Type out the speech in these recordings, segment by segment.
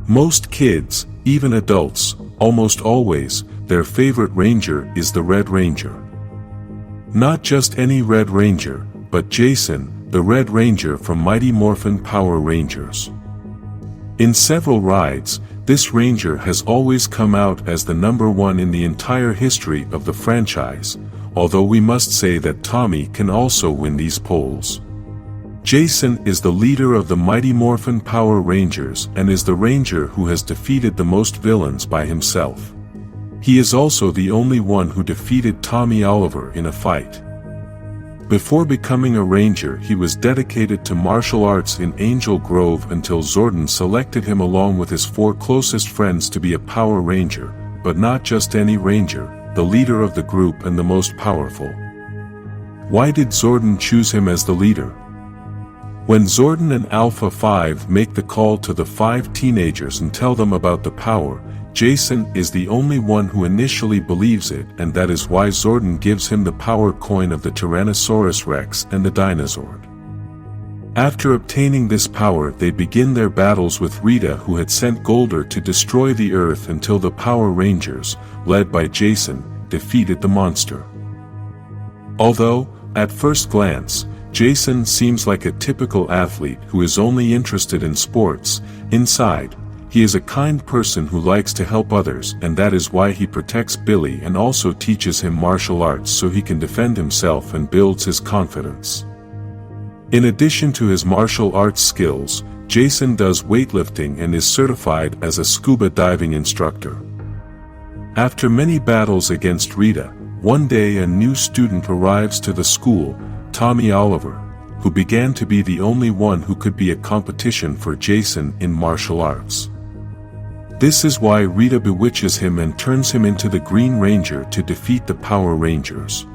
Most kids, even adults, almost always, their favorite ranger is the Red Ranger. Not just any Red Ranger, but Jason, the Red Ranger from Mighty Morphin Power Rangers. In several rides, this Ranger has always come out as the #1 in the entire history of the franchise, although we must say that Tommy can also win these polls. Jason is the leader of the Mighty Morphin Power Rangers and is the Ranger who has defeated the most villains by himself. He is also the only one who defeated Tommy Oliver in a fight. Before becoming a Ranger, he was dedicated to martial arts in Angel Grove until Zordon selected him along with his 4 closest friends to be a Power Ranger, but not just any Ranger, the leader of the group and the most powerful. Why did Zordon choose him as the leader? When Zordon and Alpha 5 make the call to the 5 teenagers and tell them about the power, Jason is the only one who initially believes it, and that is why Zordon gives him the power coin of the Tyrannosaurus Rex and the Dinozord. After obtaining this power, they begin their battles with Rita, who had sent Goldar to destroy the Earth, until the Power Rangers, led by Jason, defeated the monster. Although, at first glance, Jason seems like a typical athlete who is only interested in sports, inside, he is a kind person who likes to help others, and that is why he protects Billy and also teaches him martial arts so he can defend himself and builds his confidence. In addition to his martial arts skills, Jason does weightlifting and is certified as a scuba diving instructor. After many battles against Rita, one day a new student arrives to the school, Tommy Oliver, who began to be the only one who could be a competition for Jason in martial arts. This is why Rita bewitches him and turns him into the Green Ranger to defeat the Power Rangers.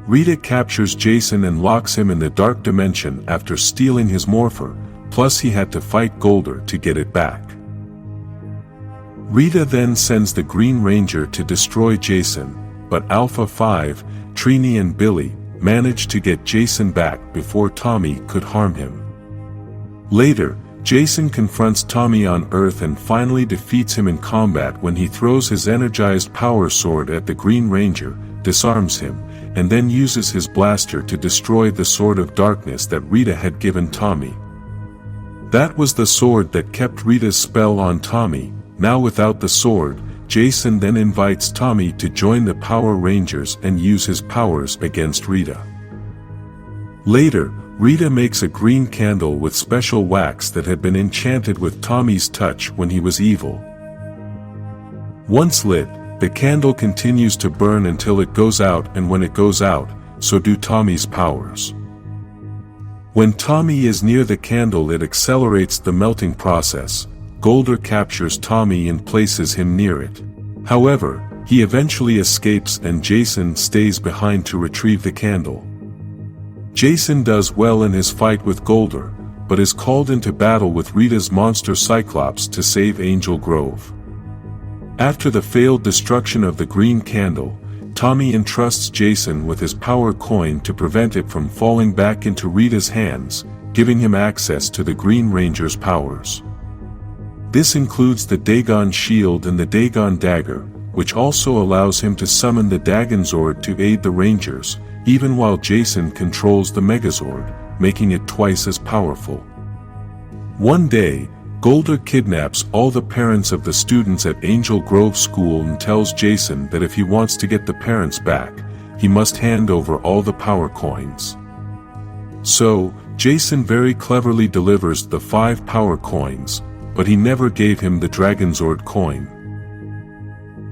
Rita captures Jason and locks him in the Dark Dimension after stealing his morpher, plus he had to fight Goldar to get it back. Rita then sends the Green Ranger to destroy Jason, but Alpha 5, Trini and Billy managed to get Jason back before Tommy could harm him. Later, Jason confronts Tommy on Earth and finally defeats him in combat when he throws his energized power sword at the Green Ranger, disarms him, and then uses his blaster to destroy the Sword of Darkness that Rita had given Tommy. That was the sword that kept Rita's spell on Tommy. Now without the sword, Jason then invites Tommy to join the Power Rangers and use his powers against Rita. Later, Rita makes a green candle with special wax that had been enchanted with Tommy's touch when he was evil. Once lit, the candle continues to burn until it goes out, and when it goes out, so do Tommy's powers. When Tommy is near the candle, it accelerates the melting process. Goldar captures Tommy and places him near it. However, he eventually escapes and Jason stays behind to retrieve the candle. Jason does well in his fight with Goldar, but is called into battle with Rita's monster Cyclops to save Angel Grove. After the failed destruction of the green candle, Tommy entrusts Jason with his power coin to prevent it from falling back into Rita's hands, giving him access to the Green Ranger's powers. This includes the Dagon Shield and the Dagon Dagger, which also allows him to summon the Dagonzord to aid the Rangers, even while Jason controls the Megazord, making it twice as powerful. One day, Goldar kidnaps all the parents of the students at Angel Grove School and tells Jason that if he wants to get the parents back, he must hand over all the power coins. So, Jason very cleverly delivers the 5 power coins, but he never gave him the Dragonzord coin.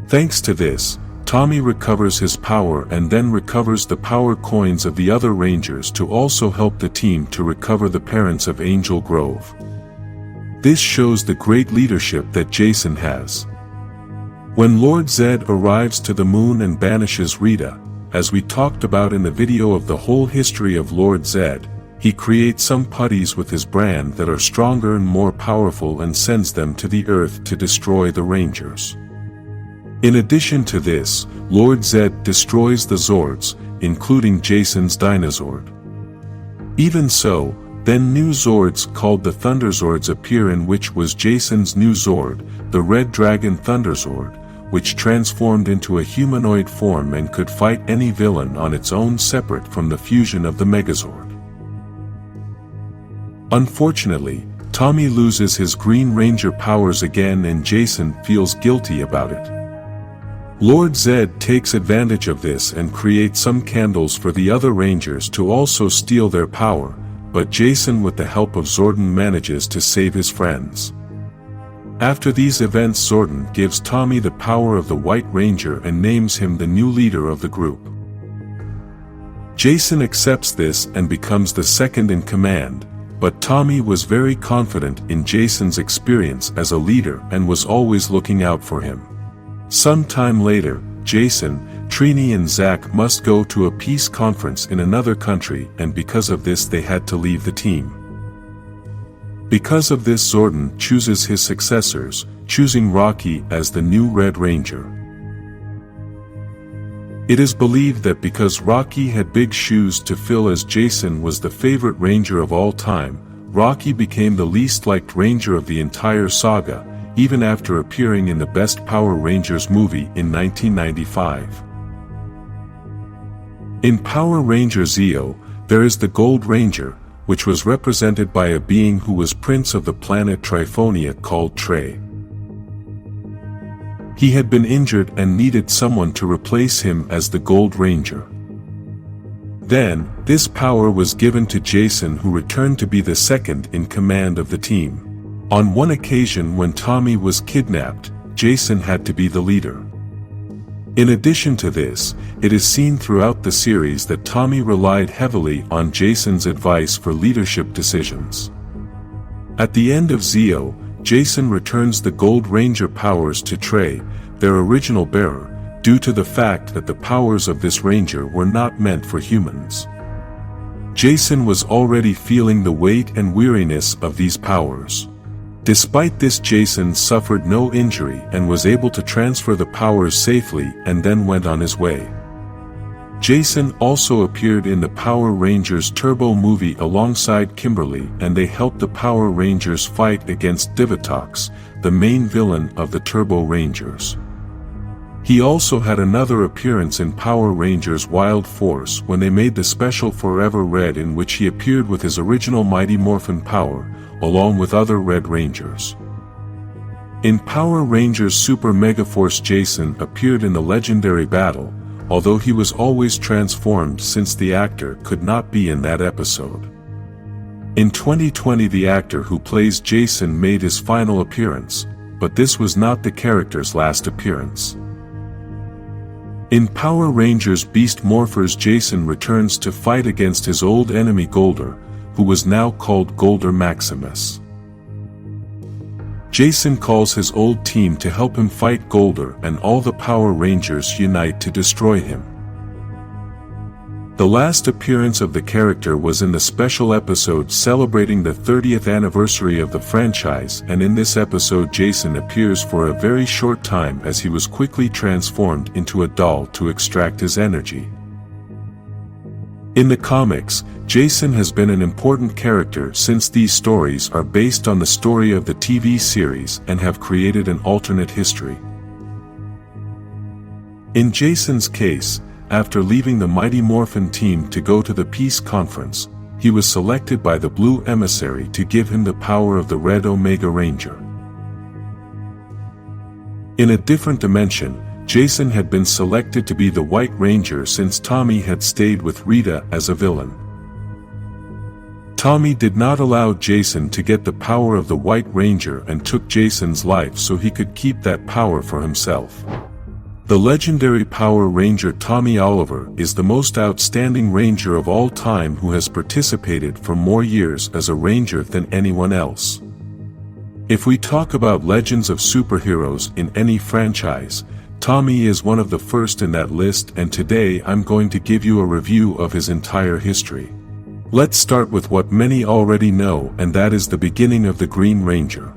Thanks to this, Tommy recovers his power and then recovers the power coins of the other Rangers to also help the team to recover the parents of Angel Grove. This shows the great leadership that Jason has. When Lord Zedd arrives to the moon and banishes Rita, as we talked about in the video of the whole history of Lord Zedd, he creates some putties with his brand that are stronger and more powerful and sends them to the Earth to destroy the Rangers. In addition to this, Lord Zedd destroys the Zords, including Jason's Dinozord. Even so, Then new Zords called the Thunderzords appear, in which was Jason's new Zord, the Red Dragon Thunderzord, which transformed into a humanoid form and could fight any villain on its own separate from the fusion of the Megazord. Unfortunately, Tommy loses his Green Ranger powers again and Jason feels guilty about it. Lord Zedd takes advantage of this and creates some candles for the other Rangers to also steal their power, but Jason with the help of Zordon manages to save his friends. After these events, Zordon gives Tommy the power of the White Ranger and names him the new leader of the group. Jason accepts this and becomes the second in command, but Tommy was very confident in Jason's experience as a leader and was always looking out for him. Some time later, Jason, Trini and Zack must go to a peace conference in another country, and because of this they had to leave the team. Because of this, Zordon chooses his successors, choosing Rocky as the new Red Ranger. It is believed that because Rocky had big shoes to fill as Jason was the favorite Ranger of all time, Rocky became the least liked Ranger of the entire saga, even after appearing in the Best Power Rangers movie in 1995. In Power Rangers Zeo, there is the Gold Ranger, which was represented by a being who was prince of the planet Trifonia called Trey. He had been injured and needed someone to replace him as the Gold Ranger. Then, this power was given to Jason, who returned to be the second in command of the team. On one occasion when Tommy was kidnapped, Jason had to be the leader. In addition to this, it is seen throughout the series that Tommy relied heavily on Jason's advice for leadership decisions. At the end of Zeo, Jason returns the Gold Ranger powers to Trey, their original bearer, due to the fact that the powers of this Ranger were not meant for humans. Jason was already feeling the weight and weariness of these powers. Despite this, Jason suffered no injury and was able to transfer the powers safely and then went on his way. Jason also appeared in the Power Rangers Turbo movie alongside Kimberly, and they helped the Power Rangers fight against Divatox, the main villain of the Turbo Rangers. He also had another appearance in Power Rangers Wild Force when they made the special Forever Red, in which he appeared with his original Mighty Morphin power, along with other Red Rangers. In Power Rangers Super Megaforce, Jason appeared in the legendary battle, although he was always transformed since the actor could not be in that episode. In 2020, the actor who plays Jason made his final appearance, but this was not the character's last appearance. In Power Rangers Beast Morphers, Jason returns to fight against his old enemy Goldar, who was now called Goldar Maximus. Jason calls his old team to help him fight Goldar, and all the Power Rangers unite to destroy him. The last appearance of the character was in the special episode celebrating the 30th anniversary of the franchise, and in this episode Jason appears for a very short time as he was quickly transformed into a doll to extract his energy. In the comics, Jason has been an important character since these stories are based on the story of the TV series and have created an alternate history. In Jason's case, after leaving the Mighty Morphin team to go to the peace conference, he was selected by the Blue Emissary to give him the power of the Red Omega Ranger. In a different dimension, Jason had been selected to be the White Ranger since Tommy had stayed with Rita as a villain. Tommy did not allow Jason to get the power of the White Ranger and took Jason's life so he could keep that power for himself. The legendary Power Ranger Tommy Oliver is the most outstanding Ranger of all time, who has participated for more years as a Ranger than anyone else. If we talk about legends of superheroes in any franchise, Tommy is one of the first in that list, and today I'm going to give you a review of his entire history. Let's start with what many already know, and that is the beginning of the Green Ranger.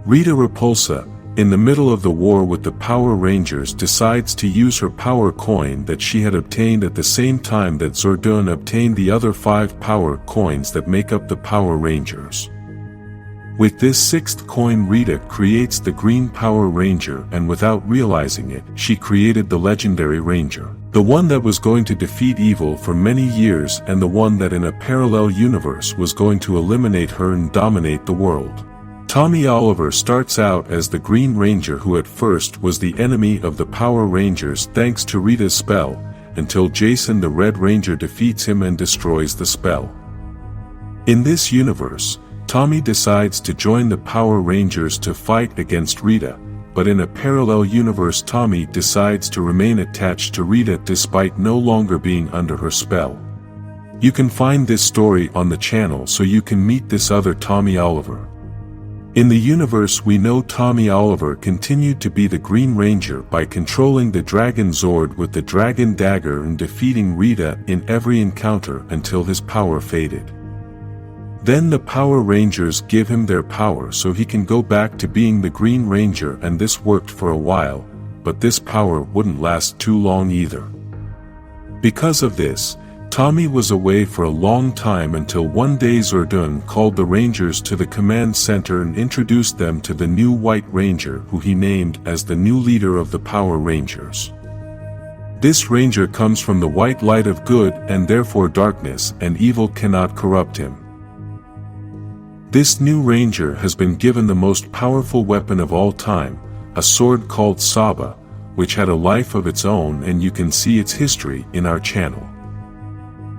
Rita Repulsa, in the middle of the war with the Power Rangers, decides to use her power coin that she had obtained at the same time that Zordon obtained the other 5 power coins that make up the Power Rangers. With this 6th coin, Rita creates the Green Power Ranger, and without realizing it, she created the Legendary Ranger. The one that was going to defeat evil for many years, and the one that in a parallel universe was going to eliminate her and dominate the world. Tommy Oliver starts out as the Green Ranger, who at first was the enemy of the Power Rangers thanks to Rita's spell, until Jason the Red Ranger defeats him and destroys the spell. In this universe, Tommy decides to join the Power Rangers to fight against Rita, but in a parallel universe Tommy decides to remain attached to Rita despite no longer being under her spell. You can find this story on the channel so you can meet this other Tommy Oliver. In the universe we know Tommy Oliver continued to be the Green Ranger by controlling the Dragon Zord with the Dragon Dagger and defeating Rita in every encounter until his power faded. Then the Power Rangers give him their power so he can go back to being the Green Ranger, and this worked for a while, but this power wouldn't last too long either. Because of this, Tommy was away for a long time until one day Zordon called the Rangers to the command center and introduced them to the new White Ranger, who he named as the new leader of the Power Rangers. This Ranger comes from the white light of good, and therefore darkness and evil cannot corrupt him. This new Ranger has been given the most powerful weapon of all time, a sword called Saba, which had a life of its own, and you can see its history in our channel.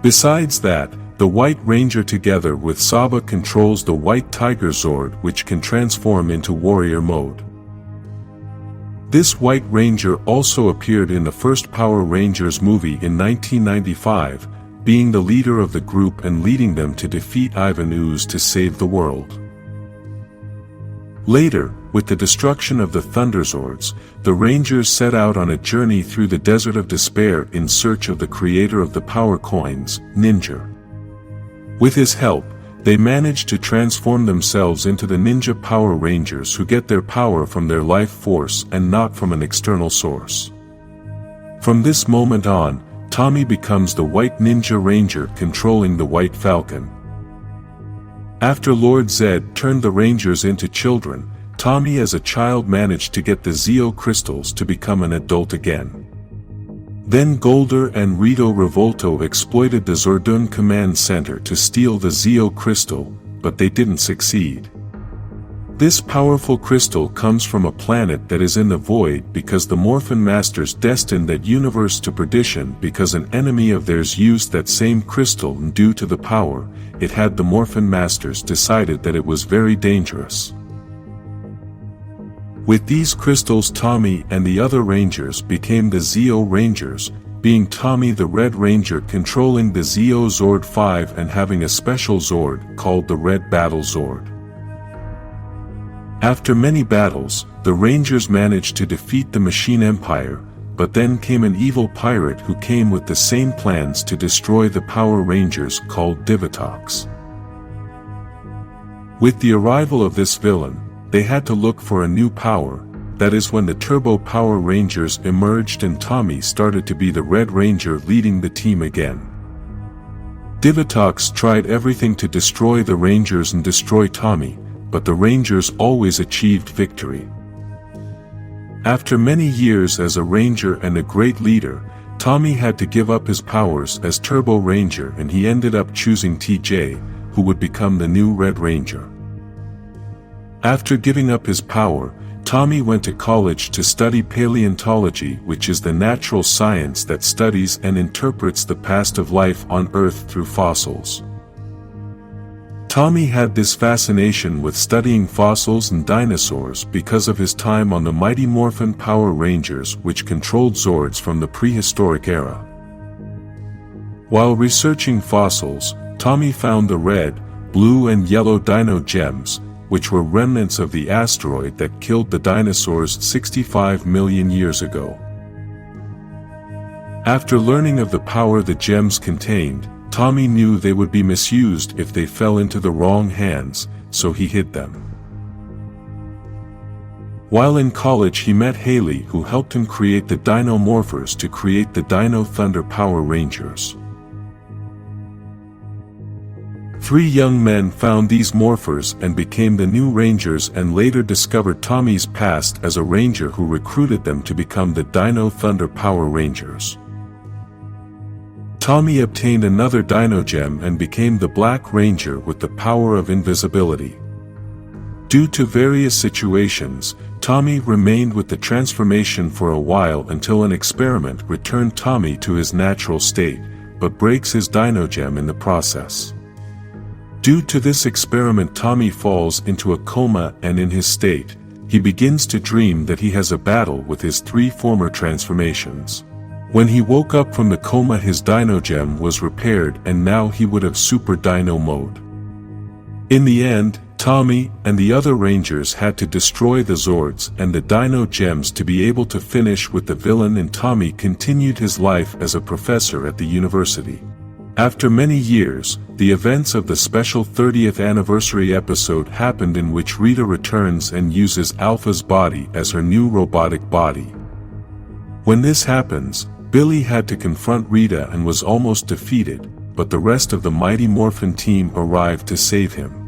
Besides that, the White Ranger together with Saba controls the White Tiger Zord, which can transform into warrior mode. This White Ranger also appeared in the first Power Rangers movie in 1995, being the leader of the group and leading them to defeat Ivan Ooze to save the world. Later, with the destruction of the Thunderzords, the Rangers set out on a journey through the Desert of Despair in search of the creator of the power coins, Ninja. With his help, they managed to transform themselves into the Ninja Power Rangers, who get their power from their life force and not from an external source. From this moment on, Tommy becomes the White Ninja Ranger controlling the White Falcon. After Lord Zedd turned the Rangers into children, Tommy as a child managed to get the Zeo crystals to become an adult again. Then Goldar and Rita Repulsa exploited the Zordon command center to steal the Zeo crystal, but they didn't succeed. This powerful crystal comes from a planet that is in the void because the Morphin Masters destined that universe to perdition because an enemy of theirs used that same crystal, and due to the power it had, the Morphin Masters decided that it was very dangerous. With these crystals, Tommy and the other Rangers became the Zeo Rangers, being Tommy the Red Ranger controlling the Zeo Zord 5 and having a special Zord called the Red Battle Zord. After many battles, the Rangers managed to defeat the Machine Empire, but then came an evil pirate who came with the same plans to destroy the Power Rangers called Divatox. With the arrival of this villain, they had to look for a new power. That is when the Turbo Power Rangers emerged and Tommy started to be the Red Ranger leading the team again. Divatox tried everything to destroy the Rangers and destroy Tommy, but the Rangers always achieved victory. After many years as a Ranger and a great leader, Tommy had to give up his powers as Turbo Ranger, and he ended up choosing TJ, who would become the new Red Ranger. After giving up his power, Tommy went to college to study paleontology, which is the natural science that studies and interprets the past of life on Earth through fossils. Tommy had this fascination with studying fossils and dinosaurs because of his time on the Mighty Morphin Power Rangers, which controlled Zords from the prehistoric era. While researching fossils, Tommy found the red, blue and yellow dino gems, which were remnants of the asteroid that killed the dinosaurs 65 million years ago. After learning of the power the gems contained, Tommy knew they would be misused if they fell into the wrong hands, so he hid them. While in college he met Haley, who helped him create the Dino Morphers to create the Dino Thunder Power Rangers. 3 young men found these morphers and became the new Rangers, and later discovered Tommy's past as a Ranger who recruited them to become the Dino Thunder Power Rangers. Tommy obtained another Dino Gem and became the Black Ranger with the power of invisibility. Due to various situations, Tommy remained with the transformation for a while until an experiment returned Tommy to his natural state, but breaks his Dino Gem in the process. Due to this experiment, Tommy falls into a coma, and in his state, he begins to dream that he has a battle with his 3 former transformations. When he woke up from the coma, his Dino Gem was repaired and now he would have Super Dino mode. In the end, Tommy and the other Rangers had to destroy the Zords and the Dino Gems to be able to finish with the villain, and Tommy continued his life as a professor at the university. After many years, the events of the special 30th anniversary episode happened, in which Rita returns and uses Alpha's body as her new robotic body. When this happens, Billy had to confront Rita and was almost defeated, but the rest of the Mighty Morphin team arrived to save him.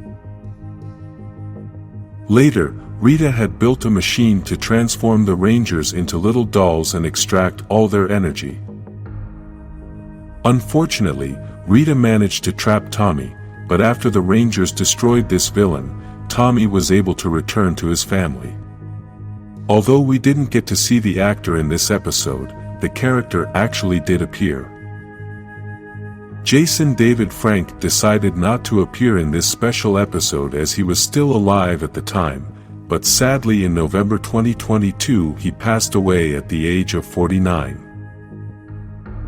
Later, Rita had built a machine to transform the Rangers into little dolls and extract all their energy. Unfortunately, Rita managed to trap Tommy, but after the Rangers destroyed this villain, Tommy was able to return to his family. Although we didn't get to see the actor in this episode, the character actually did appear. Jason David Frank decided not to appear in this special episode as he was still alive at the time, but sadly in November 2022 he passed away at the age of 49.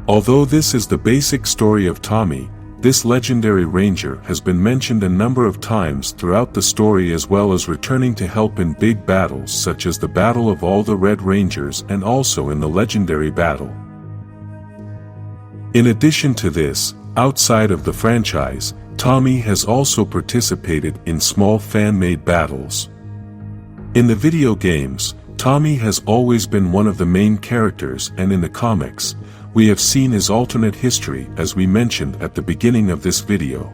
Although this is the basic story of Tommy, this legendary Ranger has been mentioned a number of times throughout the story, as well as returning to help in big battles such as the Battle of all the Red Rangers and also in the legendary battle. In addition to this, outside of the franchise, Tommy has also participated in small fan-made battles. In the video games, Tommy has always been one of the main characters, and in the comics, we have seen his alternate history as we mentioned at the beginning of this video.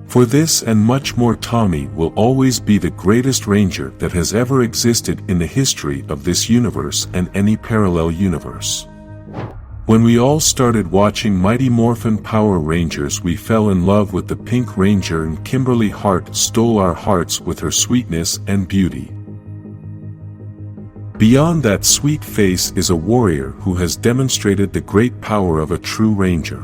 For this and much more, Tommy will always be the greatest Ranger that has ever existed in the history of this universe and any parallel universe. When we all started watching Mighty Morphin Power Rangers, we fell in love with the Pink Ranger, and Kimberly Hart stole our hearts with her sweetness and beauty. Beyond that sweet face is a warrior who has demonstrated the great power of a true Ranger.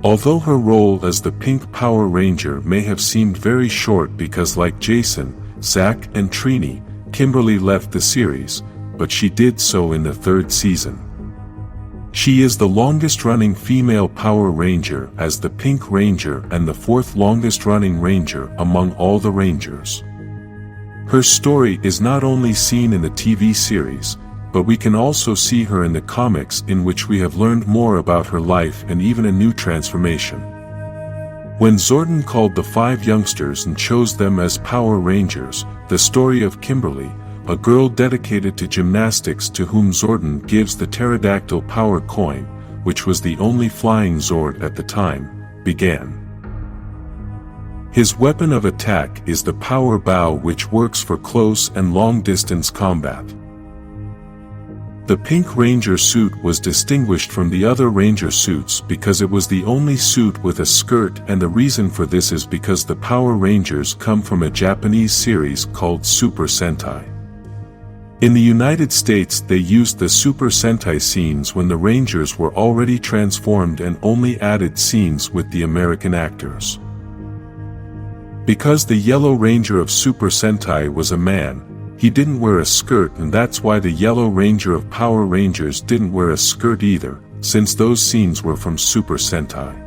Although her role as the Pink Power Ranger may have seemed very short because, like Jason, Zack and Trini, Kimberly left the series, but she did so in the 3rd season. She is the longest-running female Power Ranger as the Pink Ranger and the 4th longest-running Ranger among all the Rangers. Her story is not only seen in the TV series, but we can also see her in the comics, in which we have learned more about her life and even a new transformation. When Zordon called the 5 youngsters and chose them as Power Rangers, the story of Kimberly, a girl dedicated to gymnastics to whom Zordon gives the pterodactyl power coin, which was the only flying Zord at the time, began. His weapon of attack is the power bow, which works for close and long-distance combat. The Pink Ranger suit was distinguished from the other Ranger suits because it was the only suit with a skirt, and the reason for this is because the Power Rangers come from a Japanese series called Super Sentai. In the United States they used the Super Sentai scenes when the Rangers were already transformed and only added scenes with the American actors. Because the Yellow Ranger of Super Sentai was a man, he didn't wear a skirt, and that's why the Yellow Ranger of Power Rangers didn't wear a skirt either, since those scenes were from Super Sentai.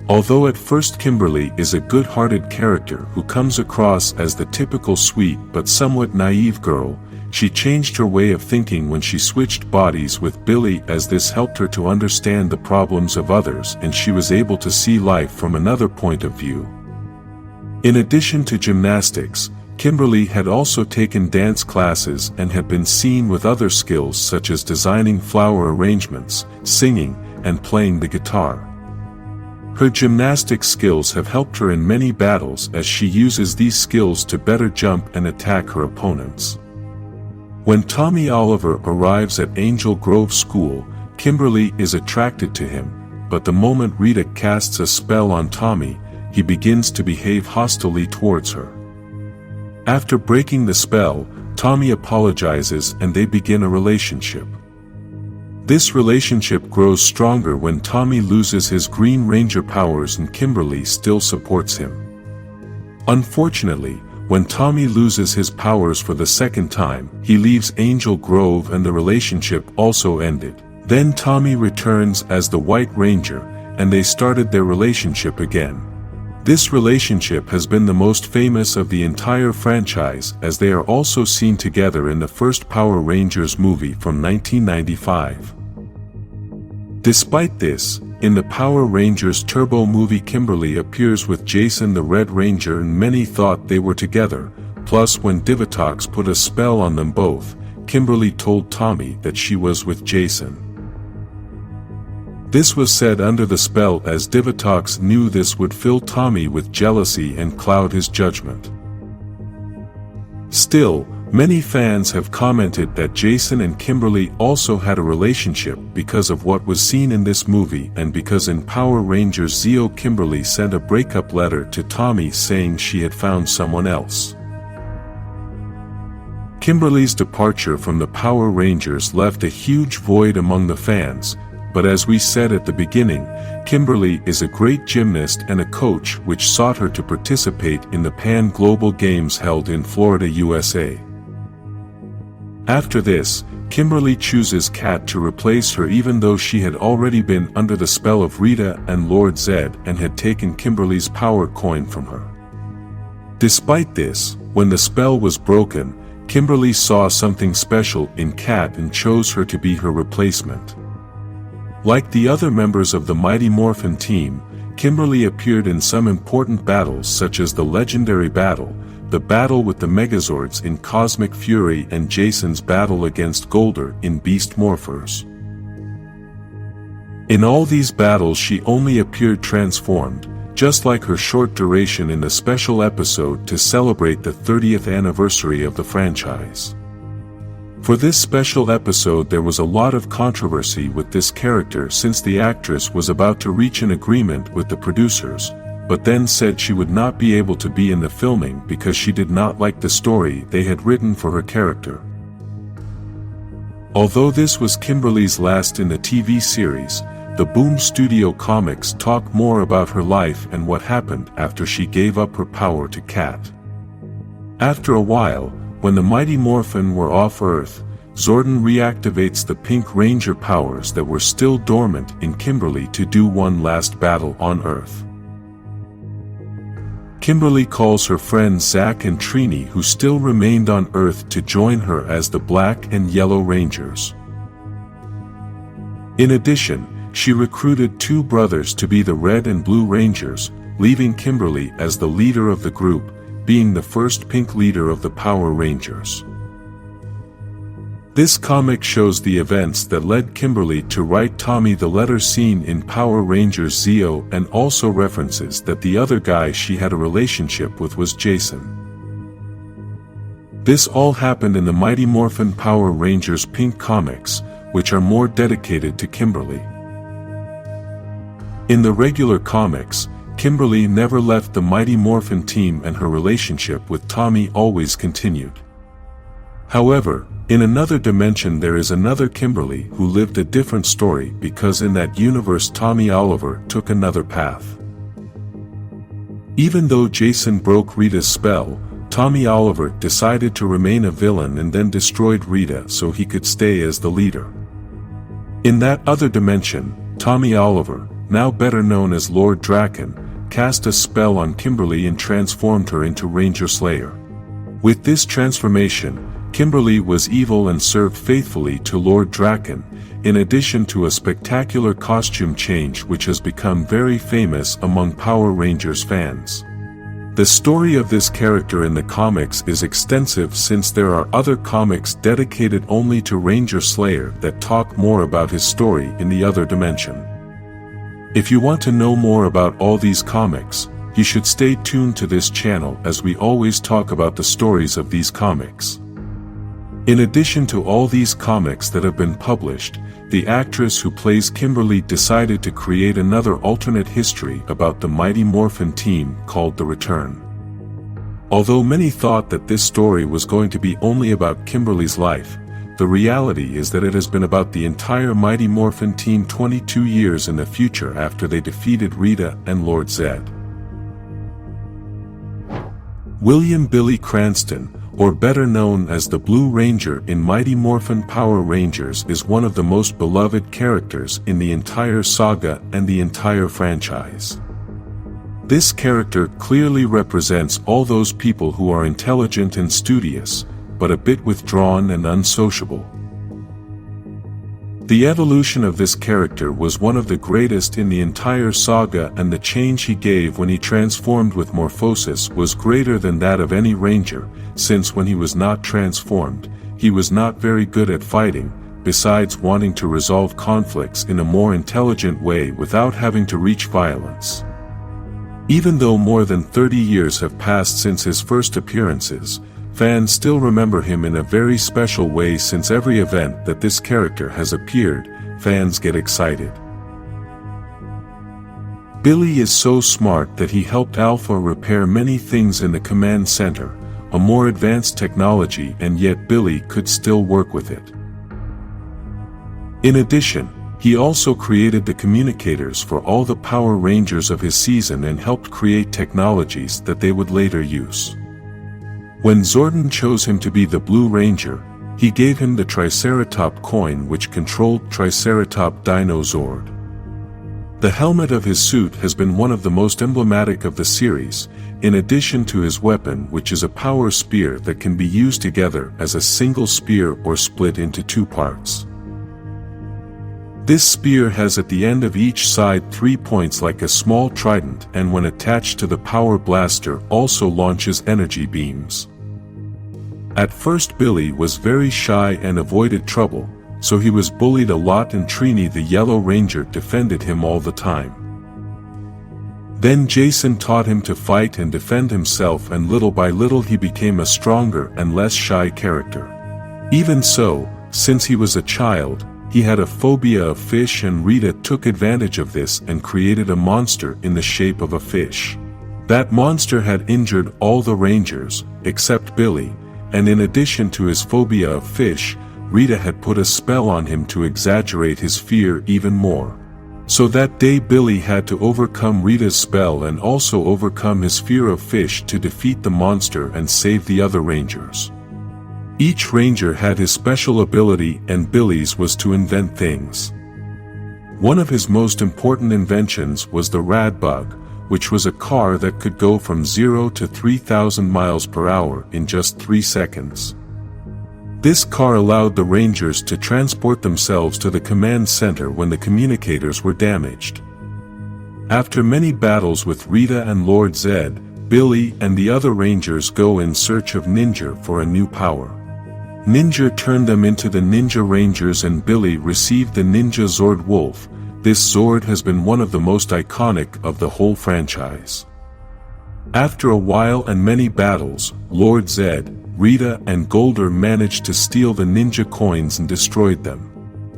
Although at first Kimberly is a good-hearted character who comes across as the typical sweet but somewhat naive girl, she changed her way of thinking when she switched bodies with Billy, as this helped her to understand the problems of others and she was able to see life from another point of view. In addition to gymnastics, Kimberly had also taken dance classes and had been seen with other skills such as designing flower arrangements, singing, and playing the guitar. Her gymnastic skills have helped her in many battles as she uses these skills to better jump and attack her opponents. When Tommy Oliver arrives at Angel Grove School, Kimberly is attracted to him, but the moment Rita casts a spell on Tommy, he begins to behave hostilely towards her. After breaking the spell, Tommy apologizes and they begin a relationship. This relationship grows stronger when Tommy loses his Green Ranger powers and Kimberly still supports him. Unfortunately, when Tommy loses his powers for the second time, he leaves Angel Grove and the relationship also ended. Then Tommy returns as the White Ranger, and they started their relationship again. This relationship has been the most famous of the entire franchise as they are also seen together in the first Power Rangers movie from 1995. Despite this, in the Power Rangers Turbo movie Kimberly appears with Jason the Red Ranger and many thought they were together, plus when DeSantos put a spell on them both, Kimberly told Tommy that she was with Jason. This was said under the spell as DeSantos knew this would fill Tommy with jealousy and cloud his judgment. Still, many fans have commented that Jason and Kimberly also had a relationship because of what was seen in this movie and because in Power Rangers Zeo Kimberly sent a breakup letter to Tommy saying she had found someone else. Kimberly's departure from the Power Rangers left a huge void among the fans, but as we said at the beginning, Kimberly is a great gymnast and a coach which sought her to participate in the Pan Global Games held in Florida, USA. After this, Kimberly chooses Kat to replace her even though she had already been under the spell of Rita and Lord Zedd and had taken Kimberly's power coin from her. Despite this, when the spell was broken, Kimberly saw something special in Kat and chose her to be her replacement. Like the other members of the Mighty Morphin team, Kimberly appeared in some important battles such as the legendary battle, the battle with the Megazords in Cosmic Fury and Jason's battle against Goldar in Beast Morphers. In all these battles she only appeared transformed, just like her short duration in the special episode to celebrate the 30th anniversary of the franchise. For this special episode there was a lot of controversy with this character since the actress was about to reach an agreement with the producers, but then said she would not be able to be in the filming because she did not like the story they had written for her character. Although this was Kimberly's last in the TV series, the Boom Studio comics talk more about her life and what happened after she gave up her power to Kat. After a while, when the Mighty Morphin were off Earth, Zordon reactivates the Pink Ranger powers that were still dormant in Kimberly to do one last battle on Earth. Kimberly calls her friends Zack and Trini who still remained on Earth to join her as the Black and Yellow Rangers. In addition, she recruited two brothers to be the Red and Blue Rangers, leaving Kimberly as the leader of the group, being the first pink leader of the Power Rangers. This comic shows the events that led Kimberly to write Tommy the letter seen in Power Rangers Zeo and also references that the other guy she had a relationship with was Jason. This all happened in the Mighty Morphin Power Rangers Pink comics, which are more dedicated to Kimberly. In the regular comics, Kimberly never left the Mighty Morphin team and her relationship with Tommy always continued. However, in another dimension there is another Kimberly who lived a different story because in that universe Tommy Oliver took another path. Even though Jason broke Rita's spell, Tommy Oliver decided to remain a villain and then destroyed Rita so he could stay as the leader. In that other dimension, Tommy Oliver, now better known as Lord Draken, cast a spell on Kimberly and transformed her into Ranger Slayer. With this transformation, Kimberly was evil and served faithfully to Lord Draken, in addition to a spectacular costume change which has become very famous among Power Rangers fans. The story of this character in the comics is extensive since there are other comics dedicated only to Ranger Slayer that talk more about his story in the other dimension. If you want to know more about all these comics, you should stay tuned to this channel as we always talk about the stories of these comics. In addition to all these comics that have been published, the actress who plays Kimberly decided to create another alternate history about the Mighty Morphin team called The Return. Although many thought that this story was going to be only about Kimberly's life, the reality is that it has been about the entire Mighty Morphin team 22 years in the future after they defeated Rita and Lord Zedd. William Billy Cranston, or better known as the Blue Ranger in Mighty Morphin Power Rangers, is one of the most beloved characters in the entire saga and the entire franchise. This character clearly represents all those people who are intelligent and studious, but a bit withdrawn and unsociable. The evolution of this character was one of the greatest in the entire saga, and the change he gave when he transformed with Morphosis was greater than that of any Ranger, since when he was not transformed, he was not very good at fighting, besides wanting to resolve conflicts in a more intelligent way without having to reach violence. Even though more than 30 years have passed since his first appearances, fans still remember him in a very special way. Since every event that this character has appeared, fans get excited. Billy is so smart that he helped Alpha repair many things in the command center, a more advanced technology, and yet Billy could still work with it. In addition, he also created the communicators for all the Power Rangers of his season and helped create technologies that they would later use. When Zordon chose him to be the Blue Ranger, he gave him the Triceratop coin, which controlled Triceratop Dino Zord. The helmet of his suit has been one of the most emblematic of the series, in addition to his weapon, which is a power spear that can be used together as a single spear or split into two parts. This spear has at the end of each side 3 points like a small trident, and when attached to the power blaster also launches energy beams. At first Billy was very shy and avoided trouble, so he was bullied a lot, and Trini the Yellow Ranger defended him all the time. Then Jason taught him to fight and defend himself, and little by little he became a stronger and less shy character. Even so, since he was a child, he had a phobia of fish, and Rita took advantage of this and created a monster in the shape of a fish. That monster had injured all the Rangers, except Billy, and in addition to his phobia of fish, Rita had put a spell on him to exaggerate his fear even more. So that day Billy had to overcome Rita's spell and also overcome his fear of fish to defeat the monster and save the other Rangers. Each Ranger had his special ability, and Billy's was to invent things. One of his most important inventions was the Rad Bug, which was a car that could go from 0 to 3,000 miles per hour in just 3 seconds. This car allowed the Rangers to transport themselves to the command center when the communicators were damaged. After many battles with Rita and Lord Zedd, Billy and the other Rangers go in search of Ninja for a new power. Ninja turned them into the Ninja Rangers, and Billy received the Ninja Zord Wolf. This Zord has been one of the most iconic of the whole franchise. After a while and many battles, Lord Zedd, Rita and Goldar managed to steal the ninja coins and destroyed them.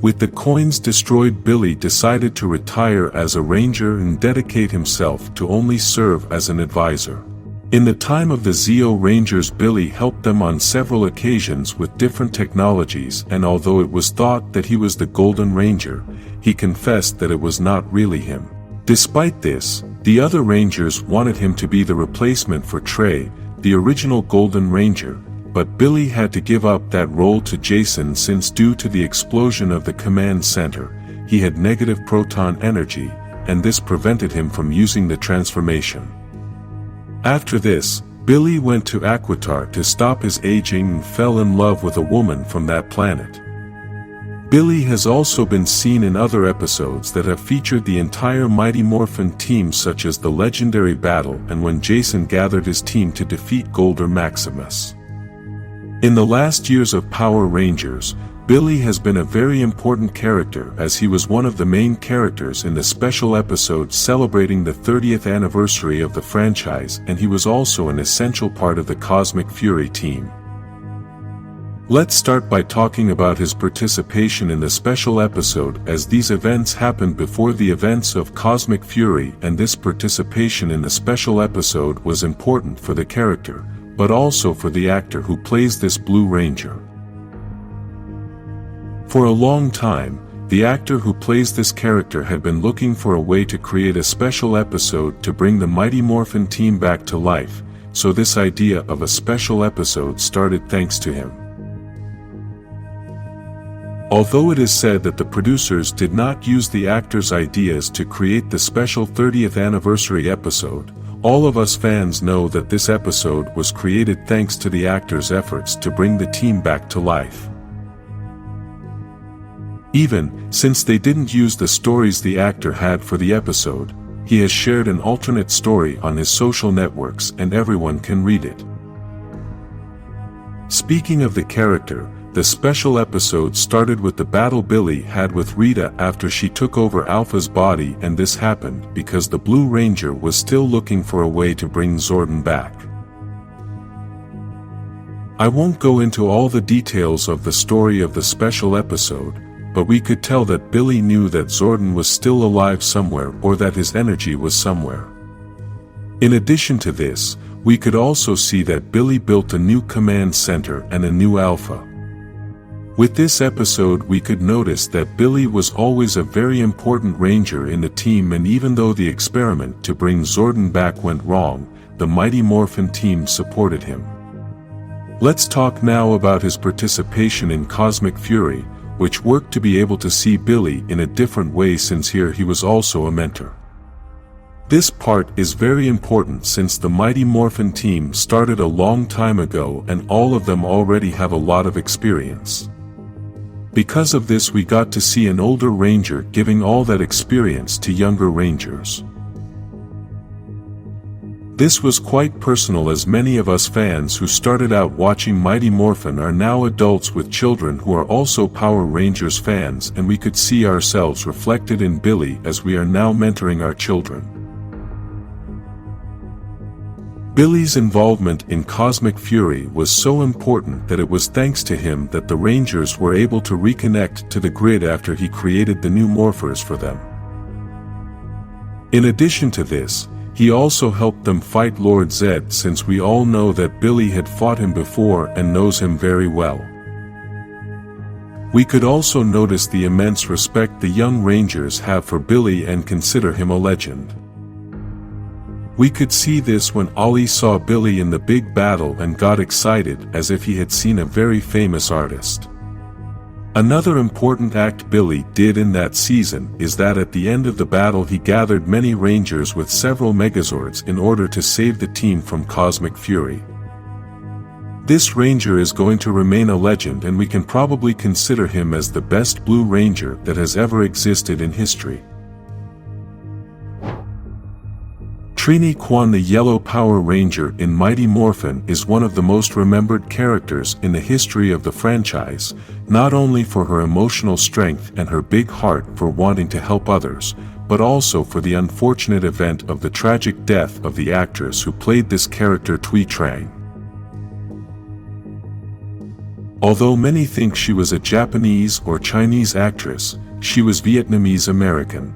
With the coins destroyed, Billy decided to retire as a ranger and dedicate himself to only serve as an advisor. In the time of the Zeo Rangers, Billy helped them on several occasions with different technologies, and although it was thought that he was the Golden Ranger, he confessed that it was not really him. Despite this, the other Rangers wanted him to be the replacement for Trey, the original Golden Ranger, but Billy had to give up that role to Jason since due to the explosion of the command center, he had negative proton energy, and this prevented him from using the transformation. After this, Billy went to Aquitar to stop his aging and fell in love with a woman from that planet. Billy has also been seen in other episodes that have featured the entire Mighty Morphin team, such as the legendary battle and when Jason gathered his team to defeat Goldar Maximus. In the last years of Power Rangers, Billy has been a very important character as he was one of the main characters in the special episode celebrating the 30th anniversary of the franchise, and he was also an essential part of the Cosmic Fury team. Let's start by talking about his participation in the special episode, as these events happened before the events of Cosmic Fury, and this participation in the special episode was important for the character, but also for the actor who plays this Blue Ranger. For a long time, the actor who plays this character had been looking for a way to create a special episode to bring the Mighty Morphin team back to life, so this idea of a special episode started thanks to him. Although it is said that the producers did not use the actor's ideas to create the special 30th anniversary episode, all of us fans know that this episode was created thanks to the actor's efforts to bring the team back to life. Even since they didn't use the stories the actor had for the episode, he has shared an alternate story on his social networks and everyone can read it. Speaking of the character, the special episode started with the battle Billy had with Rita after she took over Alpha's body, and this happened because the Blue Ranger was still looking for a way to bring Zordon back. I won't go into all the details of the story of the special episode, but we could tell that Billy knew that Zordon was still alive somewhere, or that his energy was somewhere. In addition to this, we could also see that Billy built a new command center and a new Alpha. With this episode we could notice that Billy was always a very important ranger in the team, and even though the experiment to bring Zordon back went wrong, the Mighty Morphin team supported him. Let's talk now about his participation in Cosmic Fury, which worked to be able to see Billy in a different way, since here he was also a mentor. This part is very important since the Mighty Morphin team started a long time ago and all of them already have a lot of experience. Because of this we got to see an older ranger giving all that experience to younger rangers. This was quite personal, as many of us fans who started out watching Mighty Morphin are now adults with children who are also Power Rangers fans, and we could see ourselves reflected in Billy as we are now mentoring our children. Billy's involvement in Cosmic Fury was so important that it was thanks to him that the Rangers were able to reconnect to the grid after he created the new morphers for them. In addition to this, he also helped them fight Lord Zedd, since we all know that Billy had fought him before and knows him very well. We could also notice the immense respect the young Rangers have for Billy and consider him a legend. We could see this when Ollie saw Billy in the big battle and got excited as if he had seen a very famous artist. Another important act Billy did in that season is that at the end of the battle he gathered many Rangers with several Megazords in order to save the team from Cosmic Fury. This Ranger is going to remain a legend, and we can probably consider him as the best Blue Ranger that has ever existed in history. Trini Kwan, the Yellow Power Ranger in Mighty Morphin, is one of the most remembered characters in the history of the franchise, not only for her emotional strength and her big heart for wanting to help others, but also for the unfortunate event of the tragic death of the actress who played this character, Thuy Trang. Although many think she was a Japanese or Chinese actress, she was Vietnamese American.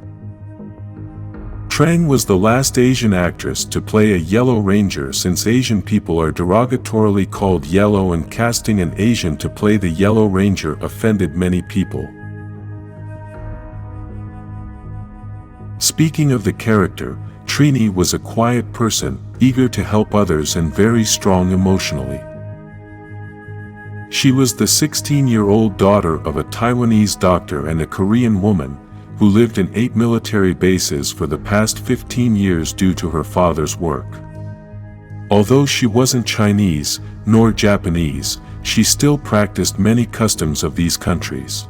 Trang was the last Asian actress to play a Yellow Ranger, since Asian people are derogatorily called yellow, and casting an Asian to play the Yellow Ranger offended many people. Speaking of the character, Trini was a quiet person, eager to help others and very strong emotionally. She was the 16-year-old daughter of a Taiwanese doctor and a Korean woman, who lived in 8 military bases for the past 15 years due to her father's work. Although she wasn't Chinese, nor Japanese, she still practiced many customs of these countries.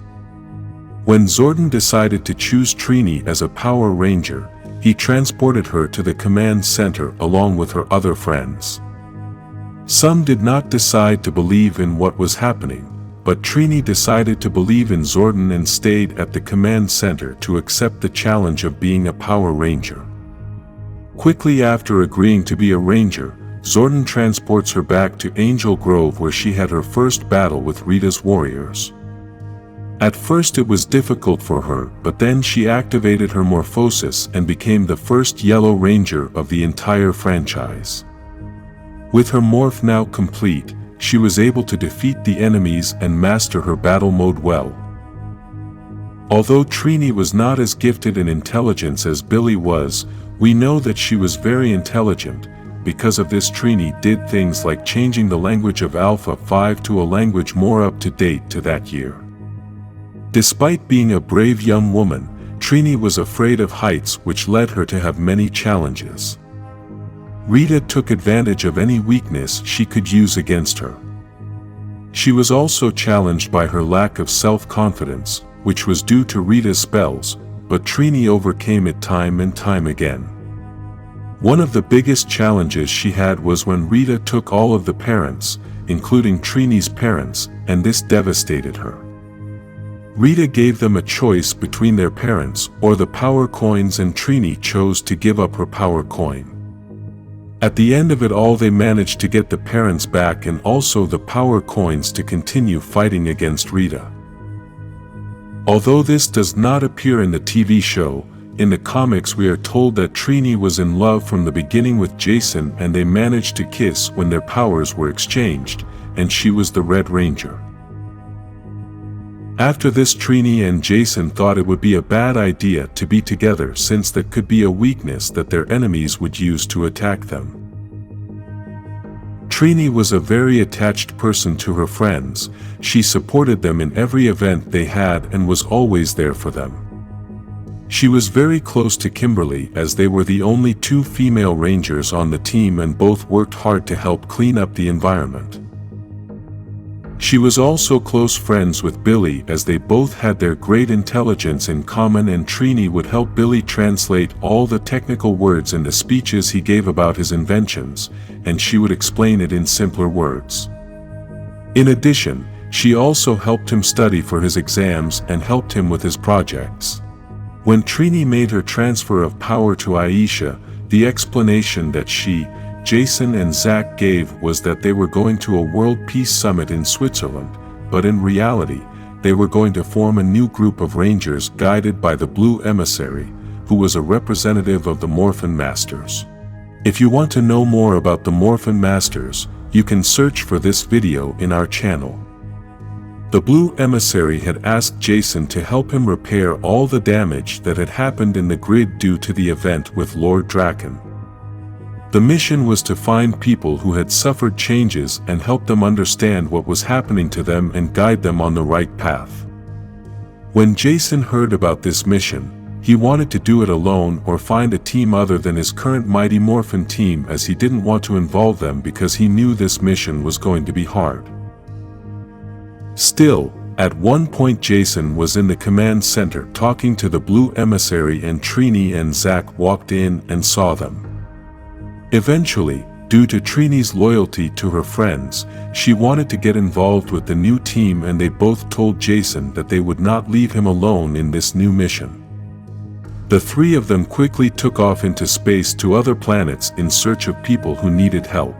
When Zordon decided to choose Trini as a Power Ranger, he transported her to the command center along with her other friends. Some did not decide to believe in what was happening, but Trini decided to believe in Zordon and stayed at the command center to accept the challenge of being a Power Ranger. Quickly after agreeing to be a Ranger, Zordon transports her back to Angel Grove where she had her first battle with Rita's warriors. At first it was difficult for her, but then she activated her morphosis and became the first Yellow Ranger of the entire franchise. With her morph now complete, she was able to defeat the enemies and master her battle mode well. Although Trini was not as gifted in intelligence as Billy was, we know that she was very intelligent. Because of this, Trini did things like changing the language of Alpha 5 to a language more up to date to that year. Despite being a brave young woman, Trini was afraid of heights, which led her to have many challenges. Rita took advantage of any weakness she could use against her. She was also challenged by her lack of self-confidence, which was due to Rita's spells, but Trini overcame it time and time again. One of the biggest challenges she had was when Rita took all of the parents, including Trini's parents, and this devastated her. Rita gave them a choice between their parents or the power coins, and Trini chose to give up her power coin. At the end of it all, they managed to get the parents back and also the power coins to continue fighting against Rita. Although this does not appear in the TV show, in the comics we are told that Trini was in love from the beginning with Jason, and they managed to kiss when their powers were exchanged, and she was the Red Ranger. After this, Trini and Jason thought it would be a bad idea to be together, since that could be a weakness that their enemies would use to attack them. Trini was a very attached person to her friends. She supported them in every event they had and was always there for them. She was very close to Kimberly, as they were the only two female Rangers on the team and both worked hard to help clean up the environment. She was also close friends with Billy, as they both had their great intelligence in common, and Trini would help Billy translate all the technical words in the speeches he gave about his inventions, and she would explain it in simpler words. In addition, she also helped him study for his exams and helped him with his projects. When Trini made her transfer of power to Aisha, the explanation that she, Jason and Zack gave was that they were going to a World Peace Summit in Switzerland, but in reality, they were going to form a new group of Rangers guided by the Blue Emissary, who was a representative of the Morphin Masters. If you want to know more about the Morphin Masters, you can search for this video in our channel. The Blue Emissary had asked Jason to help him repair all the damage that had happened in the grid due to the event with Lord Draken. The mission was to find people who had suffered changes and help them understand what was happening to them and guide them on the right path. When Jason heard about this mission, he wanted to do it alone or find a team other than his current Mighty Morphin team, as he didn't want to involve them because he knew this mission was going to be hard. Still, at one point Jason was in the command center talking to the Blue Emissary, and Trini and Zack walked in and saw them. Eventually, due to Trini's loyalty to her friends, she wanted to get involved with the new team, and they both told Jason that they would not leave him alone in this new mission. The three of them quickly took off into space to other planets in search of people who needed help.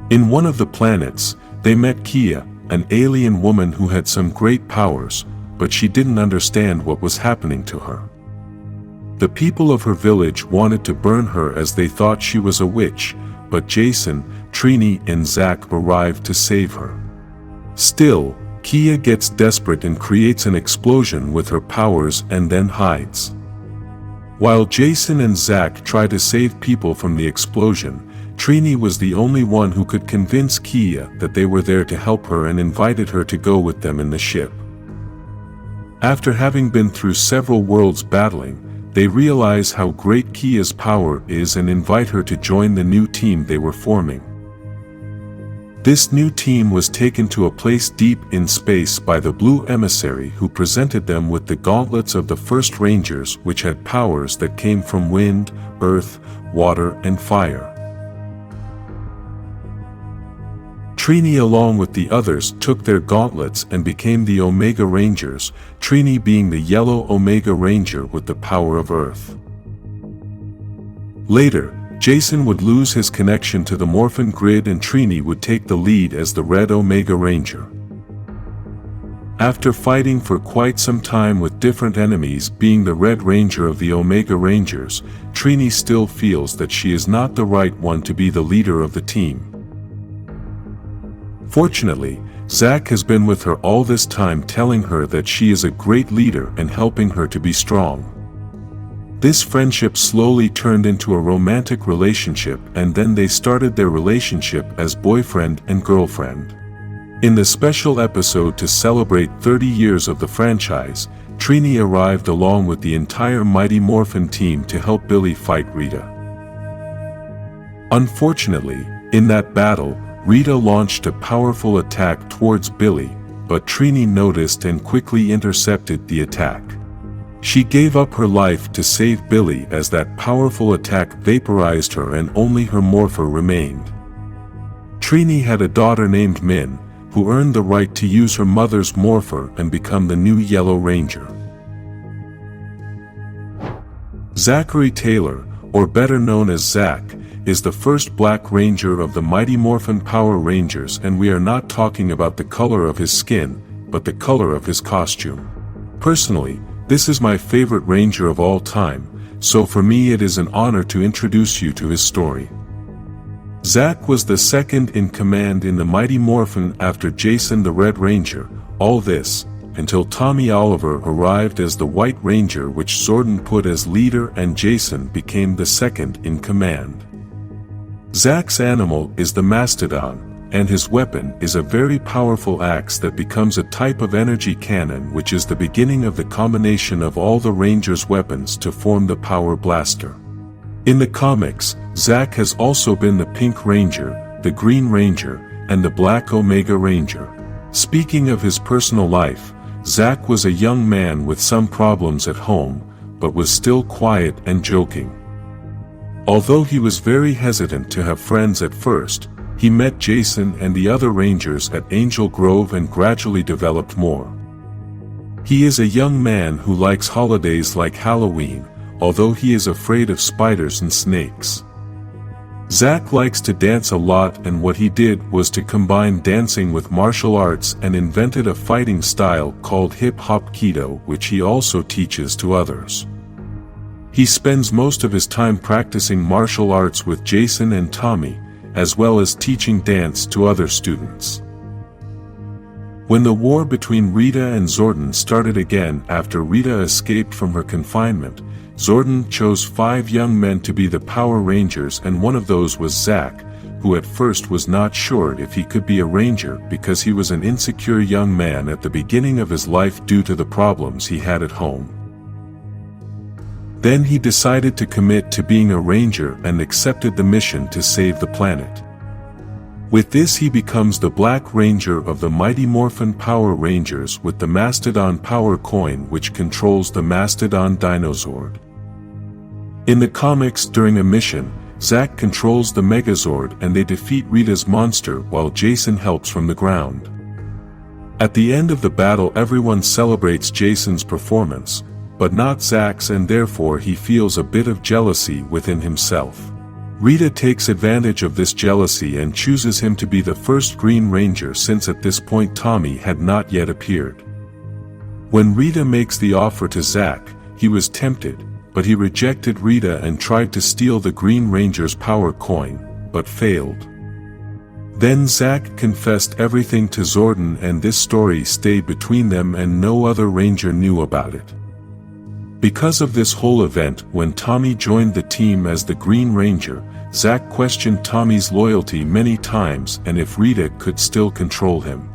In one of the planets, they met Kia, an alien woman who had some great powers, but she didn't understand what was happening to her. The people of her village wanted to burn her as they thought she was a witch, but Jason, Trini and Zack arrived to save her. Still, Kia gets desperate and creates an explosion with her powers and then hides. While Jason and Zack try to save people from the explosion, Trini was the only one who could convince Kia that they were there to help her and invited her to go with them in the ship. After having been through several worlds battling, they realize how great Kia's power is and invite her to join the new team they were forming. This new team was taken to a place deep in space by the Blue Emissary, who presented them with the gauntlets of the first Rangers, which had powers that came from wind, earth, water and fire. Trini along with the others took their gauntlets and became the Omega Rangers, Trini being the yellow Omega Ranger with the power of Earth. Later, Jason would lose his connection to the Morphin grid and Trini would take the lead as the Red Omega Ranger. After fighting for quite some time with different enemies being the Red Ranger of the Omega Rangers, Trini still feels that she is not the right one to be the leader of the team. Fortunately, Zack has been with her all this time telling her that she is a great leader and helping her to be strong. This friendship slowly turned into a romantic relationship and then they started their relationship as boyfriend and girlfriend. In the special episode to celebrate 30 years of the franchise, Trini arrived along with the entire Mighty Morphin team to help Billy fight Rita. Unfortunately, in that battle, Rita launched a powerful attack towards Billy, but Trini noticed and quickly intercepted the attack. She gave up her life to save Billy as that powerful attack vaporized her and only her morpher remained. Trini had a daughter named Min, who earned the right to use her mother's morpher and become the new Yellow Ranger. Zachary Taylor, or better known as Zack, is the first Black Ranger of the Mighty Morphin Power Rangers, and we are not talking about the color of his skin, but the color of his costume. Personally, this is my favorite Ranger of all time, so for me it is an honor to introduce you to his story. Zack was the second in command in the Mighty Morphin after Jason the Red Ranger, all this, until Tommy Oliver arrived as the White Ranger, which Zordon put as leader and Jason became the second in command. Zack's animal is the Mastodon, and his weapon is a very powerful axe that becomes a type of energy cannon, which is the beginning of the combination of all the Rangers' weapons to form the Power Blaster. In the comics, Zack has also been the Pink Ranger, the Green Ranger, and the Black Omega Ranger. Speaking of his personal life, Zack was a young man with some problems at home, but was still quiet and joking. Although he was very hesitant to have friends at first, he met Jason and the other Rangers at Angel Grove and gradually developed more. He is a young man who likes holidays like Halloween, although he is afraid of spiders and snakes. Zack likes to dance a lot, and what he did was to combine dancing with martial arts and invented a fighting style called hip-hop Kido, which he also teaches to others. He spends most of his time practicing martial arts with Jason and Tommy, as well as teaching dance to other students. When the war between Rita and Zordon started again after Rita escaped from her confinement, Zordon chose 5 young men to be the Power Rangers, and one of those was Zack, who at first was not sure if he could be a Ranger because he was an insecure young man at the beginning of his life due to the problems he had at home. Then he decided to commit to being a Ranger and accepted the mission to save the planet. With this he becomes the Black Ranger of the Mighty Morphin Power Rangers with the Mastodon Power Coin, which controls the Mastodon Dinozord. In the comics, during a mission, Zack controls the Megazord and they defeat Rita's monster while Jason helps from the ground. At the end of the battle everyone celebrates Jason's performance, but not Zack's, and therefore he feels a bit of jealousy within himself. Rita takes advantage of this jealousy and chooses him to be the first Green Ranger, since at this point Tommy had not yet appeared. When Rita makes the offer to Zack, he was tempted, but he rejected Rita and tried to steal the Green Ranger's power coin, but failed. Then Zack confessed everything to Zordon, and this story stayed between them and no other Ranger knew about it. Because of this whole event, when Tommy joined the team as the Green Ranger, Zack questioned Tommy's loyalty many times and if Rita could still control him.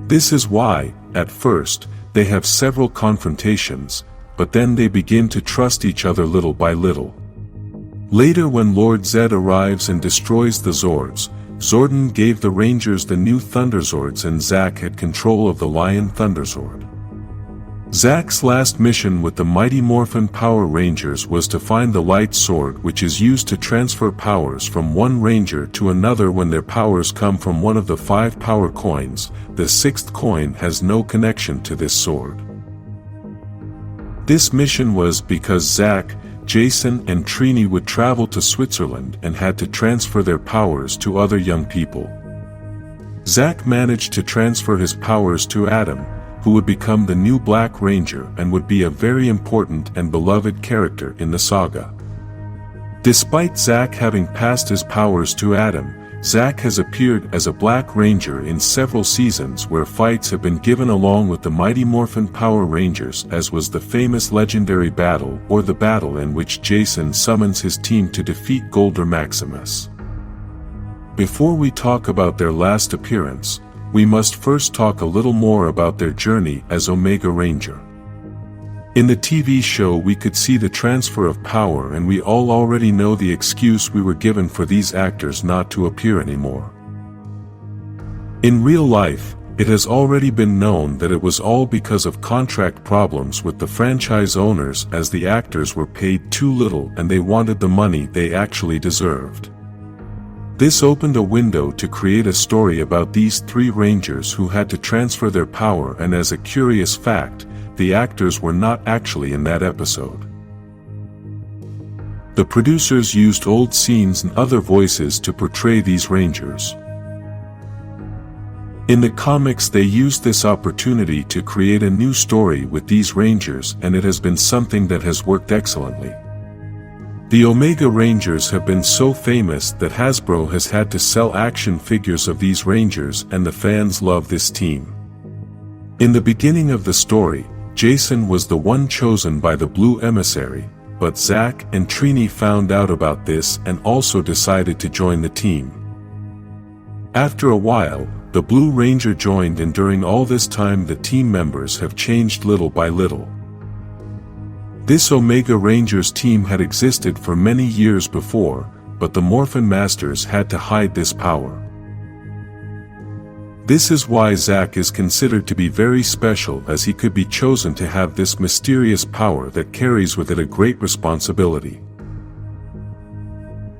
This is why, at first, they have several confrontations, but then they begin to trust each other little by little. Later, when Lord Zedd arrives and destroys the Zords, Zordon gave the Rangers the new Thunderzords and Zack had control of the Lion Thunderzord. Zack's last mission with the Mighty Morphin Power Rangers was to find the light sword, which is used to transfer powers from one ranger to another when their powers come from one of the 5 power coins. The 6th coin has no connection to this sword. This mission was because Zack, Jason and Trini would travel to Switzerland and had to transfer their powers to other young people. Zack managed to transfer his powers to Adam, who would become the new Black Ranger and would be a very important and beloved character in the saga. Despite Zack having passed his powers to Adam, Zack has appeared as a Black Ranger in several seasons where fights have been given along with the Mighty Morphin Power Rangers, as was the famous legendary battle or the battle in which Jason summons his team to defeat Goldar Maximus. Before we talk about their last appearance, we must first talk a little more about their journey as Omega Ranger. In the TV show we could see the transfer of power, and we all already know the excuse we were given for these actors not to appear anymore. In real life, it has already been known that it was all because of contract problems with the franchise owners, as the actors were paid too little and they wanted the money they actually deserved. This opened a window to create a story about these 3 Rangers who had to transfer their power, and as a curious fact, the actors were not actually in that episode. The producers used old scenes and other voices to portray these Rangers. In the comics they used this opportunity to create a new story with these Rangers, and it has been something that has worked excellently. The Omega Rangers have been so famous that Hasbro has had to sell action figures of these Rangers, and the fans love this team. In the beginning of the story, Jason was the one chosen by the Blue Emissary, but Zack and Trini found out about this and also decided to join the team. After a while, the Blue Ranger joined, and during all this time the team members have changed little by little. This Omega Rangers team had existed for many years before, but the Morphin Masters had to hide this power. This is why Zack is considered to be very special, as he could be chosen to have this mysterious power that carries with it a great responsibility.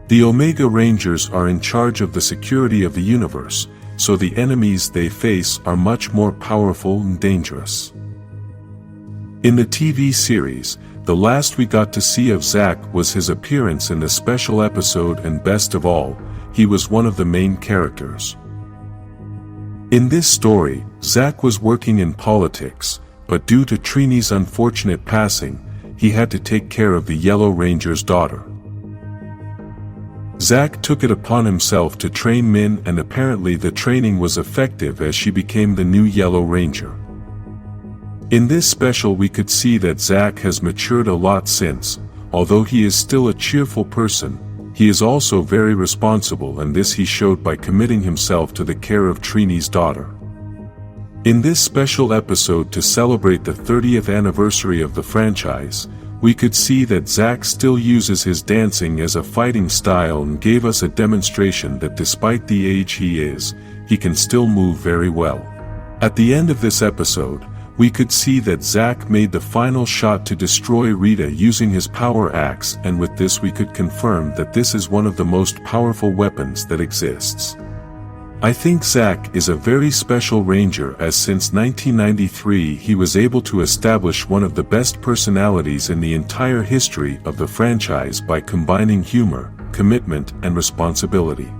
The Omega Rangers are in charge of the security of the universe, so the enemies they face are much more powerful and dangerous. In the TV series, the last we got to see of Zack was his appearance in the special episode, and best of all, he was one of the main characters. In this story, Zack was working in politics, but due to Trini's unfortunate passing, he had to take care of the Yellow Ranger's daughter. Zack took it upon himself to train Min, and apparently the training was effective as she became the new Yellow Ranger. In this special we could see that Zack has matured a lot since, although he is still a cheerful person, he is also very responsible, and this he showed by committing himself to the care of Trini's daughter. In this special episode to celebrate the 30th anniversary of the franchise, we could see that Zack still uses his dancing as a fighting style and gave us a demonstration that despite the age he is, he can still move very well. At the end of this episode, we could see that Zack made the final shot to destroy Rita using his power axe, and with this we could confirm that this is one of the most powerful weapons that exists. I think Zack is a very special Ranger, as since 1993 he was able to establish one of the best personalities in the entire history of the franchise by combining humor, commitment, and responsibility.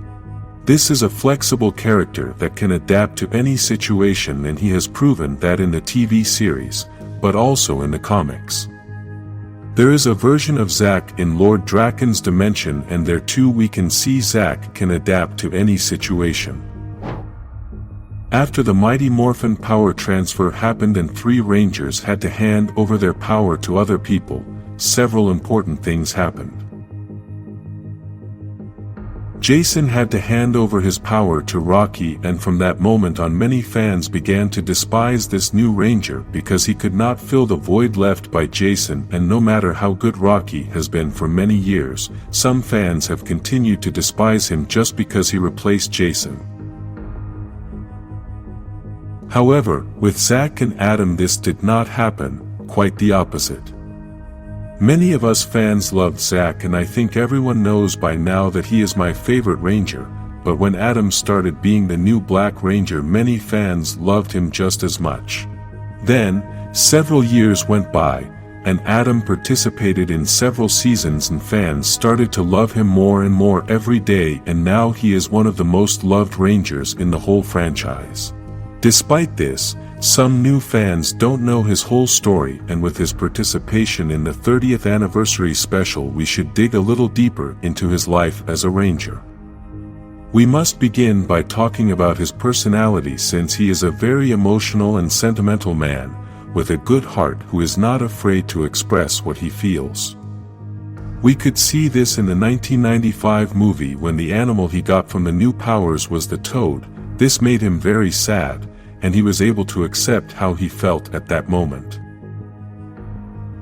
This is a flexible character that can adapt to any situation, and he has proven that in the TV series, but also in the comics. There is a version of Zack in Lord Draken's dimension, and there too we can see Zack can adapt to any situation. After the Mighty Morphin power transfer happened and 3 Rangers had to hand over their power to other people, several important things happened. Jason had to hand over his power to Rocky, and from that moment on many fans began to despise this new Ranger because he could not fill the void left by Jason, and no matter how good Rocky has been for many years, some fans have continued to despise him just because he replaced Jason. However, with Zack and Adam this did not happen, quite the opposite. Many of us fans loved Zack, and I think everyone knows by now that he is my favorite Ranger, but when Adam started being the new Black Ranger, many fans loved him just as much. Then, several years went by, and Adam participated in several seasons and fans started to love him more and more every day, and now he is one of the most loved Rangers in the whole franchise. Despite this, some new fans don't know his whole story, and with his participation in the 30th anniversary special we should dig a little deeper into his life as a Ranger. We must begin by talking about his personality, since he is a very emotional and sentimental man, with a good heart who is not afraid to express what he feels. We could see this in the 1995 movie when the animal he got from the new powers was the toad. This made him very sad, and he was able to accept how he felt at that moment.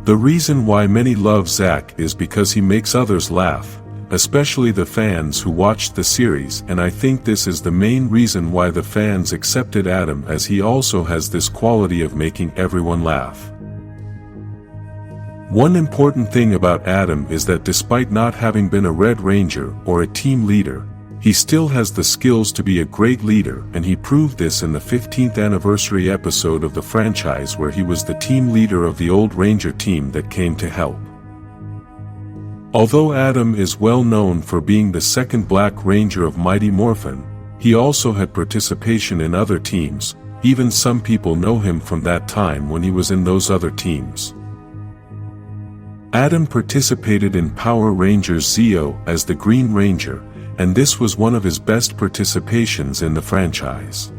The reason why many love Zack is because he makes others laugh, especially the fans who watched the series, and I think this is the main reason why the fans accepted Adam, as he also has this quality of making everyone laugh. One important thing about Adam is that despite not having been a Red Ranger or a team leader, he still has the skills to be a great leader, and he proved this in the 15th anniversary episode of the franchise where he was the team leader of the old Ranger team that came to help. Although Adam is well known for being the second Black Ranger of Mighty Morphin, he also had participation in other teams. Even some people know him from that time when he was in those other teams. Adam participated in Power Rangers Zeo as the Green Ranger, and this was one of his best participations in the franchise.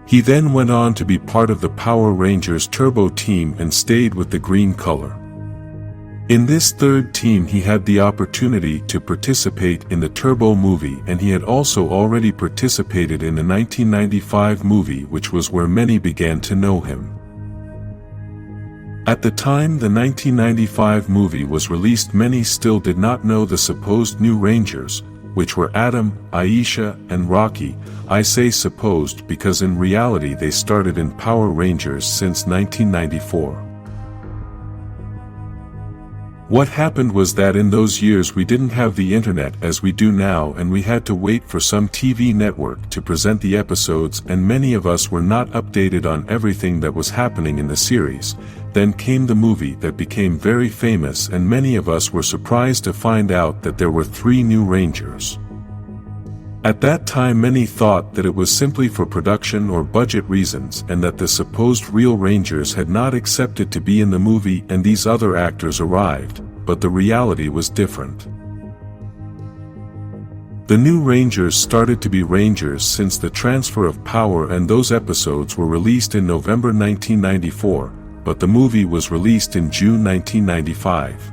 He then went on to be part of the Power Rangers Turbo team and stayed with the green color. In this third team he had the opportunity to participate in the Turbo movie, and he had also already participated in the 1995 movie, which was where many began to know him. At the time the 1995 movie was released, many still did not know the supposed new Rangers, which were Adam, Aisha, and Rocky. I say supposed because in reality they started in Power Rangers since 1994. What happened was that in those years we didn't have the internet as we do now, and we had to wait for some TV network to present the episodes, and many of us were not updated on everything that was happening in the series. Then came the movie that became very famous, and many of us were surprised to find out that there were 3 new Rangers. At that time many thought that it was simply for production or budget reasons, and that the supposed real Rangers had not accepted to be in the movie and these other actors arrived, but the reality was different. The new Rangers started to be Rangers since the transfer of power, and those episodes were released in November 1994, but the movie was released in June 1995.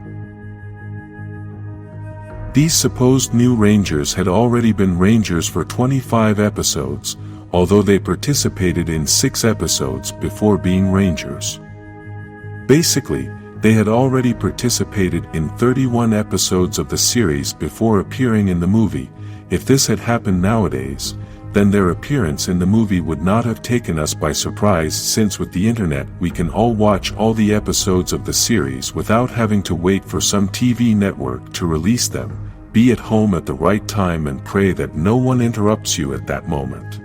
These supposed new Rangers had already been Rangers for 25 episodes, although they participated in 6 episodes before being Rangers. Basically, they had already participated in 31 episodes of the series before appearing in the movie. If this had happened nowadays, then their appearance in the movie would not have taken us by surprise, since with the internet we can all watch all the episodes of the series without having to wait for some TV network to release them. Be at home at the right time and pray that no one interrupts you at that moment.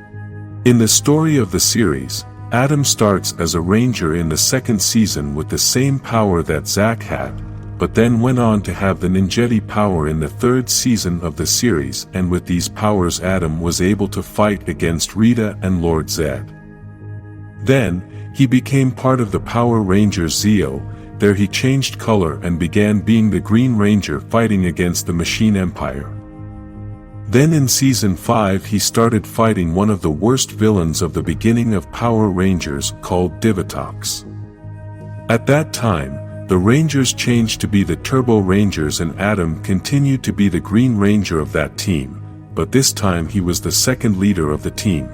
In the story of the series, Adam starts as a Ranger in the 2nd season with the same power that Zack had, but then went on to have the ninjetti power in the 3rd season of the series, and with these powers Adam was able to fight against Rita and Lord Zedd. Then, he became part of the Power Rangers Zeo. There he changed color and began being the Green Ranger fighting against the Machine Empire. Then in Season 5 he started fighting one of the worst villains of the beginning of Power Rangers, called Divatox. At that time, the Rangers changed to be the Turbo Rangers, and Adam continued to be the Green Ranger of that team, but this time he was the second leader of the team.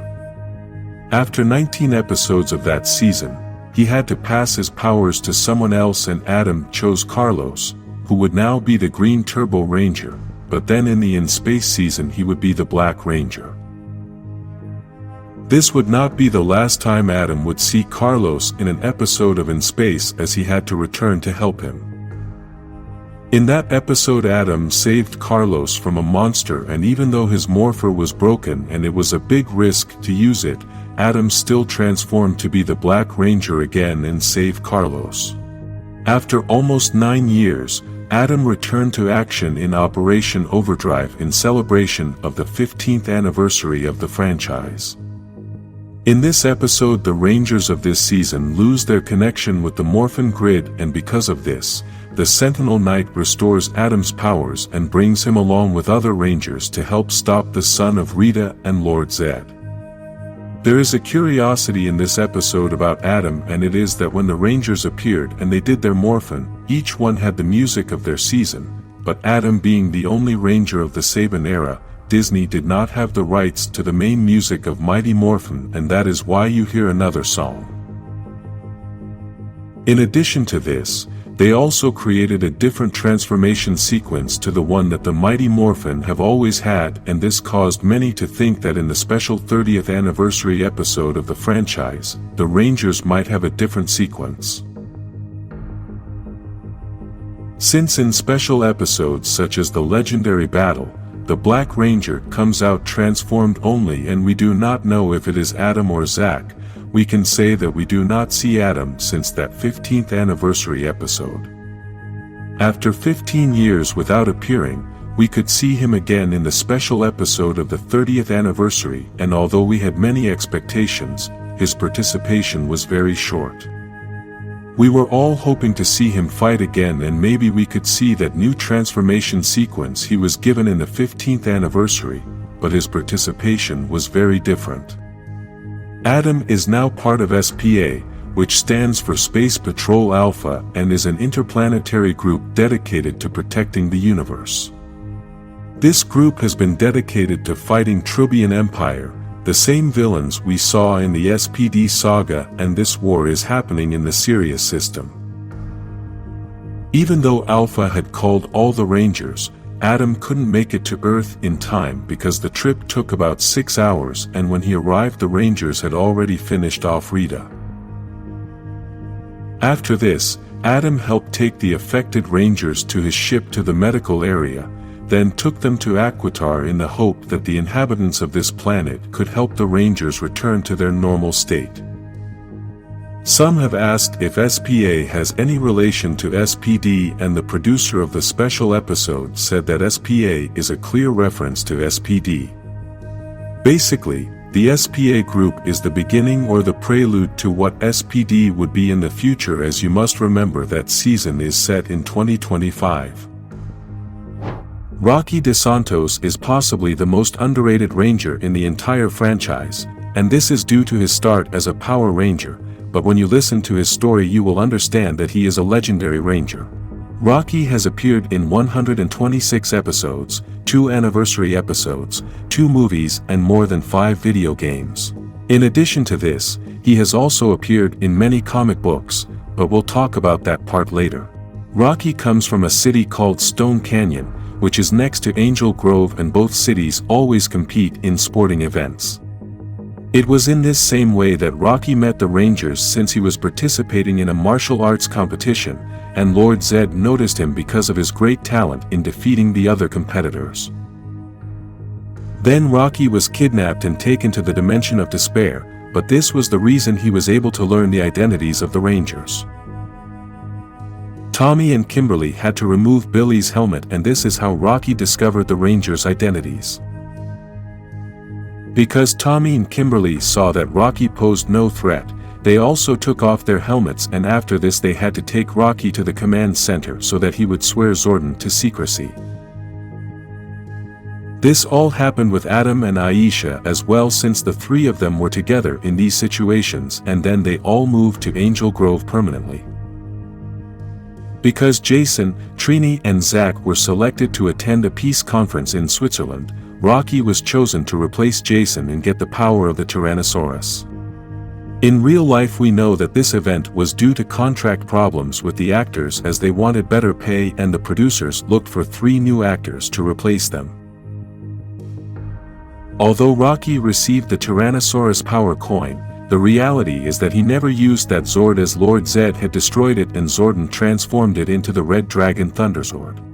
After 19 episodes of that season, he had to pass his powers to someone else, and Adam chose Carlos, who would now be the Green Turbo Ranger, but then in the In Space season he would be the Black Ranger. This would not be the last time Adam would see Carlos in an episode of In Space, as he had to return to help him. In that episode, Adam saved Carlos from a monster, and even though his morpher was broken and it was a big risk to use it, Adam still transformed to be the Black Ranger again and save Carlos. After almost 9 years, Adam returned to action in Operation Overdrive in celebration of the 15th anniversary of the franchise. In this episode, the Rangers of this season lose their connection with the Morphin grid, and because of this, the Sentinel Knight restores Adam's powers and brings him along with other Rangers to help stop the son of Rita and Lord Zedd. There is a curiosity in this episode about Adam, and it is that when the Rangers appeared and they did their Morphin, each one had the music of their season, but Adam, being the only Ranger of the Saban era, Disney did not have the rights to the main music of Mighty Morphin, and that is why you hear another song. In addition to this, they also created a different transformation sequence to the one that the Mighty Morphin have always had, and this caused many to think that in the special 30th anniversary episode of the franchise, the Rangers might have a different sequence. Since in special episodes such as the legendary battle, the Black Ranger comes out transformed only, and we do not know if it is Adam or Zack, we can say that we do not see Adam since that 15th anniversary episode. After 15 years without appearing, we could see him again in the special episode of the 30th anniversary, and although we had many expectations, his participation was very short. We were all hoping to see him fight again, and maybe we could see that new transformation sequence he was given in the 15th anniversary, but his participation was very different. Adam is now part of SPA, which stands for Space Patrol Alpha, and is an interplanetary group dedicated to protecting the universe. This group has been dedicated to fighting Trubian Empire, the same villains we saw in the SPD saga, and this war is happening in the Sirius system. Even though Alpha had called all the Rangers, Adam couldn't make it to Earth in time because the trip took about 6 hours, and when he arrived the Rangers had already finished off Rita. After this, Adam helped take the affected Rangers to his ship to the medical area, then took them to Aquitar in the hope that the inhabitants of this planet could help the Rangers return to their normal state. Some have asked if SPA has any relation to SPD, and the producer of the special episode said that SPA is a clear reference to SPD. Basically, the SPA group is the beginning or the prelude to what SPD would be in the future, as you must remember that season is set in 2025. Rocky DeSantos is possibly the most underrated Ranger in the entire franchise, and this is due to his start as a Power Ranger, but when you listen to his story you will understand that he is a legendary Ranger. Rocky has appeared in 126 episodes, 2 anniversary episodes, 2 movies, and more than 5 video games. In addition to this, he has also appeared in many comic books, but we'll talk about that part later. Rocky comes from a city called Stone Canyon, which is next to Angel Grove, and both cities always compete in sporting events. It was in this same way that Rocky met the Rangers, since he was participating in a martial arts competition, and Lord Zedd noticed him because of his great talent in defeating the other competitors. Then Rocky was kidnapped and taken to the Dimension of Despair, but this was the reason he was able to learn the identities of the Rangers. Tommy and Kimberly had to remove Billy's helmet, and this is how Rocky discovered the Rangers' identities. Because Tommy and Kimberly saw that Rocky posed no threat, they also took off their helmets, and after this they had to take Rocky to the command center so that he would swear Zordon to secrecy. This all happened with Adam and Aisha as well, since the 3 of them were together in these situations, and then they all moved to Angel Grove permanently. Because Jason, Trini, and Zack were selected to attend a peace conference in Switzerland, Rocky was chosen to replace Jason and get the power of the Tyrannosaurus. In real life we know that this event was due to contract problems with the actors as they wanted better pay and the producers looked for 3 new actors to replace them. Although Rocky received the Tyrannosaurus power coin, the reality is that he never used that Zord as Lord Zedd had destroyed it and Zordon transformed it into the Red Dragon Thunderzord.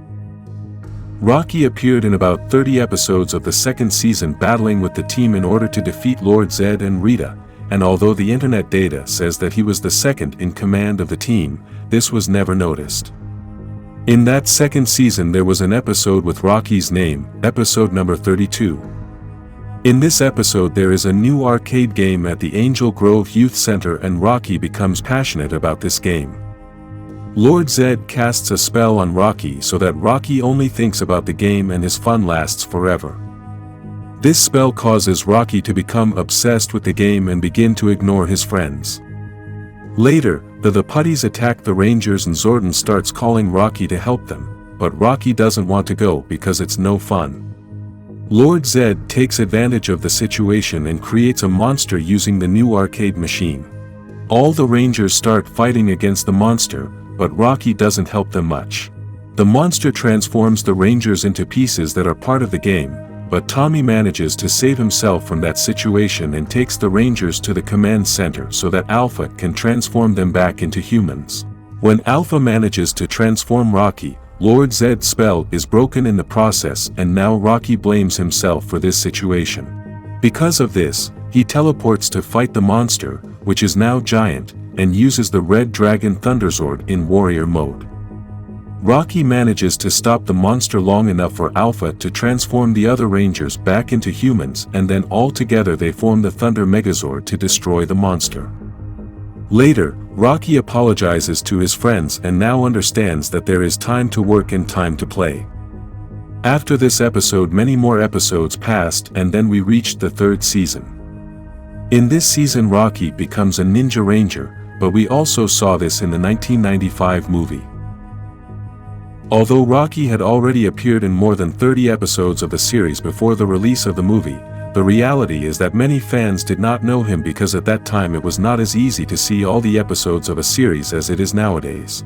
Rocky appeared in about 30 episodes of the second season battling with the team in order to defeat Lord Zedd and Rita, and although the internet data says that he was the second in command of the team, this was never noticed. In that second season there was an episode with Rocky's name, episode number 32. In this episode there is a new arcade game at the Angel Grove Youth Center and Rocky becomes passionate about this game. Lord Zedd casts a spell on Rocky so that Rocky only thinks about the game and his fun lasts forever. This spell causes Rocky to become obsessed with the game and begin to ignore his friends. Later, the putties attack the Rangers and Zordon starts calling Rocky to help them, but Rocky doesn't want to go because it's no fun. Lord Zedd takes advantage of the situation and creates a monster using the new arcade machine. All the Rangers start fighting against the monster, but Rocky doesn't help them much. The monster transforms the Rangers into pieces that are part of the game, but Tommy manages to save himself from that situation and takes the Rangers to the command center so that Alpha can transform them back into humans. When Alpha manages to transform Rocky, Lord Zedd's spell is broken in the process and now Rocky blames himself for this situation. Because of this, he teleports to fight the monster, which is now giant, and uses the Red Dragon Thunderzord in warrior mode. Rocky manages to stop the monster long enough for Alpha to transform the other Rangers back into humans and then all together they form the Thunder Megazord to destroy the monster. Later, Rocky apologizes to his friends and now understands that there is time to work and time to play. After this episode many more episodes passed and then we reached the 3rd season. In this season Rocky becomes a Ninja Ranger, but we also saw this in the 1995 movie. Although Rocky had already appeared in more than 30 episodes of the series before the release of the movie, the reality is that many fans did not know him because at that time it was not as easy to see all the episodes of a series as it is nowadays.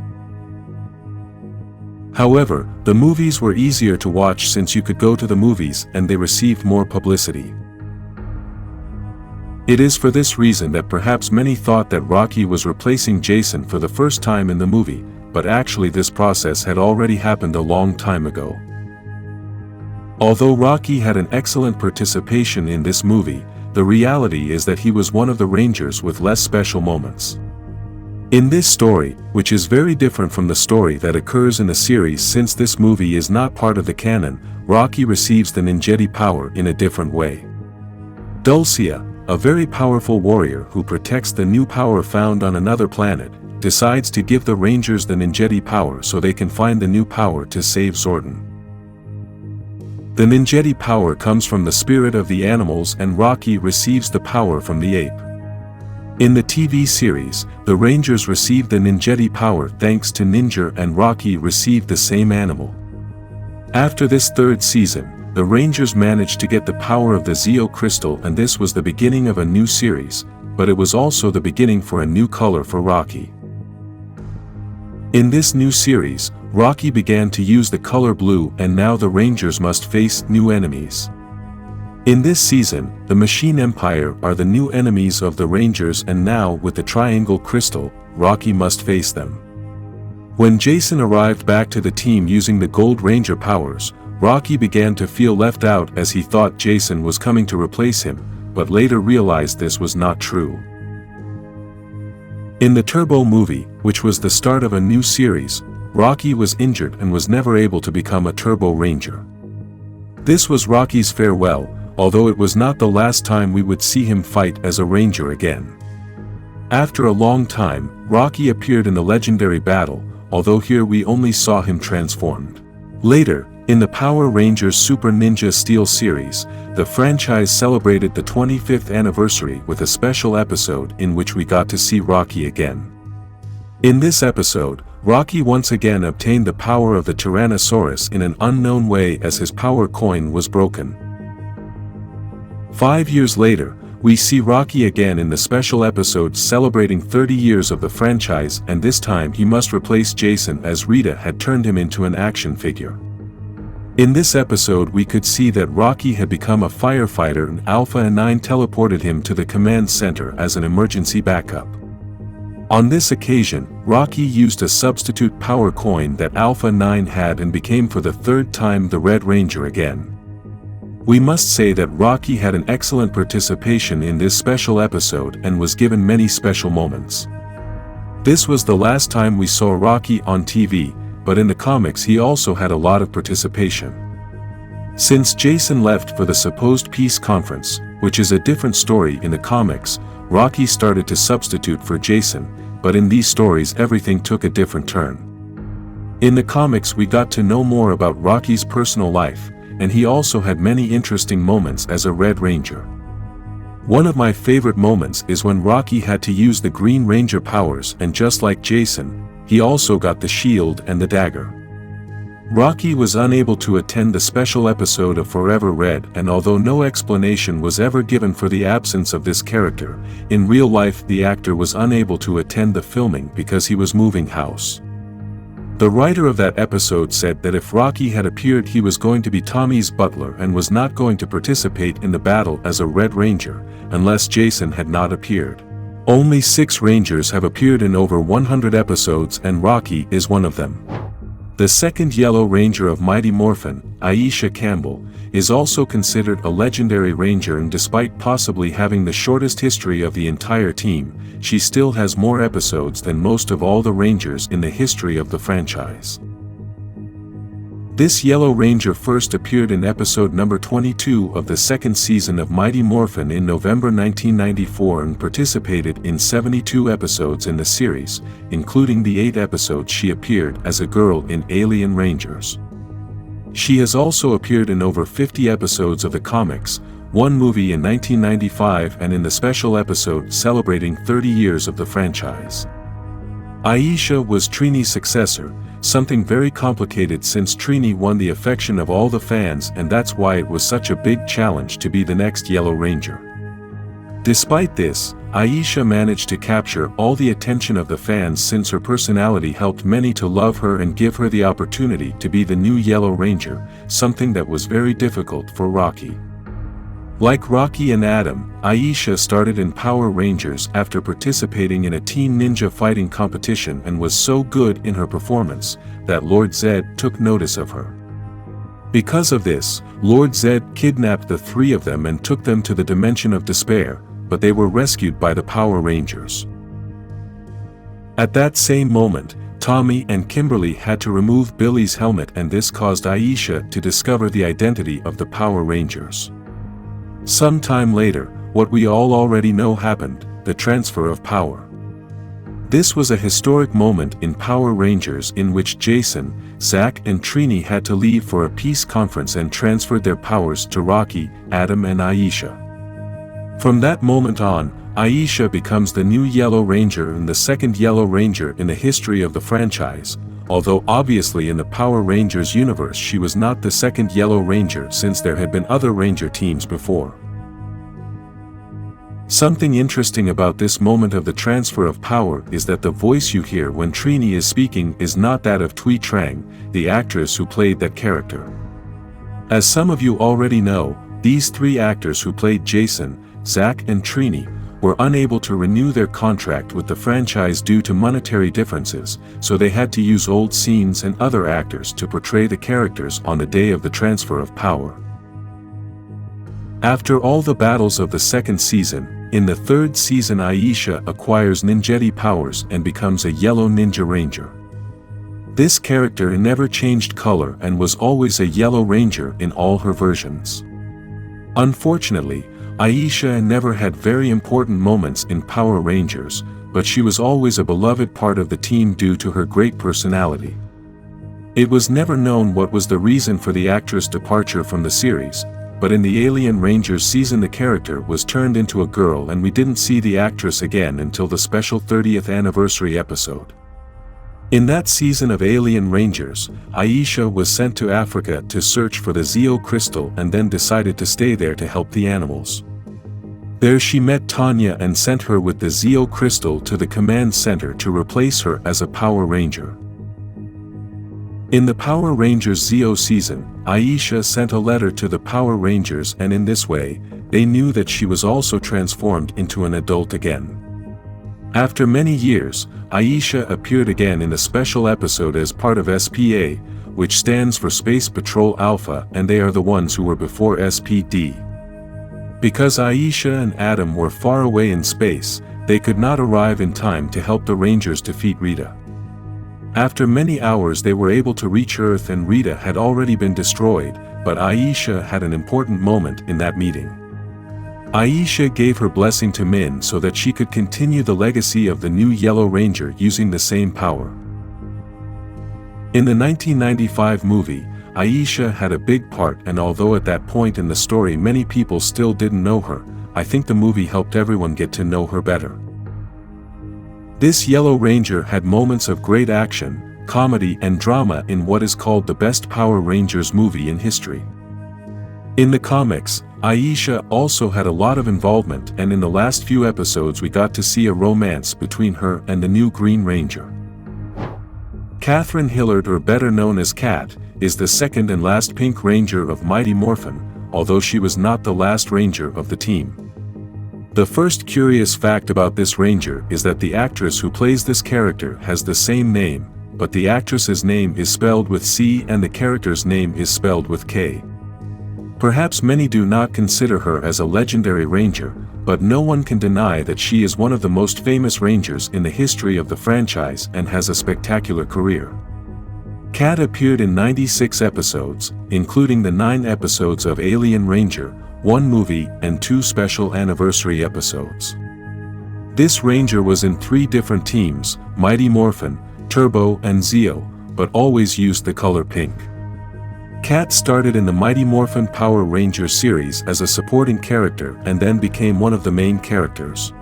However, the movies were easier to watch since you could go to the movies and they received more publicity. It is for this reason that perhaps many thought that Rocky was replacing Jason for the first time in the movie, but actually this process had already happened a long time ago. Although Rocky had an excellent participation in this movie, the reality is that he was one of the Rangers with less special moments. In this story, which is very different from the story that occurs in the series since this movie is not part of the canon, Rocky receives the ninjetti power in a different way. Dulcia, a very powerful warrior who protects the new power found on another planet, decides to give the Rangers the ninjetti power so they can find the new power to save Zordon. The ninjetti power comes from the spirit of the animals and Rocky receives the power from the ape. In the TV series, the Rangers received the ninjetti power thanks to Ninja and Rocky received the same animal. After this 3rd season, the Rangers managed to get the power of the Zeo Crystal and this was the beginning of a new series, but it was also the beginning for a new color for Rocky. In this new series, Rocky began to use the color blue and now the Rangers must face new enemies. In this season, the Machine Empire are the new enemies of the Rangers and now with the Triangle Crystal, Rocky must face them. When Jason arrived back to the team using the Gold Ranger powers, Rocky began to feel left out as he thought Jason was coming to replace him, but later realized this was not true. In the Turbo movie, which was the start of a new series, Rocky was injured and was never able to become a Turbo Ranger. This was Rocky's farewell, although it was not the last time we would see him fight as a Ranger again. After a long time, Rocky appeared in the legendary battle, although here we only saw him transformed. Later, in the Power Rangers Super Ninja Steel series, the franchise celebrated the 25th anniversary with a special episode in which we got to see Rocky again. In this episode, Rocky once again obtained the power of the Tyrannosaurus in an unknown way as his power coin was broken. 5 years later, we see Rocky again in the special episode celebrating 30 years of the franchise, and this time he must replace Jason as Rita had turned him into an action figure. In this episode we could see that Rocky had become a firefighter and Alpha and 9 teleported him to the command center as an emergency backup. On this occasion, Rocky used a substitute power coin that Alpha 9 had and became for the third time the Red Ranger again. We must say that Rocky had an excellent participation in this special episode and was given many special moments. This was the last time we saw Rocky on TV, but in the comics he also had a lot of participation. Since Jason left for the supposed peace conference, which is a different story in the comics, Rocky started to substitute for Jason, but in these stories everything took a different turn. In the comics we got to know more about Rocky's personal life, and he also had many interesting moments as a Red Ranger. One of my favorite moments is when Rocky had to use the Green Ranger powers, and just like Jason, he also got the shield and the dagger. Rocky was unable to attend the special episode of Forever Red, and although no explanation was ever given for the absence of this character, in real life the actor was unable to attend the filming because he was moving house. The writer of that episode said that if Rocky had appeared he was going to be Tommy's butler and was not going to participate in the battle as a Red Ranger, unless Jason had not appeared. Only 6 Rangers have appeared in over 100 episodes and Rocky is one of them. The second Yellow Ranger of Mighty Morphin, Aisha Campbell, is also considered a legendary Ranger, and despite possibly having the shortest history of the entire team, she still has more episodes than most of all the Rangers in the history of the franchise. This Yellow Ranger first appeared in episode number 22 of the second season of Mighty Morphin in November 1994 and participated in 72 episodes in the series, including the 8 episodes she appeared as a girl in Alien Rangers. She has also appeared in over 50 episodes of the comics, 1 movie in 1995 and in the special episode celebrating 30 years of the franchise. Aisha was Trini's successor, something very complicated since Trini won the affection of all the fans, and that's why it was such a big challenge to be the next Yellow Ranger. Despite this, Aisha managed to capture all the attention of the fans since her personality helped many to love her and give her the opportunity to be the new Yellow Ranger, something that was very difficult for Rocky. Like Rocky and Adam, Aisha started in Power Rangers after participating in a teen ninja fighting competition and was so good in her performance that Lord Zedd took notice of her. Because of this, Lord Zedd kidnapped the 3 of them and took them to the Dimension of Despair, but they were rescued by the Power Rangers. At that same moment, Tommy and Kimberly had to remove Billy's helmet, and this caused Aisha to discover the identity of the Power Rangers. Some time later, what we all already know happened, the transfer of power. This was a historic moment in Power Rangers in which Jason, Zack and Trini had to leave for a peace conference and transferred their powers to Rocky, Adam and Aisha. From that moment on, Aisha becomes the new Yellow Ranger and the second Yellow Ranger in the history of the franchise, although obviously in the Power Rangers universe she was not the second Yellow Ranger since there had been other Ranger teams before. Something interesting about this moment of the transfer of power is that the voice you hear when Trini is speaking is not that of Thuy Trang, the actress who played that character. As some of you already know, these 3 actors who played Jason, Zack and Trini were unable to renew their contract with the franchise due to monetary differences, so they had to use old scenes and other actors to portray the characters on the day of the transfer of power. After all the battles of the second season, in the third season Aisha acquires ninjetti powers and becomes a Yellow Ninja Ranger. This character never changed color and was always a Yellow Ranger in all her versions. Unfortunately, Aisha never had very important moments in Power Rangers, but she was always a beloved part of the team due to her great personality. It was never known what was the reason for the actress' departure from the series, but in the Alien Rangers season the character was turned into a girl and we didn't see the actress again until the special 30th anniversary episode. In that season of Alien Rangers, Aisha was sent to Africa to search for the Zeo crystal and then decided to stay there to help the animals. There she met Tanya and sent her with the Zeo crystal to the command center to replace her as a Power Ranger. In the Power Rangers Zeo season, Aisha sent a letter to the Power Rangers, and in this way, they knew that she was also transformed into an adult again. After many years, Aisha appeared again in a special episode as part of SPA, which stands for Space Patrol Alpha, and they are the ones who were before SPD. Because Aisha and Adam were far away in space, they could not arrive in time to help the Rangers defeat Rita. After many hours they were able to reach Earth, and Rita had already been destroyed, but Aisha had an important moment in that meeting. Aisha gave her blessing to Min so that she could continue the legacy of the new Yellow Ranger using the same power. In the 1995 movie, Aisha had a big part, and although at that point in the story many people still didn't know her, I think the movie helped everyone get to know her better. This Yellow Ranger had moments of great action, comedy and drama in what is called the best Power Rangers movie in history. In the comics, Aisha also had a lot of involvement, and in the last few episodes we got to see a romance between her and the new Green Ranger. Catherine Hillard, or better known as Kat, is the second and last Pink Ranger of Mighty Morphin, although she was not the last Ranger of the team. The first curious fact about this Ranger is that the actress who plays this character has the same name, but the actress's name is spelled with C and the character's name is spelled with K. Perhaps many do not consider her as a legendary Ranger, but no one can deny that she is one of the most famous Rangers in the history of the franchise and has a spectacular career. Kat appeared in 96 episodes, including the 9 episodes of Alien Ranger, 1 movie, and 2 special anniversary episodes. This Ranger was in 3 different teams, Mighty Morphin, Turbo and Zeo, but always used the color pink. Kat started in the Mighty Morphin Power Rangers series as a supporting character and then became one of the main characters.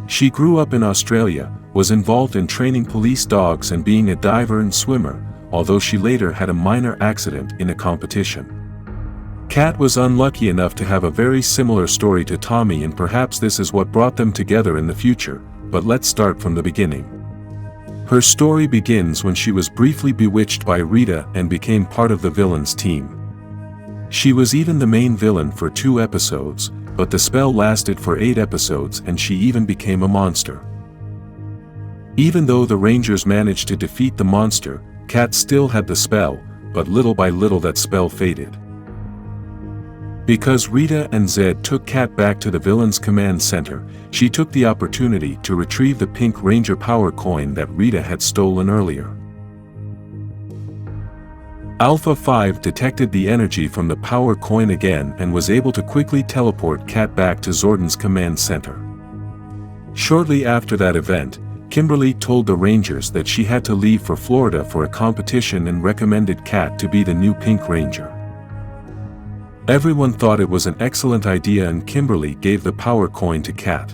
She grew up in Australia, was involved in training police dogs and being a diver and swimmer, although she later had a minor accident in a competition. Kat was unlucky enough to have a very similar story to Tommy, and perhaps this is what brought them together in the future, but let's start from the beginning. Her story begins when she was briefly bewitched by Rita and became part of the villains team. She was even the main villain for 2 episodes, but the spell lasted for 8 episodes and she even became a monster. Even though the Rangers managed to defeat the monster, Kat still had the spell, but little by little that spell faded. Because Rita and Zedd took Kat back to the villain's command center, she took the opportunity to retrieve the Pink Ranger power coin that Rita had stolen earlier. Alpha 5 detected the energy from the power coin again and was able to quickly teleport Kat back to Zordon's command center. Shortly after that event, Kimberly told the Rangers that she had to leave for Florida for a competition and recommended Kat to be the new Pink Ranger. Everyone thought it was an excellent idea and Kimberly gave the power coin to Kat.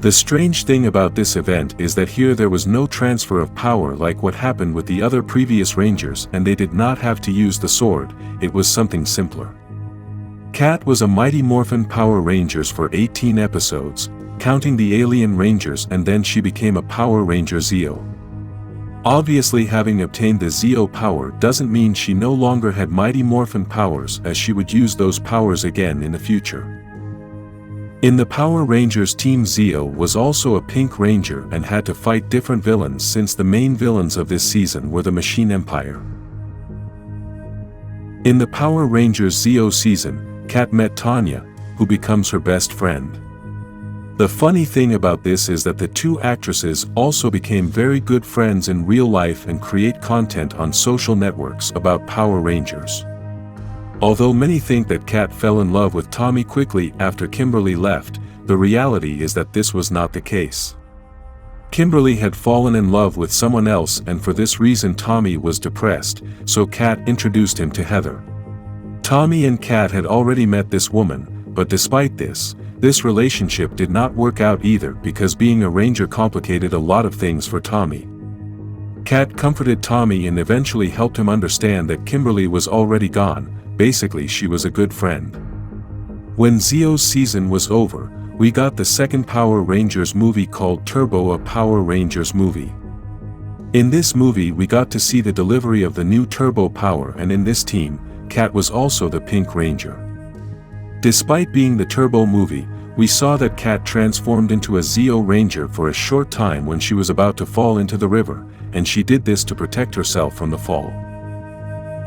The strange thing about this event is that here there was no transfer of power like what happened with the other previous Rangers, and they did not have to use the sword, it was something simpler. Kat was a Mighty Morphin Power Rangers for 18 episodes, counting the Alien Rangers, and then she became a Power Ranger Zeo. Obviously, having obtained the Zeo power doesn't mean she no longer had Mighty Morphin powers, as she would use those powers again in the future. In the Power Rangers team, Zeo was also a Pink Ranger and had to fight different villains, since the main villains of this season were the Machine Empire. In the Power Rangers Zeo season, Kat met Tanya, who becomes her best friend. The funny thing about this is that the 2 actresses also became very good friends in real life and create content on social networks about Power Rangers. Although many think that Kat fell in love with Tommy quickly after Kimberly left, the reality is that this was not the case. Kimberly had fallen in love with someone else, and for this reason Tommy was depressed, so Kat introduced him to Heather. Tommy and Kat had already met this woman, but despite this relationship did not work out either, because being a Ranger complicated a lot of things for Tommy. Kat comforted Tommy and eventually helped him understand that Kimberly was already gone. Basically, she was a good friend. When Zio's season was over, we got the second Power Rangers movie called Turbo, a Power Rangers movie. In this movie we got to see the delivery of the new Turbo Power, and in this team, Kat was also the Pink Ranger. Despite being the Turbo movie, we saw that Kat transformed into a Zeo Ranger for a short time when she was about to fall into the river, and she did this to protect herself from the fall.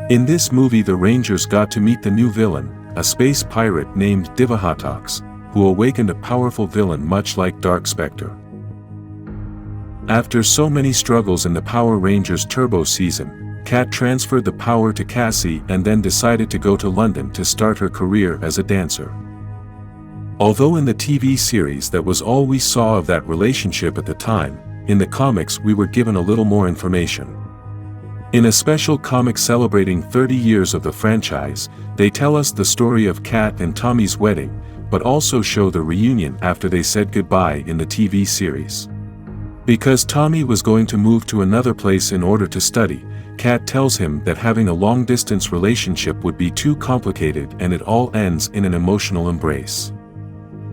In this movie the Rangers got to meet the new villain, a space pirate named Divahatox, who awakened a powerful villain much like Dark Spectre. After so many struggles in the Power Rangers Turbo season, Kat transferred the power to Cassie and then decided to go to London to start her career as a dancer. Although in the TV series that was all we saw of that relationship at the time, in the comics we were given a little more information. In a special comic celebrating 30 years of the franchise, they tell us the story of Kat and Tommy's wedding, but also show the reunion after they said goodbye in the TV series. Because Tommy was going to move to another place in order to study, Kat tells him that having a long-distance relationship would be too complicated, and it all ends in an emotional embrace.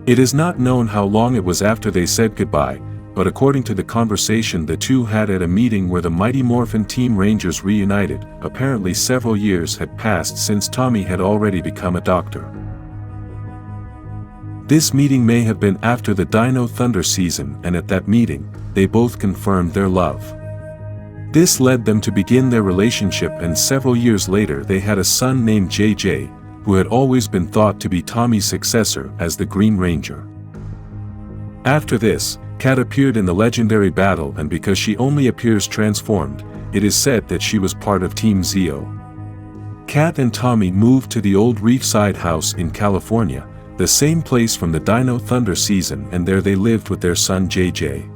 It is not known how long it was after they said goodbye, but according to the conversation the two had at a meeting where the Mighty Morphin Team Rangers reunited, apparently several years had passed since Tommy had already become a doctor. This meeting may have been after the Dino Thunder season, and at that meeting, they both confirmed their love. This led them to begin their relationship, and several years later they had a son named JJ, who had always been thought to be Tommy's successor as the Green Ranger. After this, Kat appeared in the legendary battle, and because she only appears transformed, it is said that she was part of Team Zeo. Kat and Tommy moved to the old Reefside house in California, the same place from the Dino Thunder season, and there they lived with their son JJ.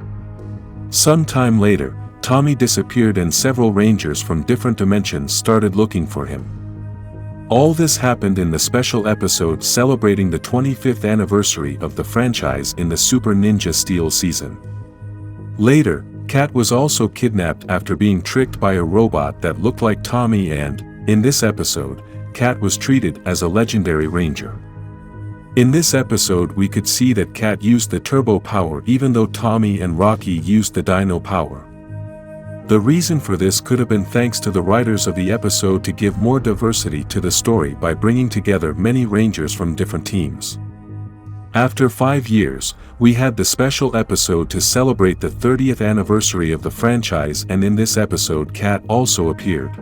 Some time later, Tommy disappeared and several Rangers from different dimensions started looking for him. All this happened in the special episode celebrating the 25th anniversary of the franchise in the Super Ninja Steel season. Later, Kat was also kidnapped after being tricked by a robot that looked like Tommy, and, in this episode, Kat was treated as a legendary ranger. In this episode we could see that Kat used the Turbo Power even though Tommy and Rocky used the Dino Power. The reason for this could have been thanks to the writers of the episode to give more diversity to the story by bringing together many Rangers from different teams. After 5 years, we had the special episode to celebrate the 30th anniversary of the franchise, and in this episode Kat also appeared.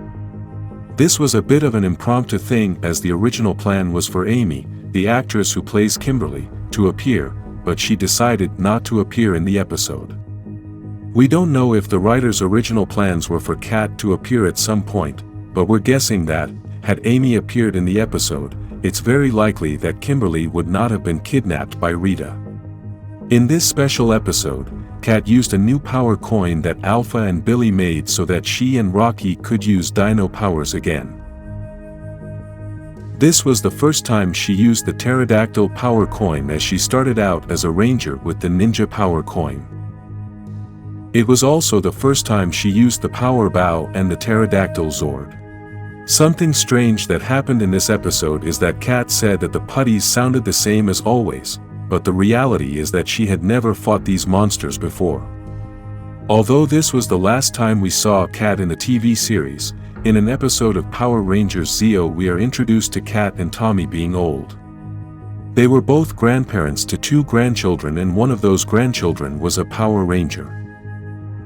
This was a bit of an impromptu thing, as the original plan was for Amy, the actress who plays Kimberly, to appear, but she decided not to appear in the episode. We don't know if the writers' original plans were for Kat to appear at some point, but we're guessing that, had Amy appeared in the episode, it's very likely that Kimberly would not have been kidnapped by Rita. In this special episode, Kat used a new power coin that Alpha and Billy made so that she and Rocky could use Dino powers again. This was the first time she used the pterodactyl power coin, as she started out as a ranger with the ninja power coin. It was also the first time she used the power bow and the pterodactyl Zord. Something strange that happened in this episode is that Kat said that the putties sounded the same as always, but the reality is that she had never fought these monsters before. Although this was the last time we saw Kat in the TV series, in an episode of Power Rangers Zeo we are introduced to Kat and Tommy being old. They were both grandparents to 2 grandchildren, and one of those grandchildren was a Power Ranger.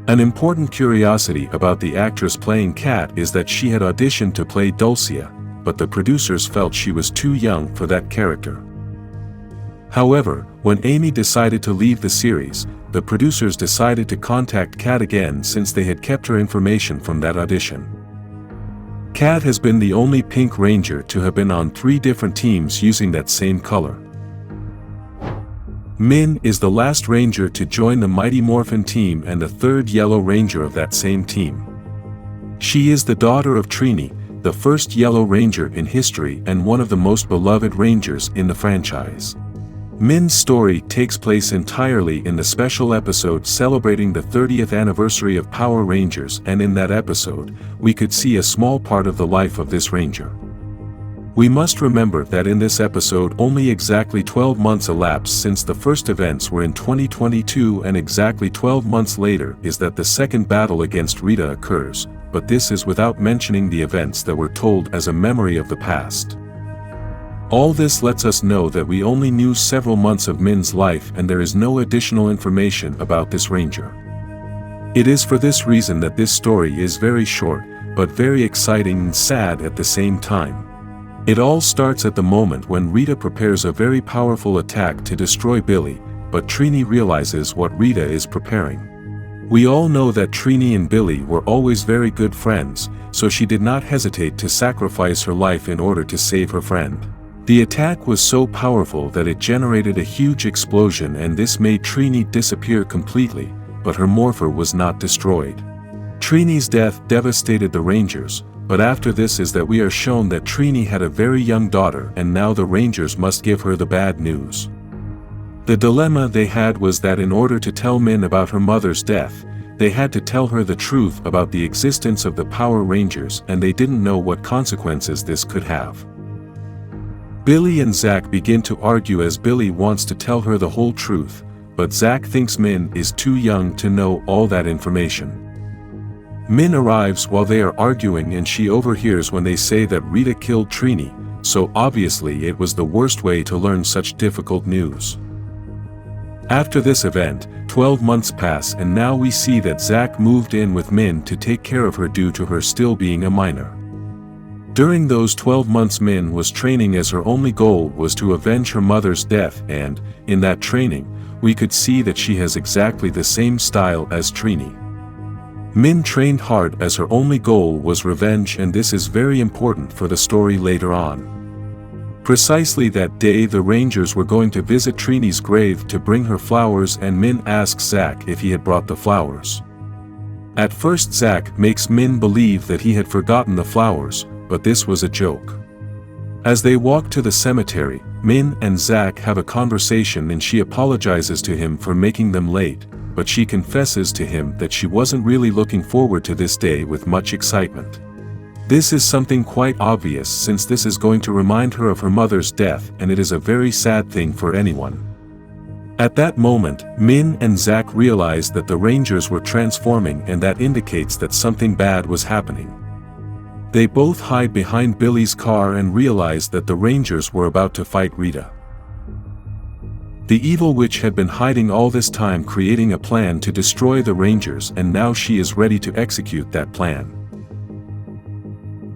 An important curiosity about the actress playing Kat is that she had auditioned to play Dulcia, but the producers felt she was too young for that character. However, when Amy decided to leave the series, the producers decided to contact Kat again since they had kept her information from that audition. Kat has been the only Pink Ranger to have been on 3 different teams using that same color. Min is the last Ranger to join the Mighty Morphin team and the 3rd Yellow Ranger of that same team. She is the daughter of Trini, the first Yellow Ranger in history and one of the most beloved Rangers in the franchise. Min's story takes place entirely in the special episode celebrating the 30th anniversary of Power Rangers, and in that episode, we could see a small part of the life of this ranger. We must remember that in this episode only exactly 12 months elapsed since the first events were in 2022, and exactly 12 months later is that the second battle against Rita occurs, but this is without mentioning the events that were told as a memory of the past. All this lets us know that we only knew several months of Min's life and there is no additional information about this ranger. It is for this reason that this story is very short, but very exciting and sad at the same time. It all starts at the moment when Rita prepares a very powerful attack to destroy Billy, but Trini realizes what Rita is preparing. We all know that Trini and Billy were always very good friends, so she did not hesitate to sacrifice her life in order to save her friend. The attack was so powerful that it generated a huge explosion, and this made Trini disappear completely, but her morpher was not destroyed. Trini's death devastated the Rangers, but after this is that we are shown that Trini had a very young daughter, and now the Rangers must give her the bad news. The dilemma they had was that in order to tell Min about her mother's death, they had to tell her the truth about the existence of the Power Rangers, and they didn't know what consequences this could have. Billy and Zack begin to argue as Billy wants to tell her the whole truth, but Zack thinks Min is too young to know all that information. Min arrives while they are arguing and she overhears when they say that Rita killed Trini, so obviously it was the worst way to learn such difficult news. After this event, 12 months pass and now we see that Zack moved in with Min to take care of her due to her still being a minor. During those 12 months Min was training as her only goal was to avenge her mother's death, and, in that training, we could see that she has exactly the same style as Trini. Min trained hard as her only goal was revenge, and this is very important for the story later on. Precisely that day the Rangers were going to visit Trini's grave to bring her flowers, and Min asks Zack if he had brought the flowers. At first Zack makes Min believe that he had forgotten the flowers, but this was a joke. As they walk to the cemetery, Min and Zack have a conversation and she apologizes to him for making them late, but she confesses to him that she wasn't really looking forward to this day with much excitement. This is something quite obvious since this is going to remind her of her mother's death, and it is a very sad thing for anyone. At that moment, Min and Zack realize that the Rangers were transforming, and that indicates that something bad was happening. They both hide behind Billy's car and realize that the Rangers were about to fight Rita. The evil witch had been hiding all this time, creating a plan to destroy the Rangers, and now she is ready to execute that plan.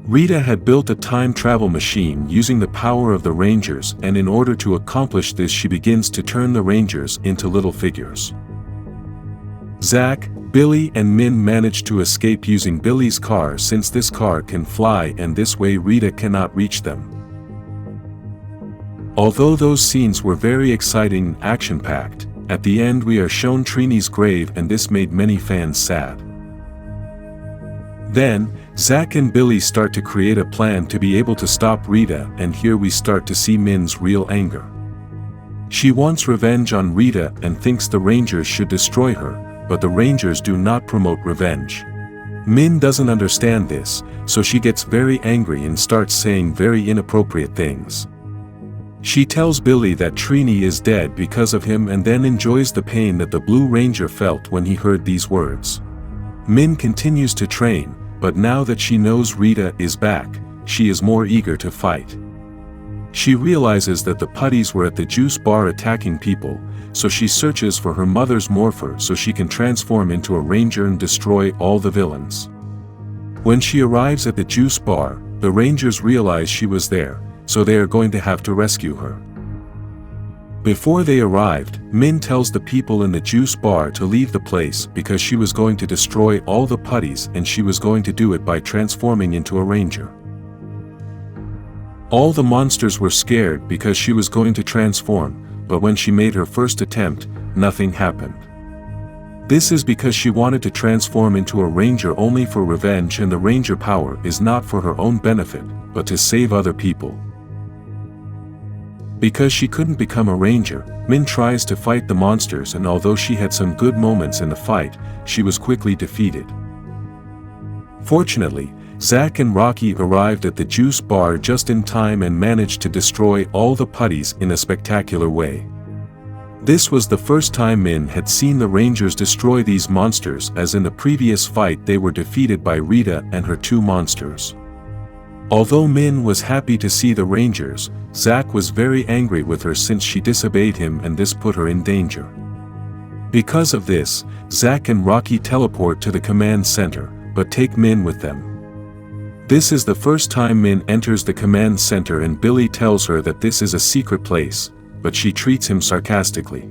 Rita had built a time travel machine using the power of the Rangers, and in order to accomplish this she begins to turn the Rangers into little figures. Zack, Billy and Min manage to escape using Billy's car since this car can fly, and this way Rita cannot reach them. Although those scenes were very exciting and action-packed, at the end we are shown Trini's grave, and this made many fans sad. Then, Zack and Billy start to create a plan to be able to stop Rita, and here we start to see Min's real anger. She wants revenge on Rita and thinks the Rangers should destroy her, but the Rangers do not promote revenge. Min doesn't understand this, so she gets very angry and starts saying very inappropriate things. She tells Billy that Trini is dead because of him and then enjoys the pain that the Blue Ranger felt when he heard these words. Min continues to train, but now that she knows Rita is back, she is more eager to fight. She realizes that the putties were at the juice bar attacking people, so she searches for her mother's morpher so she can transform into a ranger and destroy all the villains. When she arrives at the juice bar, the Rangers realize she was there, so they are going to have to rescue her. Before they arrived, Min tells the people in the juice bar to leave the place because she was going to destroy all the putties, and she was going to do it by transforming into a ranger. All the monsters were scared because she was going to transform, but when she made her first attempt, nothing happened. This is because she wanted to transform into a ranger only for revenge, and the ranger power is not for her own benefit, but to save other people. Because she couldn't become a ranger, Min tries to fight the monsters, and although she had some good moments in the fight, she was quickly defeated. Fortunately, Zack and Rocky arrived at the juice bar just in time and managed to destroy all the putties in a spectacular way. This was the first time Min had seen the Rangers destroy these monsters, as in the previous fight they were defeated by Rita and her two monsters. Although Min was happy to see the Rangers, Zack was very angry with her since she disobeyed him, and this put her in danger. Because of this, Zack and Rocky teleport to the command center, but take Min with them. This is the first time Min enters the command center, and Billy tells her that this is a secret place, but she treats him sarcastically.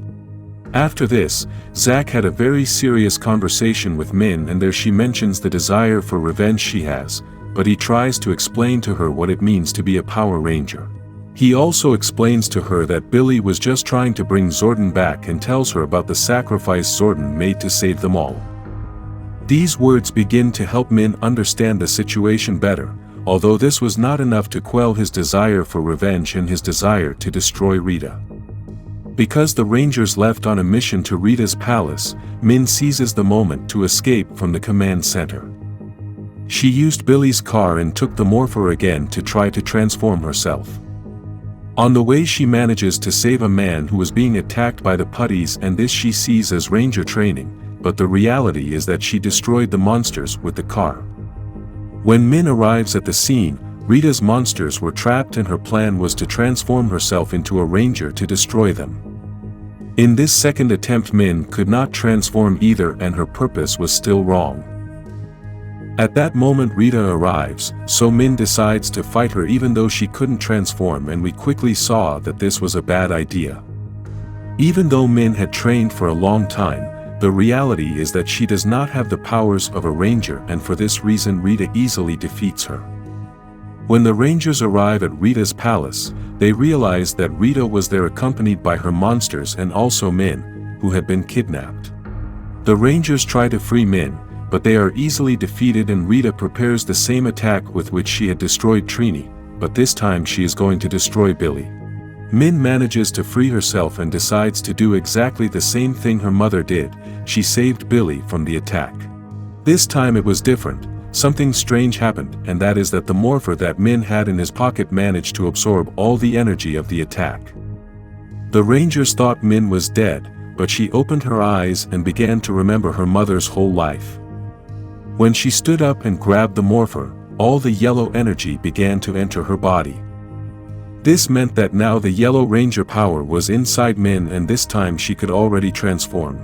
After this, Zack had a very serious conversation with Min, and there she mentions the desire for revenge she has, but he tries to explain to her what it means to be a Power Ranger. He also explains to her that Billy was just trying to bring Zordon back and tells her about the sacrifice Zordon made to save them all. These words begin to help Min understand the situation better, although this was not enough to quell his desire for revenge and his desire to destroy Rita. Because the Rangers left on a mission to Rita's palace, Min seizes the moment to escape from the command center. She used Billy's car and took the morpher again to try to transform herself. On the way she manages to save a man who was being attacked by the putties, and this she sees as Ranger training, but the reality is that she destroyed the monsters with the car. When Min arrives at the scene, Rita's monsters were trapped and her plan was to transform herself into a Ranger to destroy them. In this second attempt Min could not transform either, and her purpose was still wrong. At that moment Rita arrives, so Min decides to fight her even though she couldn't transform, and we quickly saw that this was a bad idea. Even though Min had trained for a long time, the reality is that she does not have the powers of a Ranger, and for this reason Rita easily defeats her. When the Rangers arrive at Rita's palace, they realize that Rita was there accompanied by her monsters and also Min, who had been kidnapped. The Rangers try to free Min, but they are easily defeated, and Rita prepares the same attack with which she had destroyed Trini, but this time she is going to destroy Billy. Min manages to free herself and decides to do exactly the same thing her mother did. She saved Billy from the attack. This time it was different. Something strange happened, and that is that the morpher that Min had in his pocket managed to absorb all the energy of the attack. The Rangers thought Min was dead, but she opened her eyes and began to remember her mother's whole life. When she stood up and grabbed the morpher, all the yellow energy began to enter her body. This meant that now the Yellow Ranger power was inside Min, and this time she could already transform.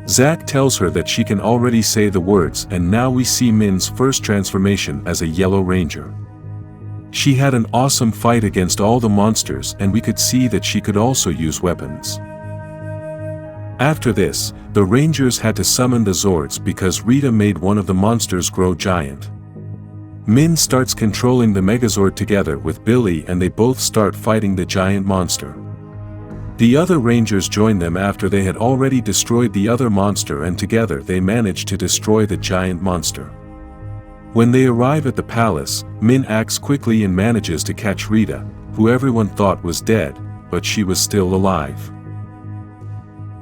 Zack tells her that she can already say the words, and now we see Min's first transformation as a Yellow Ranger. She had an awesome fight against all the monsters, and we could see that she could also use weapons. After this, the Rangers had to summon the Zords because Rita made one of the monsters grow giant. Min starts controlling the Megazord together with Billy, and they both start fighting the giant monster. The other Rangers join them after they had already destroyed the other monster, and together they manage to destroy the giant monster. When they arrive at the palace, Min acts quickly and manages to catch Rita, who everyone thought was dead, but she was still alive.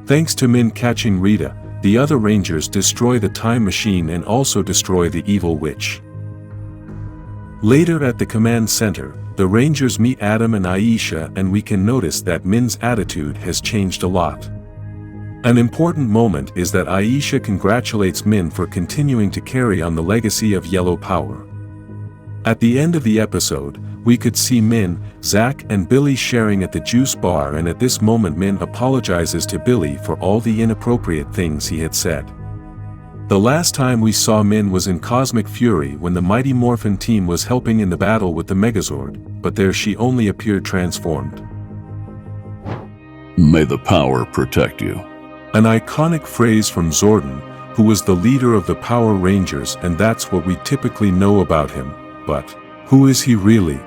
Thanks to Min catching Rita, the other Rangers destroy the time machine and also destroy the evil witch. Later at the command center, the Rangers meet Adam and Aisha, and we can notice that Min's attitude has changed a lot. An important moment is that Aisha congratulates Min for continuing to carry on the legacy of Yellow Power. At the end of the episode, we could see Min, Zack and Billy sharing at the juice bar, and at this moment Min apologizes to Billy for all the inappropriate things he had said. The last time we saw Min was in Cosmic Fury when the Mighty Morphin team was helping in the battle with the Megazord, but there she only appeared transformed. May the power protect you. An iconic phrase from Zordon, who was the leader of the Power Rangers, and that's what we typically know about him, but who is he really?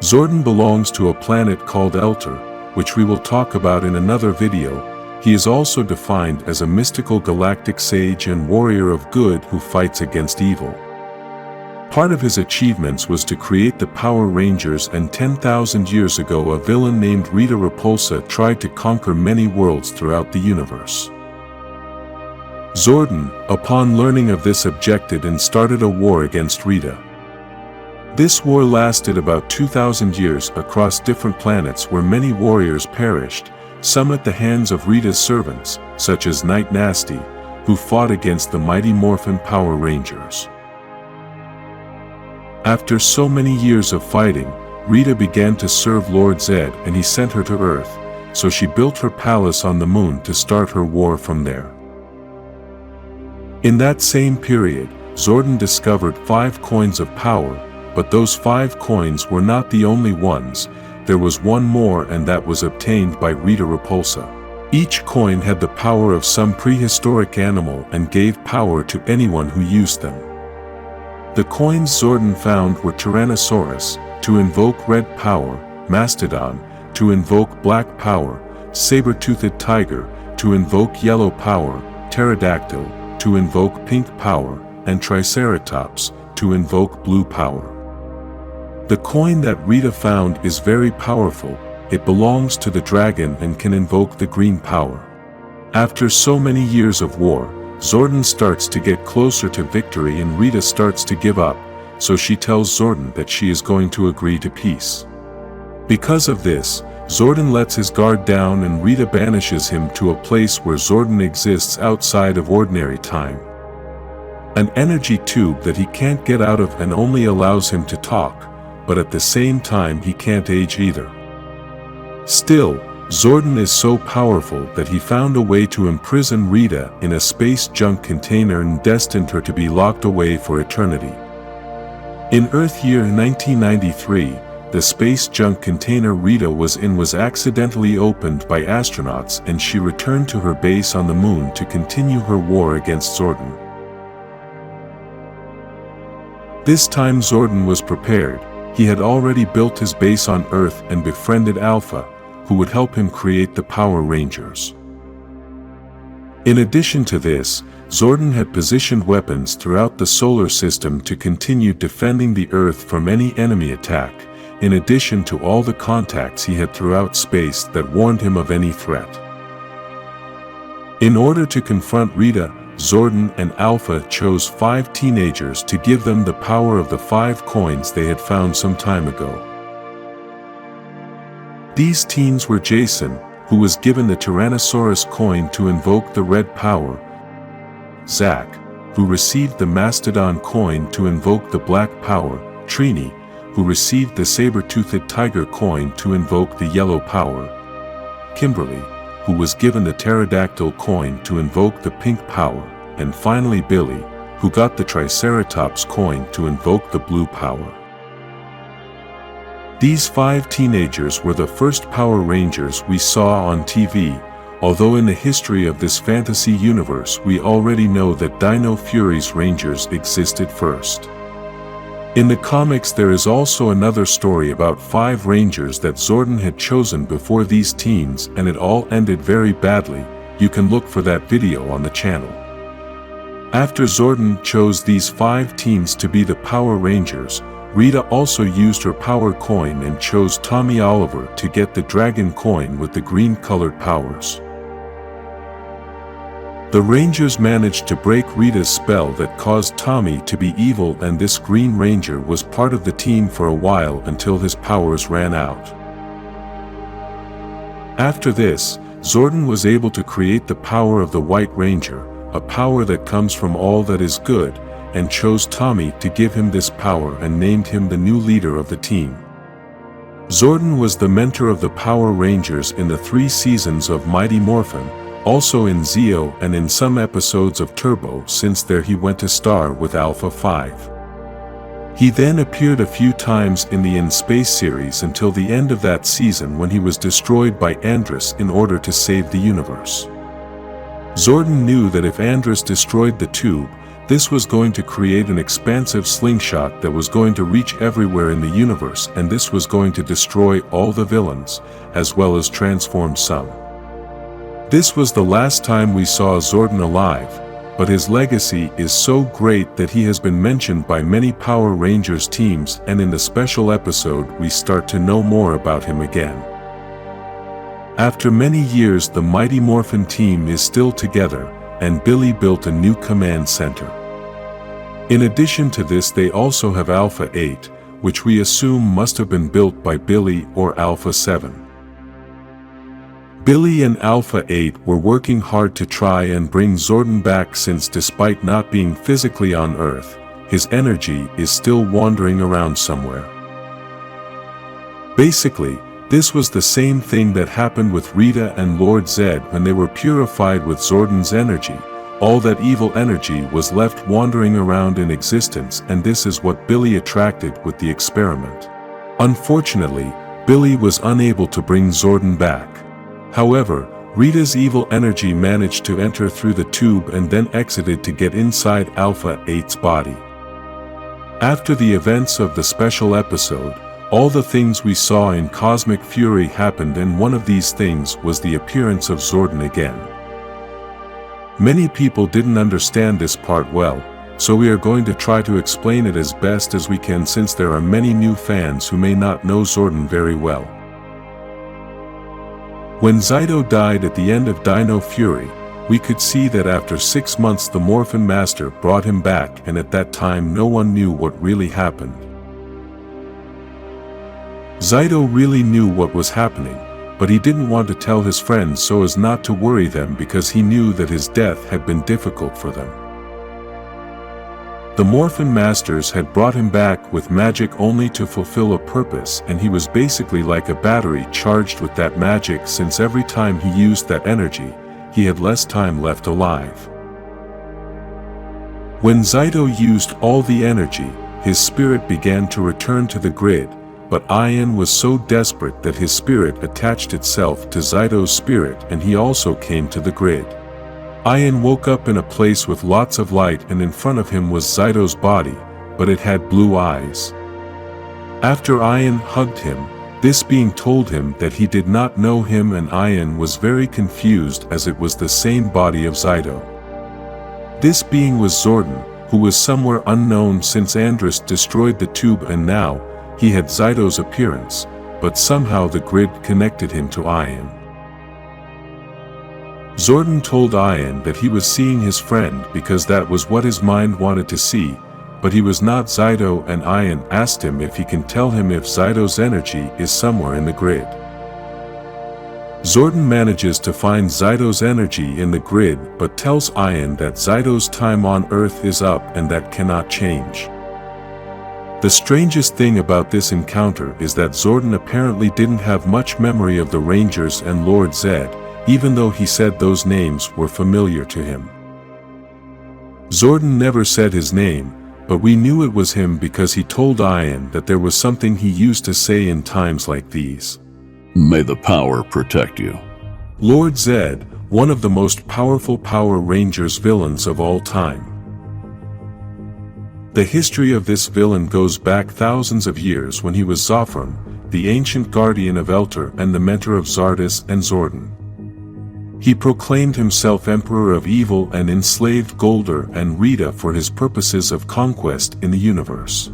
Zordon belongs to a planet called Elter, which we will talk about in another video. He is also defined as a mystical galactic sage and warrior of good who fights against evil. Part of his achievements was to create the Power Rangers, and 10,000 years ago a villain named Rita Repulsa tried to conquer many worlds throughout the universe. Zordon, upon learning of this, objected and started a war against Rita. This war lasted about 2,000 years across different planets where many warriors perished, some at the hands of Rita's servants, such as Night Nasty, who fought against the Mighty Morphin Power Rangers. After so many years of fighting, Rita began to serve Lord Zedd, and he sent her to Earth, so she built her palace on the moon to start her war from there. In that same period, Zordon discovered 5 coins of power, but those 5 coins were not the only ones. There was one more, and that was obtained by Rita Repulsa. Each coin had the power of some prehistoric animal and gave power to anyone who used them. The coins Zordon found were Tyrannosaurus, to invoke red power; Mastodon, to invoke black power; saber-toothed tiger, to invoke yellow power; pterodactyl, to invoke pink power; and Triceratops, to invoke blue power. The coin that Rita found is very powerful. It belongs to the dragon and can invoke the green power. After so many years of war, Zordon starts to get closer to victory and Rita starts to give up, so she tells Zordon that she is going to agree to peace. Because of this, Zordon lets his guard down and Rita banishes him to a place where Zordon exists outside of ordinary time. An energy tube that he can't get out of and only allows him to talk, but at the same time he can't age either. Still, Zordon is so powerful that he found a way to imprison Rita in a space junk container and destined her to be locked away for eternity. In Earth year 1993, the space junk container Rita was in was accidentally opened by astronauts, and she returned to her base on the moon to continue her war against Zordon. This time Zordon was prepared. He had already built his base on Earth and befriended Alpha, who would help him create the Power Rangers. In addition to this, Zordon had positioned weapons throughout the solar system to continue defending the Earth from any enemy attack, in addition to all the contacts he had throughout space that warned him of any threat. In order to confront Rita, Zordon and Alpha chose 5 teenagers to give them the power of the 5 coins they had found some time ago. These teens were Jason, who was given the Tyrannosaurus coin to invoke the red power; Zack, who received the Mastodon coin to invoke the black power; Trini, who received the saber-toothed tiger coin to invoke the yellow power; Kimberly, who was given the pterodactyl coin to invoke the pink power; and finally Billy, who got the Triceratops coin to invoke the blue power. These 5 teenagers were the first Power Rangers we saw on TV, although in the history of this fantasy universe we already know that Dino Fury's Rangers existed first. In the comics there is also another story about 5 Rangers that Zordon had chosen before these teens, and it all ended very badly. You can look for that video on the channel. After Zordon chose these 5 teens to be the Power Rangers, Rita also used her power coin and chose Tommy Oliver to get the dragon coin with the green-colored powers. The Rangers managed to break Rita's spell that caused Tommy to be evil, and this Green Ranger was part of the team for a while until his powers ran out. After this, Zordon was able to create the power of the White Ranger, a power that comes from all that is good, and chose Tommy to give him this power and named him the new leader of the team. Zordon was the mentor of the Power Rangers in the 3 seasons of Mighty Morphin, also in Zeo and in some episodes of Turbo, since there he went to star with Alpha 5. He then appeared a few times in the In Space series until the end of that season when he was destroyed by Andrus in order to save the universe. Zordon knew that if Andrus destroyed the tube, this was going to create an expansive slingshot that was going to reach everywhere in the universe, and this was going to destroy all the villains, as well as transform some. This was the last time we saw Zordon alive, but his legacy is so great that he has been mentioned by many Power Rangers teams, and in the special episode we start to know more about him again. After many years, the Mighty Morphin team is still together, and Billy built a new command center. In addition to this, they also have Alpha 8, which we assume must have been built by Billy or Alpha 7. Billy and Alpha 8 were working hard to try and bring Zordon back, since despite not being physically on Earth, his energy is still wandering around somewhere. Basically, this was the same thing that happened with Rita and Lord Zedd when they were purified with Zordon's energy. All that evil energy was left wandering around in existence, and this is what Billy attracted with the experiment. Unfortunately, Billy was unable to bring Zordon back. However, Rita's evil energy managed to enter through the tube and then exited to get inside Alpha 8's body. After the events of the special episode, all the things we saw in Cosmic Fury happened, and one of these things was the appearance of Zordon again. Many people didn't understand this part well, so we are going to try to explain it as best as we can, since there are many new fans who may not know Zordon very well. When Zyto died at the end of Dino Fury, we could see that after 6 months the Morphin Master brought him back, and at that time no one knew what really happened. Zyto really knew what was happening, but he didn't want to tell his friends so as not to worry them, because he knew that his death had been difficult for them. The Morphin Masters had brought him back with magic only to fulfill a purpose, and he was basically like a battery charged with that magic, since every time he used that energy, he had less time left alive. When Zyto used all the energy, his spirit began to return to the grid, but Ian was so desperate that his spirit attached itself to Zyto's spirit, and he also came to the grid. Ian woke up in a place with lots of light, and in front of him was Zyto's body, but it had blue eyes. After Ian hugged him, this being told him that he did not know him, and Ian was very confused as it was the same body of Zyto. This being was Zordon, who was somewhere unknown since Andrus destroyed the tube, and now he had Zyto's appearance, but somehow the grid connected him to Ian. Zordon told Ian that he was seeing his friend because that was what his mind wanted to see, but he was not Zyto, and Ian asked him if he can tell him if Zyto's energy is somewhere in the grid. Zordon manages to find Zyto's energy in the grid, but tells Ian that Zyto's time on Earth is up and that cannot change. The strangest thing about this encounter is that Zordon apparently didn't have much memory of the Rangers and Lord Zedd, even though he said those names were familiar to him. Zordon never said his name, but we knew it was him because he told Ian that there was something he used to say in times like these. May the power protect you. Lord Zedd, one of the most powerful Power Rangers villains of all time. The history of this villain goes back thousands of years, when he was Zofran, the ancient guardian of Elter and the mentor of Zardis and Zordon. He proclaimed himself Emperor of Evil and enslaved Goldar and Rita for his purposes of conquest in the universe.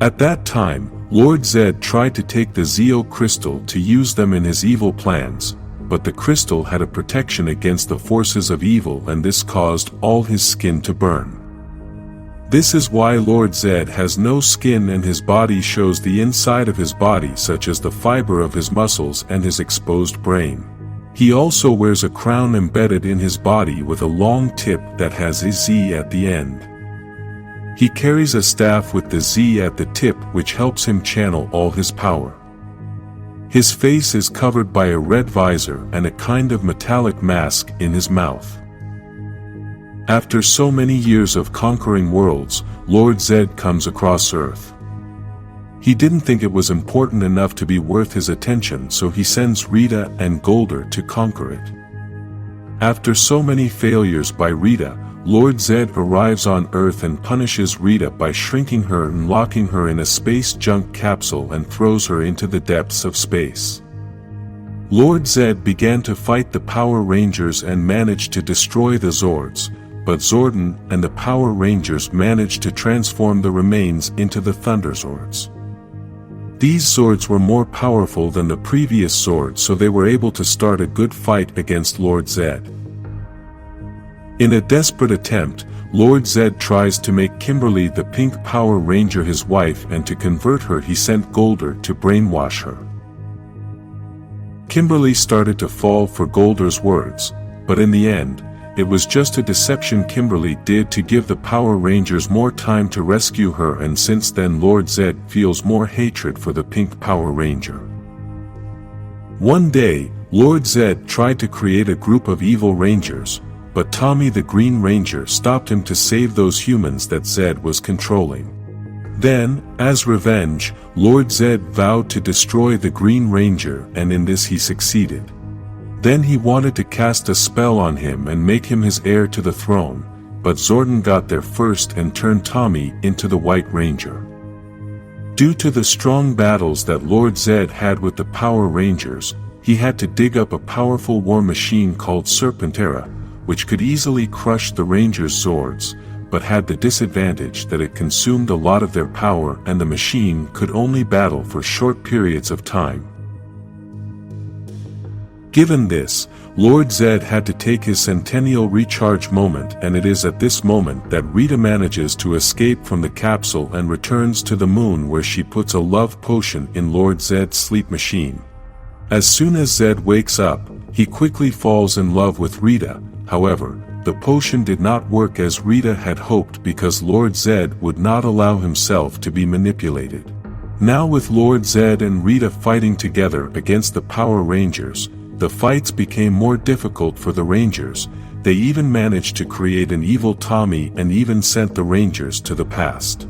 At that time, Lord Zedd tried to take the Zeo crystal to use them in his evil plans, but the crystal had a protection against the forces of evil, and this caused all his skin to burn. This is why Lord Zedd has no skin, and his body shows the inside of his body, such as the fiber of his muscles and his exposed brain. He also wears a crown embedded in his body with a long tip that has a Z at the end. He carries a staff with the Z at the tip, which helps him channel all his power. His face is covered by a red visor and a kind of metallic mask in his mouth. After so many years of conquering worlds, Lord Zedd comes across Earth. He didn't think it was important enough to be worth his attention, so he sends Rita and Goldar to conquer it. After so many failures by Rita, Lord Zedd arrives on Earth and punishes Rita by shrinking her and locking her in a space junk capsule and throws her into the depths of space. Lord Zedd began to fight the Power Rangers and managed to destroy the Zords, but Zordon and the Power Rangers managed to transform the remains into the Thunder Zords. These Zords were more powerful than the previous Zords, so they were able to start a good fight against Lord Zedd. In a desperate attempt, Lord Zedd tries to make Kimberly the Pink Power Ranger his wife, and to convert her he sent Goldar to brainwash her. Kimberly started to fall for Goldar's words, but in the end, it was just a deception Kimberly did to give the Power Rangers more time to rescue her, and since then Lord Zedd feels more hatred for the Pink Power Ranger. One day, Lord Zedd tried to create a group of evil Rangers, but Tommy the Green Ranger stopped him to save those humans that Zedd was controlling. Then, as revenge, Lord Zedd vowed to destroy the Green Ranger, and in this he succeeded. Then he wanted to cast a spell on him and make him his heir to the throne, but Zordon got there first and turned Tommy into the White Ranger. Due to the strong battles that Lord Zedd had with the Power Rangers, he had to dig up a powerful war machine called Serpentera, which could easily crush the Rangers' Zords, but had the disadvantage that it consumed a lot of their power and the machine could only battle for short periods of time. Given this, Lord Zedd had to take his centennial recharge moment, and it is at this moment that Rita manages to escape from the capsule and returns to the moon, where she puts a love potion in Lord Zedd's sleep machine. As soon as Zedd wakes up, he quickly falls in love with Rita. However, the potion did not work as Rita had hoped, because Lord Zedd would not allow himself to be manipulated. Now with Lord Zedd and Rita fighting together against the Power Rangers, the fights became more difficult for the Rangers. They even managed to create an evil Tommy and even sent the Rangers to the past.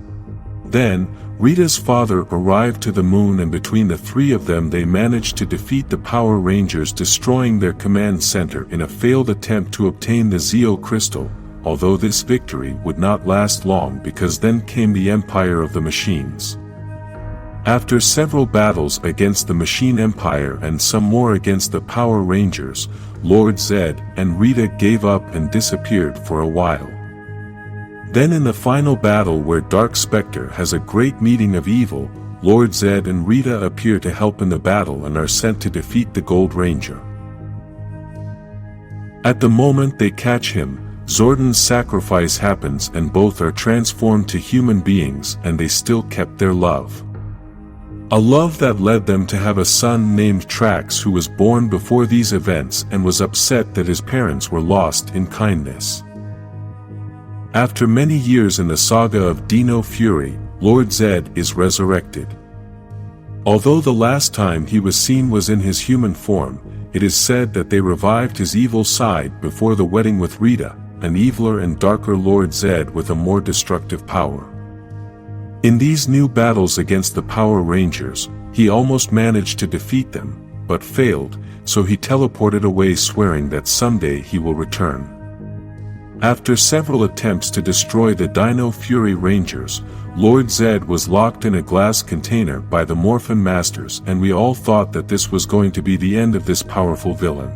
Then, Rita's father arrived to the moon, and between the three of them they managed to defeat the Power Rangers, destroying their command center in a failed attempt to obtain the Zeo Crystal, although this victory would not last long, because then came the Empire of the Machines. After several battles against the Machine Empire and some more against the Power Rangers, Lord Zedd and Rita gave up and disappeared for a while. Then in the final battle, where Dark Spectre has a great meeting of evil, Lord Zedd and Rita appear to help in the battle and are sent to defeat the Gold Ranger. At the moment they catch him, Zordon's sacrifice happens and both are transformed to human beings, and they still kept their love. A love that led them to have a son named Trax, who was born before these events and was upset that his parents were lost in kindness. After many years in the saga of Dino Fury, Lord Zedd is resurrected. Although the last time he was seen was in his human form, it is said that they revived his evil side before the wedding with Rita, an eviler and darker Lord Zedd with a more destructive power. In these new battles against the Power Rangers, he almost managed to defeat them, but failed, so he teleported away, swearing that someday he will return. After several attempts to destroy the Dino Fury Rangers, Lord Zedd was locked in a glass container by the Morphin Masters, and we all thought that this was going to be the end of this powerful villain.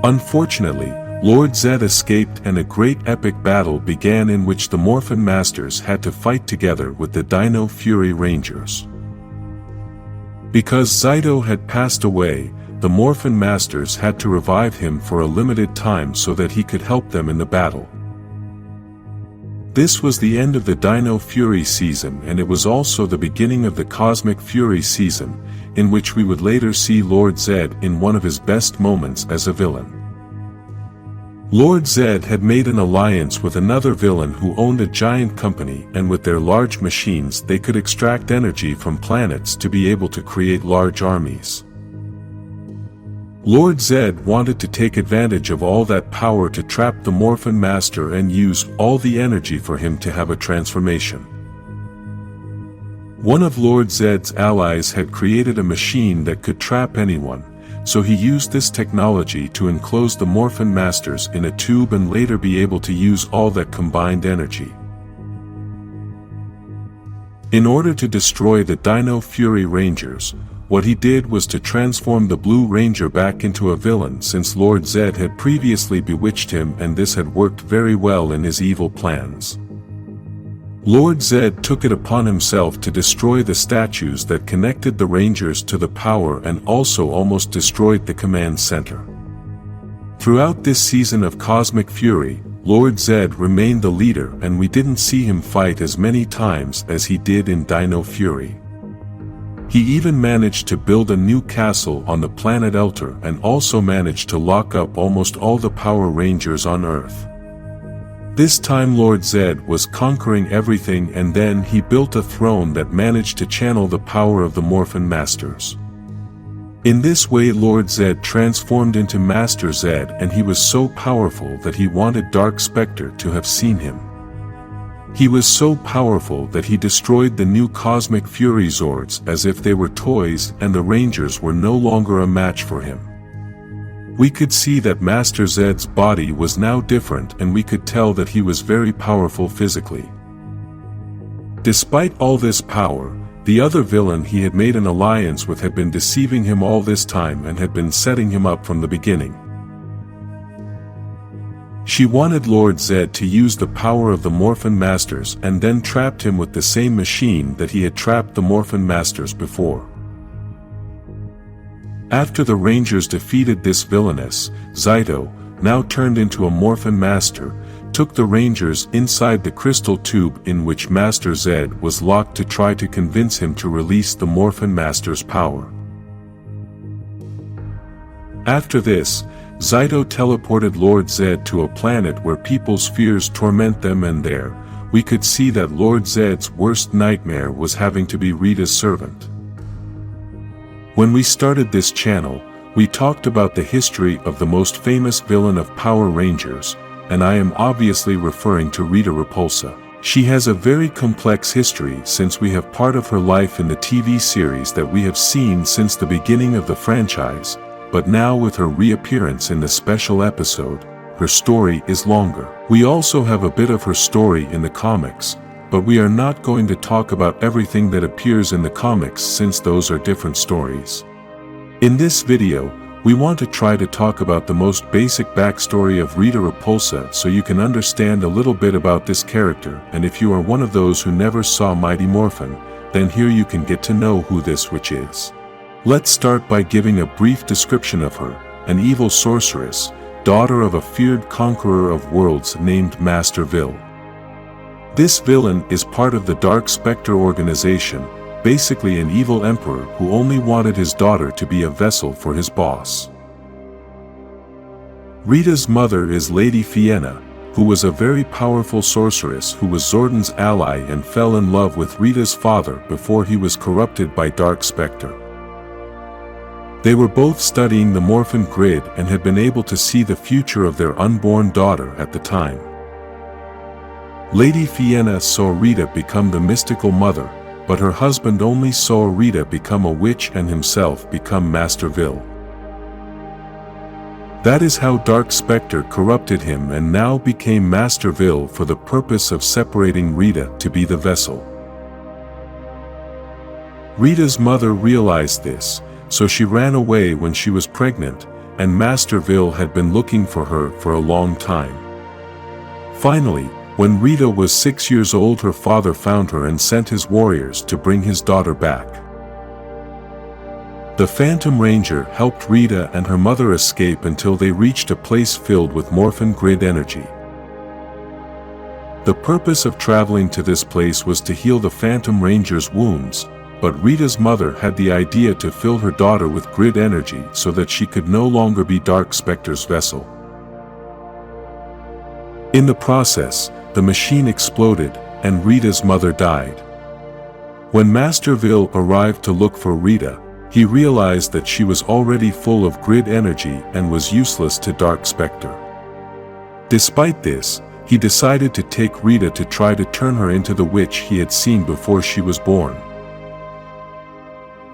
Unfortunately, Lord Zedd escaped, and a great epic battle began in which the Morphin Masters had to fight together with the Dino Fury Rangers. Because Zyto had passed away, the Morphin Masters had to revive him for a limited time so that he could help them in the battle. This was the end of the Dino Fury season, and it was also the beginning of the Cosmic Fury season, in which we would later see Lord Zedd in one of his best moments as a villain. Lord Zedd had made an alliance with another villain who owned a giant company, and with their large machines they could extract energy from planets to be able to create large armies. Lord Zedd wanted to take advantage of all that power to trap the Morphin Master and use all the energy for him to have a transformation. One of Lord Zedd's allies had created a machine that could trap anyone, so he used this technology to enclose the Morphin Masters in a tube and later be able to use all that combined energy. In order to destroy the Dino Fury Rangers, What he did was to transform the Blue Ranger back into a villain, since Lord Zedd had previously bewitched him, and this had worked very well in his evil plans. Lord Zedd took it upon himself to destroy the statues that connected the Rangers to the power, and also almost destroyed the command center. Throughout this season of Cosmic Fury, Lord Zedd remained the leader, and we didn't see him fight as many times as he did in Dino Fury. He even managed to build a new castle on the planet Elter, and also managed to lock up almost all the Power Rangers on Earth. This time Lord Zedd was conquering everything, and then he built a throne that managed to channel the power of the Morphin Masters. In this way Lord Zedd transformed into Master Zedd, and he was so powerful that he wanted Dark Spectre to have seen him. He was so powerful that he destroyed the new Cosmic Fury Zords as if they were toys, and the Rangers were no longer a match for him. We could see that Master Zedd's body was now different, and we could tell that he was very powerful physically. Despite all this power, the other villain he had made an alliance with had been deceiving him all this time and had been setting him up from the beginning. She wanted Lord Zedd to use the power of the Morphin Masters, and then trapped him with the same machine that he had trapped the Morphin Masters before. After the Rangers defeated this villainess, Zaido, now turned into a Morphin Master, took the Rangers inside the crystal tube in which Master Zedd was locked to try to convince him to release the Morphin Master's power. After this, Zaido teleported Lord Zedd to a planet where people's fears torment them, and there, we could see that Lord Zedd's worst nightmare was having to be Rita's servant. When we started this channel, we talked about the history of the most famous villain of Power Rangers, and I am obviously referring to Rita Repulsa. She has a very complex history, since we have part of her life in the TV series that we have seen since the beginning of the franchise, but now with her reappearance in the special episode, her story is longer. We also have a bit of her story in the comics, but we are not going to talk about everything that appears in the comics, since those are different stories. In this video, we want to try to talk about the most basic backstory of Rita Repulsa, so you can understand a little bit about this character, and if you are one of those who never saw Mighty Morphin, then here you can get to know who this witch is. Let's start by giving a brief description of her: an evil sorceress, daughter of a feared conqueror of worlds named Master Vil. This villain is part of the Dark Spectre organization, basically an evil emperor who only wanted his daughter to be a vessel for his boss. Rita's mother is Lady Fienna, who was a very powerful sorceress who was Zordon's ally and fell in love with Rita's father before he was corrupted by Dark Spectre. They were both studying the Morphin grid and had been able to see the future of their unborn daughter at the time. Lady Fienna saw Rita become the mystical mother, but her husband only saw Rita become a witch and himself become Master Vil. That is how Dark Spectre corrupted him and now became Master Vil for the purpose of separating Rita to be the vessel. Rita's mother realized this, so she ran away when she was pregnant, and Master Vil had been looking for her for a long time. Finally, when Rita was 6 years old, her father found her and sent his warriors to bring his daughter back. The Phantom Ranger helped Rita and her mother escape until they reached a place filled with Morphin grid energy. The purpose of traveling to this place was to heal the Phantom Ranger's wounds, but Rita's mother had the idea to fill her daughter with grid energy so that she could no longer be Dark Spectre's vessel. In the process, the machine exploded, and Rita's mother died. When Master Vil arrived to look for Rita, he realized that she was already full of grid energy and was useless to Dark Spectre. Despite this, he decided to take Rita to try to turn her into the witch he had seen before she was born.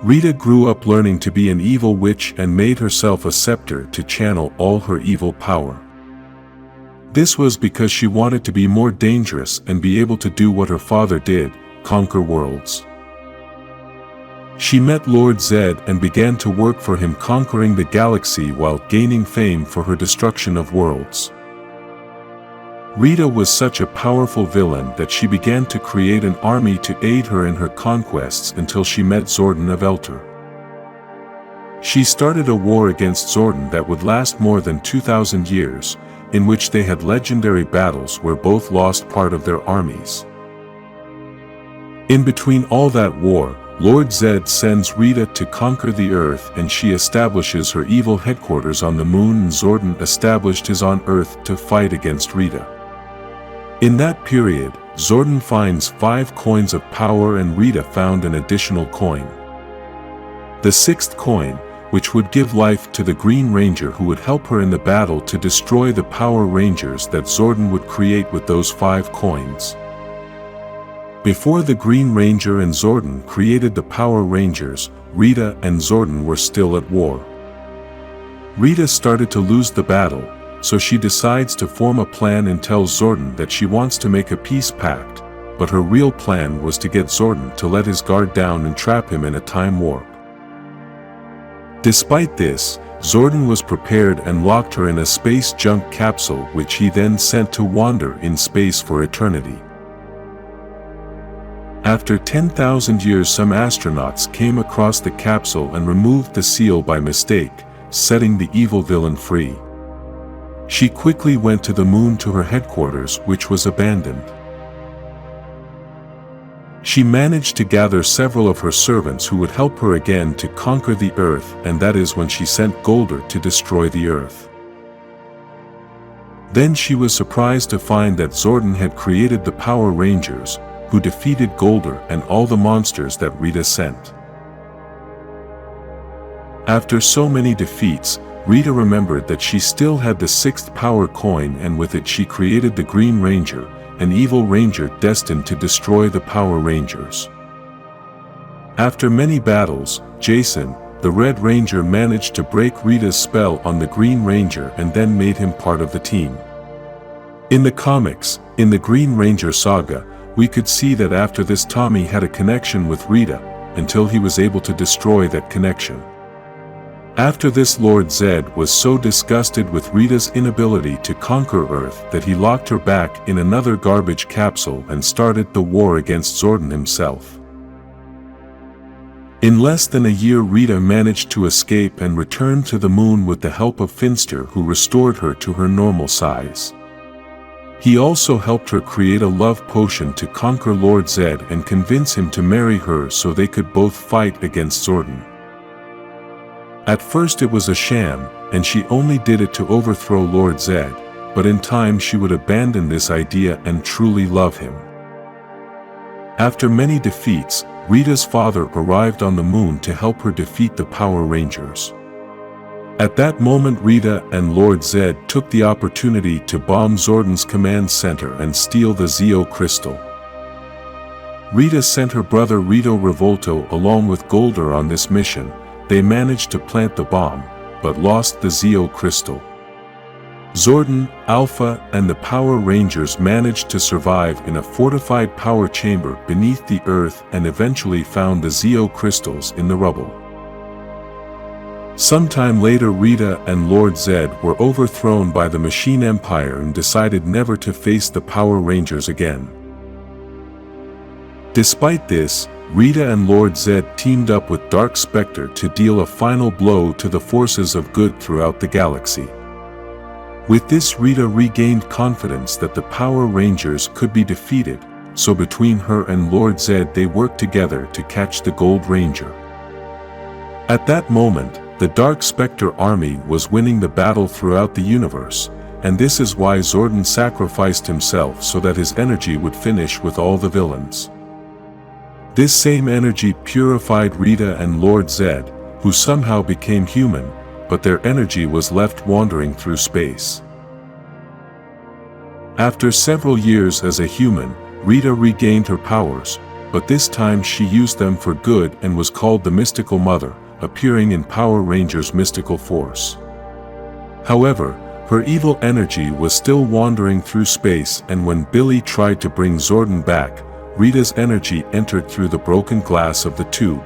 Rita grew up learning to be an evil witch and made herself a scepter to channel all her evil power. This was because she wanted to be more dangerous and be able to do what her father did, conquer worlds. She met Lord Zedd and began to work for him, conquering the galaxy while gaining fame for her destruction of worlds. Rita was such a powerful villain that she began to create an army to aid her in her conquests until she met Zordon of Elter. She started a war against Zordon that would last more than 2,000 years, in which they had legendary battles where both lost part of their armies. In between all that war, Lord Zedd sends Rita to conquer the Earth, and she establishes her evil headquarters on the moon, and Zordon established his on Earth to fight against Rita. In that period, Zordon finds 5 coins of power and Rita found an additional coin. The 6th coin, which would give life to the Green Ranger who would help her in the battle to destroy the Power Rangers that Zordon would create with those 5 coins. Before the Green Ranger and Zordon created the Power Rangers, Rita and Zordon were still at war. Rita started to lose the battle, so she decides to form a plan and tells Zordon that she wants to make a peace pact, but her real plan was to get Zordon to let his guard down and trap him in a time warp. Despite this, Zordon was prepared and locked her in a space junk capsule, which he then sent to wander in space for eternity. After 10,000 years, some astronauts came across the capsule and removed the seal by mistake, setting the evil villain free. She quickly went to the moon to her headquarters, which was abandoned. She managed to gather several of her servants who would help her again to conquer the Earth, and that is when she sent Goldar to destroy the Earth. Then she was surprised to find that Zordon had created the Power Rangers, who defeated Goldar and all the monsters that Rita sent. After so many defeats, Rita remembered that she still had the 6th power coin, and with it she created the Green Ranger, an evil ranger destined to destroy the Power Rangers. After many battles, Jason, the Red Ranger, managed to break Rita's spell on the Green Ranger and then made him part of the team. In the comics, in the Green Ranger saga, we could see that after this Tommy had a connection with Rita, until he was able to destroy that connection. After this, Lord Zedd was so disgusted with Rita's inability to conquer Earth that he locked her back in another garbage capsule and started the war against Zordon himself. In less than a year, Rita managed to escape and return to the moon with the help of Finster, who restored her to her normal size. He also helped her create a love potion to conquer Lord Zedd and convince him to marry her so they could both fight against Zordon. At first it was a sham, and she only did it to overthrow Lord Zedd, but in time she would abandon this idea and truly love him. After many defeats, Rita's father arrived on the moon to help her defeat the Power Rangers. At that moment, Rita and Lord Zedd took the opportunity to bomb Zordon's command center and steal the Zeo crystal. Rita sent her brother Rita Repulsa along with Goldar on this mission. They managed to plant the bomb, but lost the Zeo crystal. Zordon, Alpha, and the Power Rangers managed to survive in a fortified power chamber beneath the Earth and eventually found the Zeo crystals in the rubble. Sometime later, Rita and Lord Zedd were overthrown by the Machine Empire and decided never to face the Power Rangers again. Despite this, Rita and Lord Zedd teamed up with Dark Spectre to deal a final blow to the forces of good throughout the galaxy. With this, Rita regained confidence that the Power Rangers could be defeated, so between her and Lord Zedd they worked together to catch the Gold Ranger. At that moment, the Dark Spectre army was winning the battle throughout the universe, and this is why Zordon sacrificed himself so that his energy would finish with all the villains. This same energy purified Rita and Lord Zedd, who somehow became human, but their energy was left wandering through space. After several years as a human, Rita regained her powers, but this time she used them for good and was called the Mystical Mother, appearing in Power Rangers Mystical Force. However, her evil energy was still wandering through space, and when Billy tried to bring Zordon back, Rita's energy entered through the broken glass of the tube.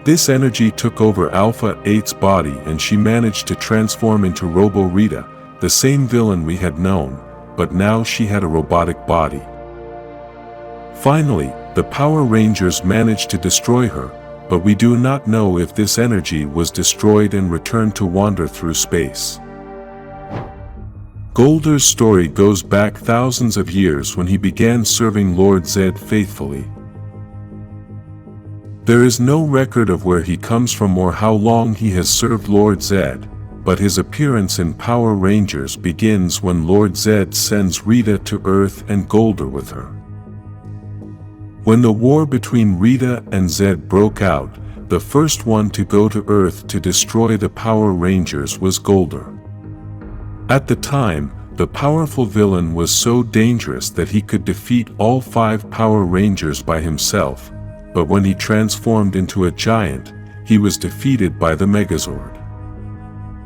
This energy took over Alpha 8's body and she managed to transform into Robo Rita, the same villain we had known, but now she had a robotic body. Finally, the Power Rangers managed to destroy her, but we do not know if this energy was destroyed and returned to wander through space. Goldar's story goes back thousands of years when he began serving Lord Zedd faithfully. There is no record of where he comes from or how long he has served Lord Zedd, but his appearance in Power Rangers begins when Lord Zedd sends Rita to Earth and Goldar with her. When the war between Rita and Zedd broke out, the first one to go to Earth to destroy the Power Rangers was Goldar. At the time, the powerful villain was so dangerous that he could defeat all 5 Power Rangers by himself, but when he transformed into a giant, he was defeated by the Megazord.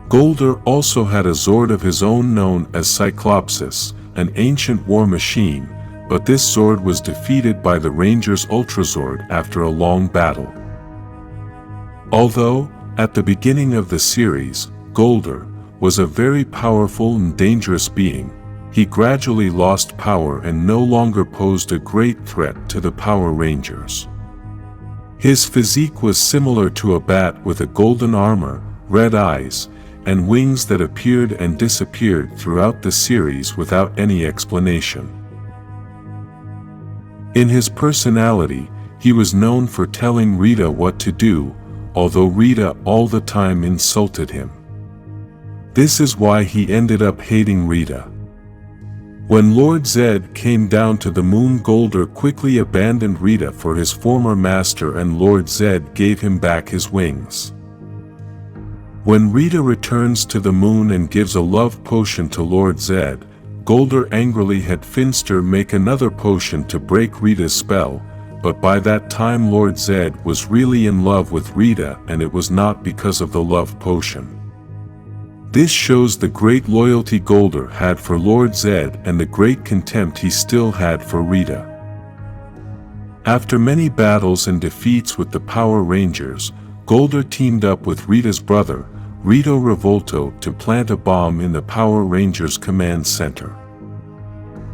Goldar also had a Zord of his own known as Cyclopsis, an ancient war machine, but this Zord was defeated by the Rangers' Ultrazord after a long battle. Although, at the beginning of the series, Goldar was a very powerful and dangerous being, he gradually lost power and no longer posed a great threat to the Power Rangers. His physique was similar to a bat with a golden armor, red eyes, and wings that appeared and disappeared throughout the series without any explanation. In his personality, he was known for telling Rita what to do, although Rita all the time insulted him. This is why he ended up hating Rita. When Lord Zedd came down to the moon, Goldar quickly abandoned Rita for his former master and Lord Zedd gave him back his wings. When Rita returns to the moon and gives a love potion to Lord Zedd, Goldar angrily had Finster make another potion to break Rita's spell, but by that time Lord Zedd was really in love with Rita and it was not because of the love potion. This shows the great loyalty Goldar had for Lord Zedd and the great contempt he still had for Rita. After many battles and defeats with the Power Rangers, Goldar teamed up with Rita's brother, Rita Repulsa, to plant a bomb in the Power Rangers command center.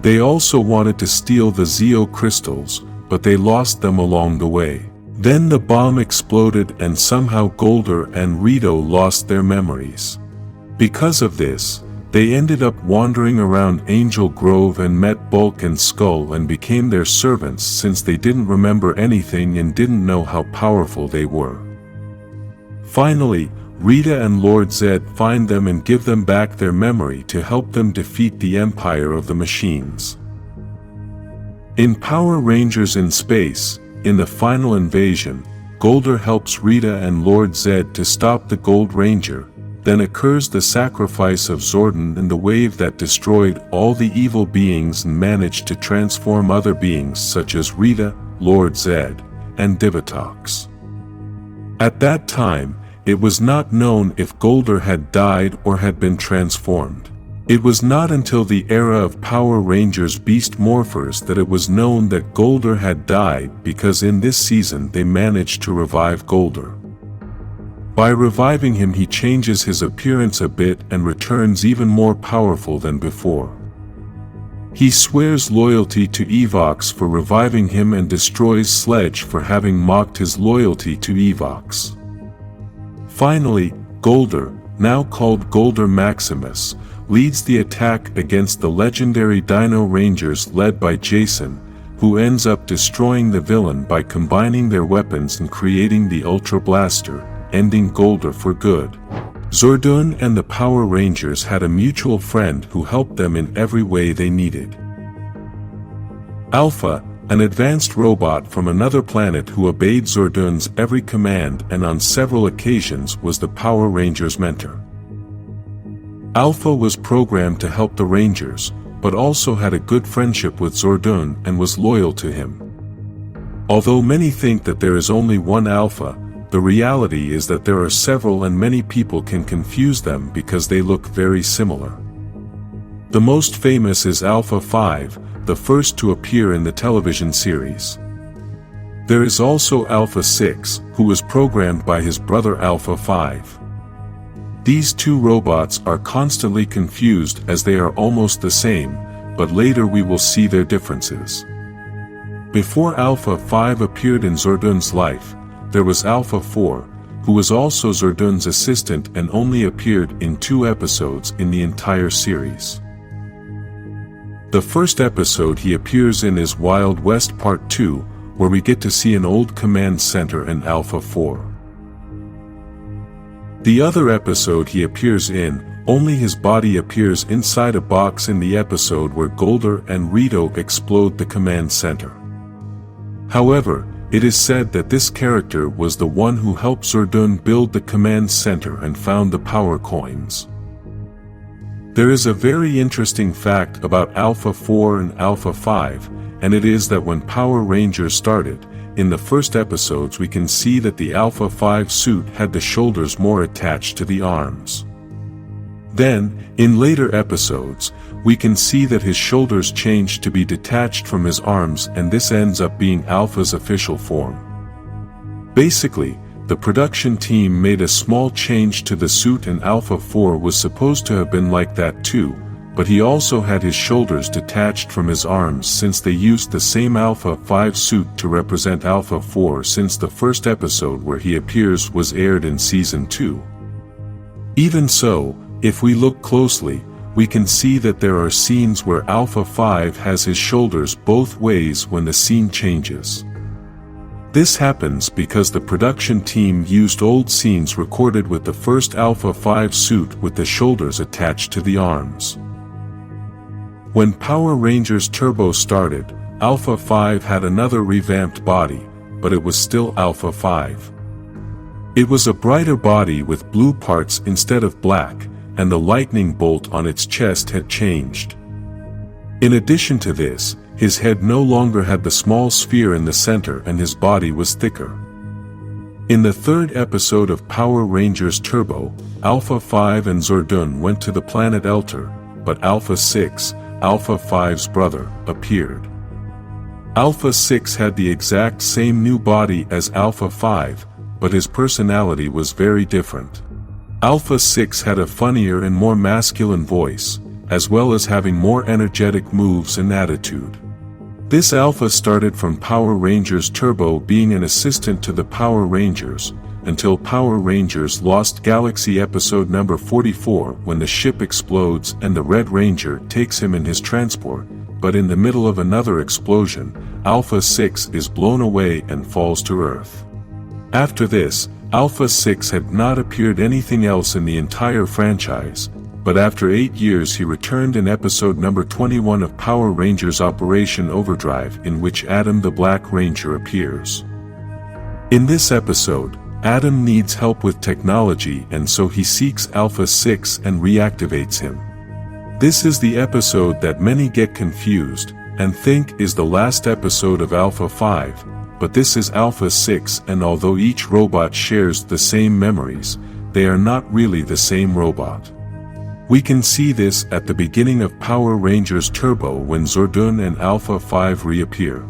They also wanted to steal the Zeo crystals, but they lost them along the way. Then the bomb exploded and somehow Goldar and Rita lost their memories. Because of this, they ended up wandering around Angel Grove and met Bulk and Skull and became their servants since they didn't remember anything and didn't know how powerful they were. Finally, Rita and Lord Zedd find them and give them back their memory to help them defeat the Empire of the Machines. In Power Rangers in Space, in the final invasion, Goldar helps Rita and Lord Zedd to stop the Gold Ranger. Then occurs the sacrifice of Zordon and the wave that destroyed all the evil beings and managed to transform other beings such as Rita, Lord Zedd, and Divatox. At that time, it was not known if Goldar had died or had been transformed. It was not until the era of Power Rangers Beast Morphers that it was known that Goldar had died, because in this season they managed to revive Goldar. By reviving him, he changes his appearance a bit and returns even more powerful than before. He swears loyalty to Evox for reviving him and destroys Sledge for having mocked his loyalty to Evox. Finally, Goldar, now called Goldar Maximus, leads the attack against the legendary Dino Rangers led by Jason, who ends up destroying the villain by combining their weapons and creating the Ultra Blaster, ending Goldar for good. Zordon and the Power Rangers had a mutual friend who helped them in every way they needed. Alpha, an advanced robot from another planet who obeyed Zordon's every command and on several occasions was the Power Rangers' mentor. Alpha was programmed to help the Rangers, but also had a good friendship with Zordon and was loyal to him. Although many think that there is only one Alpha, the reality is that there are several and many people can confuse them because they look very similar. The most famous is Alpha 5, the first to appear in the television series. There is also Alpha 6, who was programmed by his brother Alpha 5. These two robots are constantly confused as they are almost the same, but later we will see their differences. Before Alpha 5 appeared in Zordon's life, there was Alpha 4, who was also Zordon's assistant and only appeared in 2 episodes in the entire series. The first episode he appears in is Wild West Part 2, where we get to see an old command center and Alpha 4. The other episode he appears in, only his body appears inside a box in the episode where Goldar and Rita explode the command center. However, it is said that this character was the one who helped Zordon build the command center and found the power coins. There is a very interesting fact about Alpha 4 and Alpha 5, and it is that when Power Rangers started, in the first episodes we can see that the Alpha 5 suit had the shoulders more attached to the arms. Then, in later episodes, we can see that his shoulders changed to be detached from his arms, and this ends up being Alpha's official form. Basically, the production team made a small change to the suit, and Alpha 4 was supposed to have been like that too, but he also had his shoulders detached from his arms since they used the same Alpha 5 suit to represent Alpha 4, since the first episode where he appears was aired in Season 2. Even so, if we look closely, we can see that there are scenes where Alpha 5 has his shoulders both ways when the scene changes. This happens because the production team used old scenes recorded with the first Alpha 5 suit with the shoulders attached to the arms. When Power Rangers Turbo started, Alpha 5 had another revamped body, but it was still Alpha 5. It was a brighter body with blue parts instead of black, and the lightning bolt on its chest had changed. In addition to this, his head no longer had the small sphere in the center and his body was thicker. In the third episode of Power Rangers Turbo, Alpha 5 and Zordon went to the planet Elter, but Alpha 6, Alpha 5's brother, appeared. Alpha 6 had the exact same new body as Alpha 5, but his personality was very different. Alpha 6 had a funnier and more masculine voice, as well as having more energetic moves and attitude. This Alpha started from Power Rangers Turbo being an assistant to the Power Rangers, until Power Rangers Lost Galaxy episode number 44 when the ship explodes and the Red Ranger takes him in his transport, but in the middle of another explosion, Alpha 6 is blown away and falls to Earth. After this, Alpha 6 had not appeared anything else in the entire franchise, but after 8 years he returned in episode number 21 of Power Rangers Operation Overdrive, in which Adam the Black Ranger appears. In this episode, Adam needs help with technology, and so he seeks Alpha 6 and reactivates him. This is the episode that many get confused and think is the last episode of Alpha 5, but this is Alpha 6, and although each robot shares the same memories, they are not really the same robot. We can see this at the beginning of Power Rangers Turbo when Zordon and Alpha 5 reappear.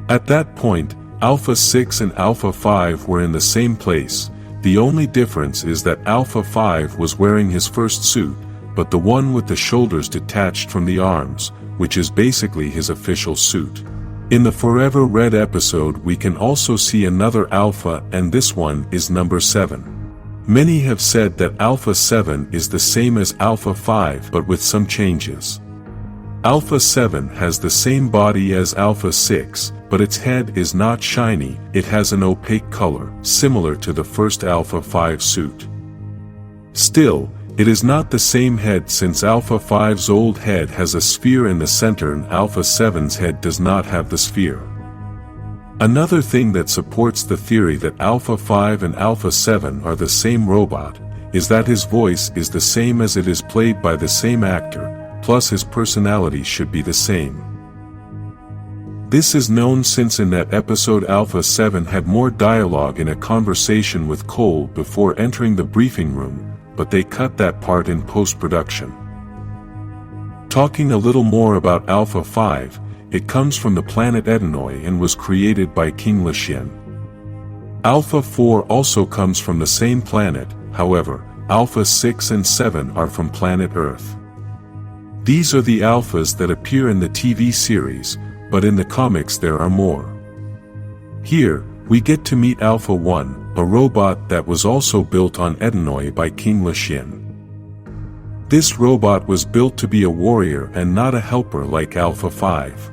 At that point, Alpha 6 and Alpha 5 were in the same place. The only difference is that Alpha 5 was wearing his first suit, but the one with the shoulders detached from the arms, which is basically his official suit. In the Forever Red episode we can also see another Alpha, and this one is number 7. Many have said that Alpha 7 is the same as Alpha 5 but with some changes. Alpha 7 has the same body as Alpha 6, but its head is not shiny, it has an opaque color, similar to the first Alpha 5 suit. Still, it is not the same head since Alpha 5's old head has a sphere in the center and Alpha 7's head does not have the sphere. Another thing that supports the theory that Alpha 5 and Alpha 7 are the same robot, is that his voice is the same as it is played by the same actor, plus his personality should be the same. This is known since in that episode Alpha 7 had more dialogue in a conversation with Cole before entering the briefing room, but they cut that part in post-production. Talking a little more about Alpha 5, it comes from the planet Edenoi and was created by King Lishien. Alpha 4 also comes from the same planet, however, Alpha 6 and 7 are from planet Earth. These are the alphas that appear in the TV series, but in the comics there are more. Here, we get to meet Alpha 1, a robot that was also built on Edenoi by King Lishien. This robot was built to be a warrior and not a helper like Alpha 5.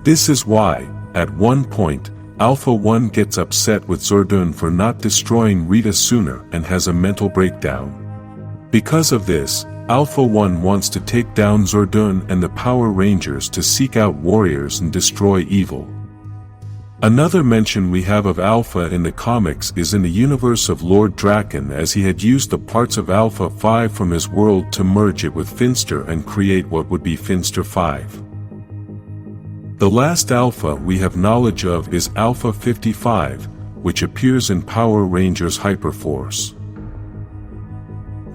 This is why, at one point, Alpha 1 gets upset with Zordon for not destroying Rita sooner and has a mental breakdown. Because of this, Alpha 1 wants to take down Zordon and the Power Rangers to seek out warriors and destroy evil. Another mention we have of Alpha in the comics is in the universe of Lord Draken, as he had used the parts of Alpha 5 from his world to merge it with Finster and create what would be Finster 5. The last Alpha we have knowledge of is Alpha 55, which appears in Power Rangers Hyperforce.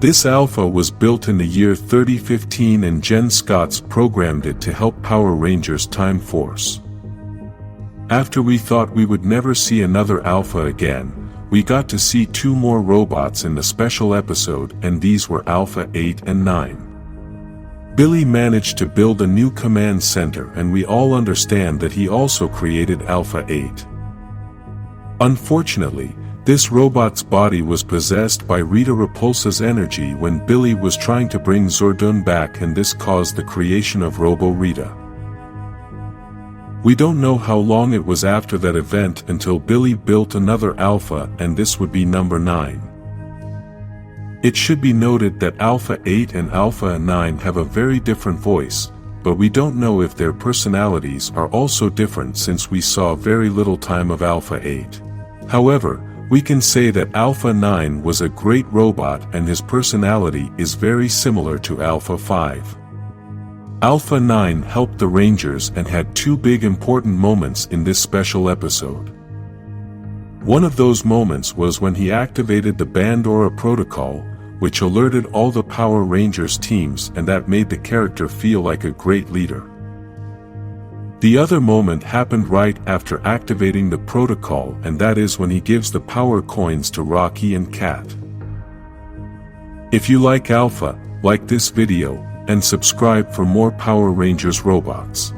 This Alpha was built in the year 3015 and Jen Scotts programmed it to help Power Rangers Time Force. After we thought we would never see another Alpha again, we got to see 2 more robots in the special episode, and these were Alpha 8 and 9. Billy managed to build a new command center, and we all understand that he also created Alpha 8. Unfortunately, this robot's body was possessed by Rita Repulsa's energy when Billy was trying to bring Zordon back, and this caused the creation of Robo-Rita. We don't know how long it was after that event until Billy built another Alpha, and this would be number 9. It should be noted that Alpha 8 and Alpha 9 have a very different voice, but we don't know if their personalities are also different since we saw very little time of Alpha 8. However, we can say that Alpha 9 was a great robot and his personality is very similar to Alpha 5. Alpha 9 helped the Rangers and had 2 big important moments in this special episode. One of those moments was when he activated the Bandora protocol, which alerted all the Power Rangers teams, and that made the character feel like a great leader. The other moment happened right after activating the protocol, and that is when he gives the power coins to Rocky and Kat. If you like Alpha, like this video, and subscribe for more Power Rangers robots.